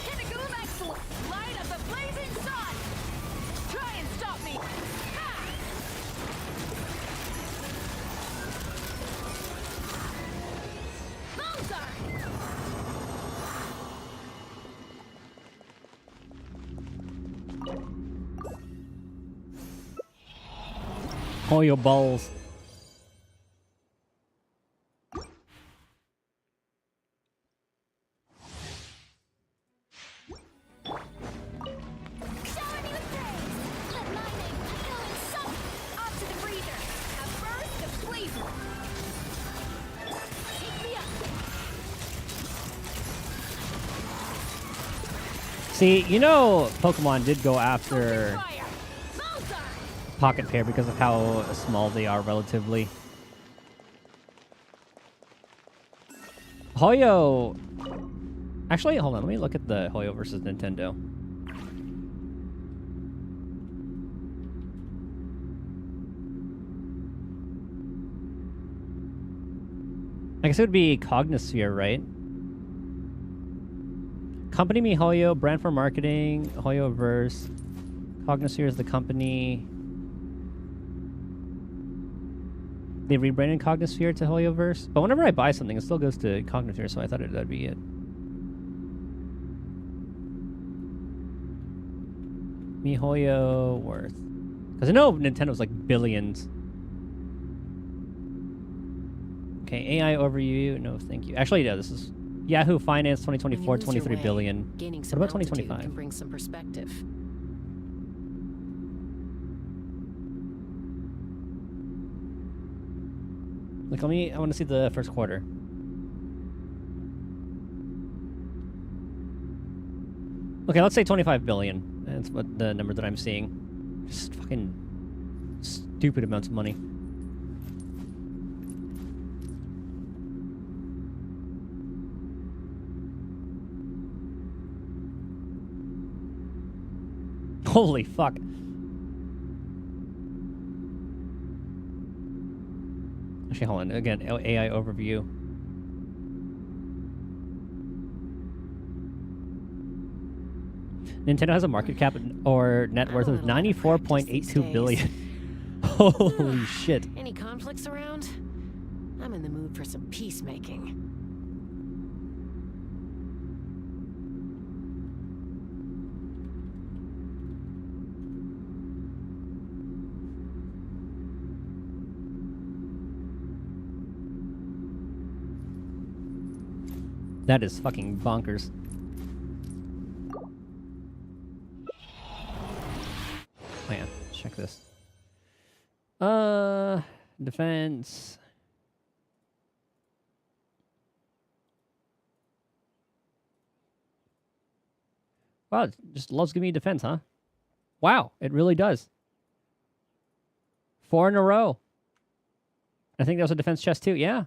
Pinnacle of excellence. Light of the blazing sun. Try and stop me. Ha! Bullseye. Oh, your balls. Shower me with praise. Let my name echo in song. Off to the breather. A burst of flavor. Take me up. See, you know Pokemon did go after Fire. Bullseye. Pocket Pair because of how small they are relatively. Hoyo... Actually, hold on. Let me look at the Hoyo versus Nintendo. I guess it would be Cognosphere, right? Company MiHoYo, brand for marketing, HoYoverse. Cognosphere is the company. They rebranded Cognosphere to HoYoverse. But whenever I buy something, it still goes to Cognosphere, so I thought that'd be it. MiHoYo worth. Because I know Nintendo's like billions. Okay, AI overview. No, thank you. Actually, yeah, this is Yahoo Finance 2024, 23 billion. Gaining What some about altitude 2025? can bring some perspective. Like, I want to see the first quarter. Okay, let's say 25 billion. That's what the number that I'm seeing. Just fucking stupid amounts of money. Holy fuck. Actually, hold on. Again, AI overview. Nintendo has a market cap or net worth of 94.82 billion. Holy shit. Any conflicts around? I'm in the mood for some peacemaking. That is fucking bonkers. Oh yeah, check this. Defense. Wow, it just loves giving me defense, huh? Wow, it really does. 4 in a row. I think that was a defense chest too, yeah.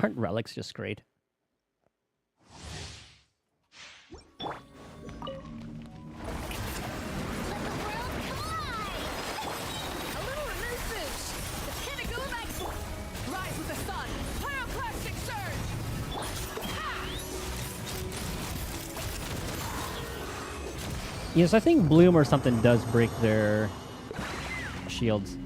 Aren't relics just great? Yes, I think Bloom or something does break their shields.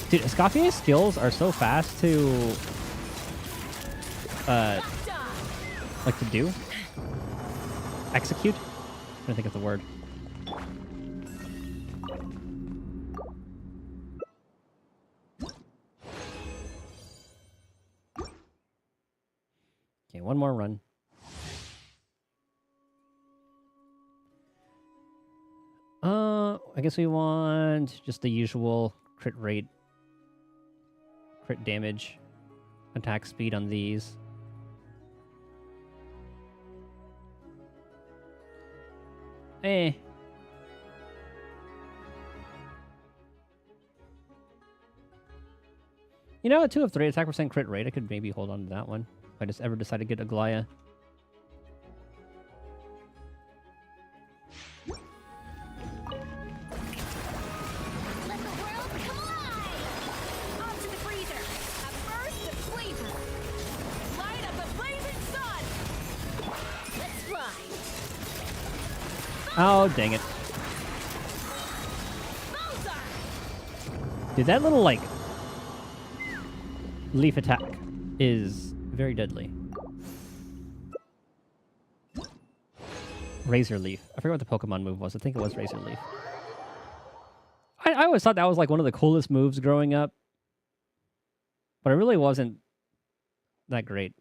Dude, Escoffier's skills are so fast to like to do. Execute? I don't think of the word. Okay, one more run. I guess we want just the usual crit rate, crit damage, attack speed on these. Eh. You know, a 2 of 3 attack percent crit rate. I could maybe hold on to that one if I just ever decide to get Aglaya. Let the world come alive! On to the freezer! A burst of flavor! Light up the blazing sun! Let's fly! Oh, dang it. Dude, that little, like, leaf attack is very deadly. Razor Leaf. I forget what the Pokemon move was. I think it was Razor Leaf. I always thought that was like one of the coolest moves growing up. But it really wasn't that great.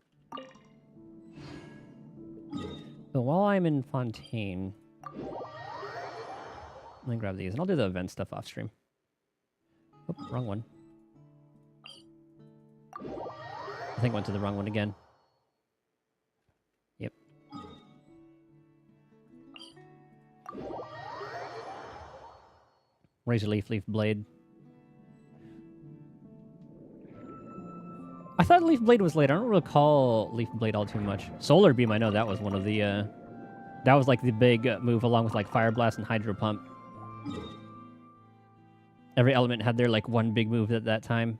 So while I'm in Fontaine, let me grab these and I'll do the event stuff off stream. Oh, wrong one. I think I went to the wrong one again. Yep. Razor Leaf, Leaf Blade. I thought Leaf Blade was late. I don't recall Leaf Blade all too much. Solar Beam, I know that was one of the, that was like the big move along with like Fire Blast and Hydro Pump. Every element had their like one big move at that time.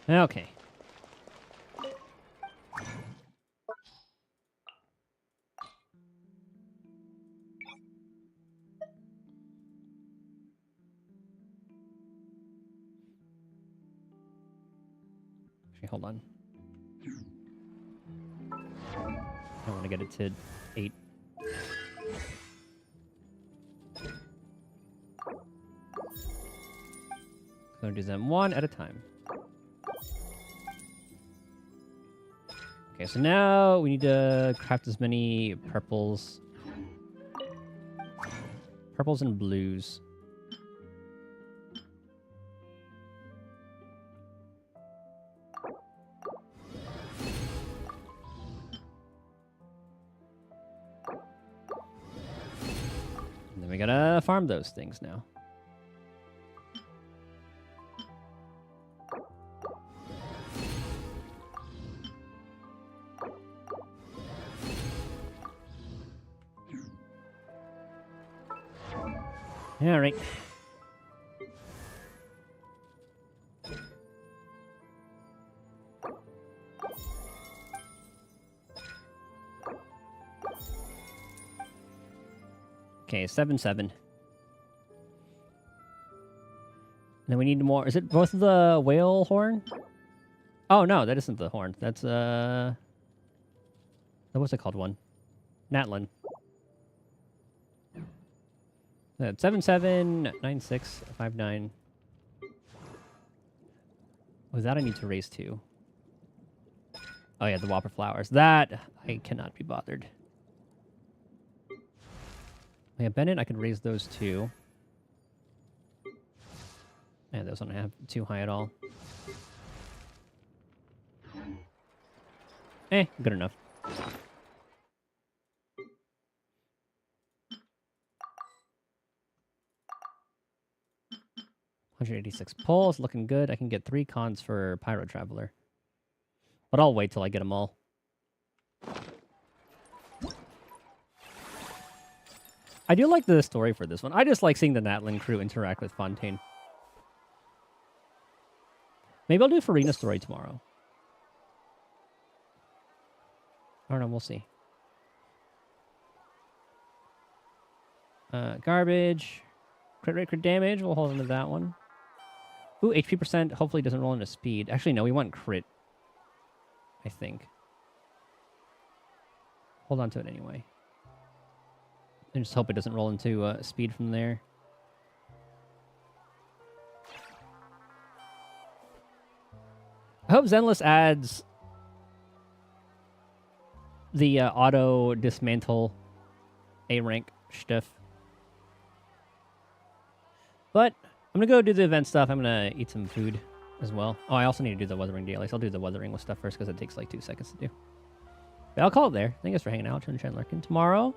Okay. Actually, hold on. I want to get it to 8. Gonna do them one at a time. Okay, so now we need to craft as many purples and blues. And then we gotta farm those things now. All right. Okay, 7-7. And then we need more. Is it both the whale horn? Oh no, that isn't the horn. That's what's it called? One, Natlin. 7-7, 9-6, 5-9. With that, I need to raise 2. Oh yeah, the Whopper Flowers. That I cannot be bothered. Yeah, Bennett, I can raise those 2. Yeah, those don't have too high at all. Good enough. $186 pulls, looking good. I can get 3 cons for Pyro Traveler. But I'll wait till I get them all. I do like the story for this one. I just like seeing the Natlin crew interact with Fontaine. Maybe I'll do Farina's story tomorrow. I don't know. We'll see. Garbage. Crit rate, crit damage. We'll hold on to that one. Ooh, HP percent. Hopefully doesn't roll into speed. Actually, no. We want crit. I think. Hold on to it anyway. And just hope it doesn't roll into speed from there. I hope Zenless adds the auto dismantle A rank stuff. But I'm gonna go do the event stuff. I'm gonna eat some food as well. Oh, I also need to do the weathering dailies. I'll do the weathering with stuff first because it takes like 2 seconds to do. But I'll call it there. Thank you guys for hanging out. Chan lurking tomorrow.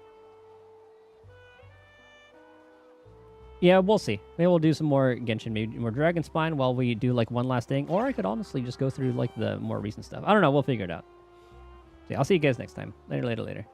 Yeah, we'll see. Maybe we'll do some more Genshin, maybe more Dragon Spine while we do like one last thing. Or I could honestly just go through like the more recent stuff. I don't know. We'll figure it out. So yeah, I'll see you guys next time. Later.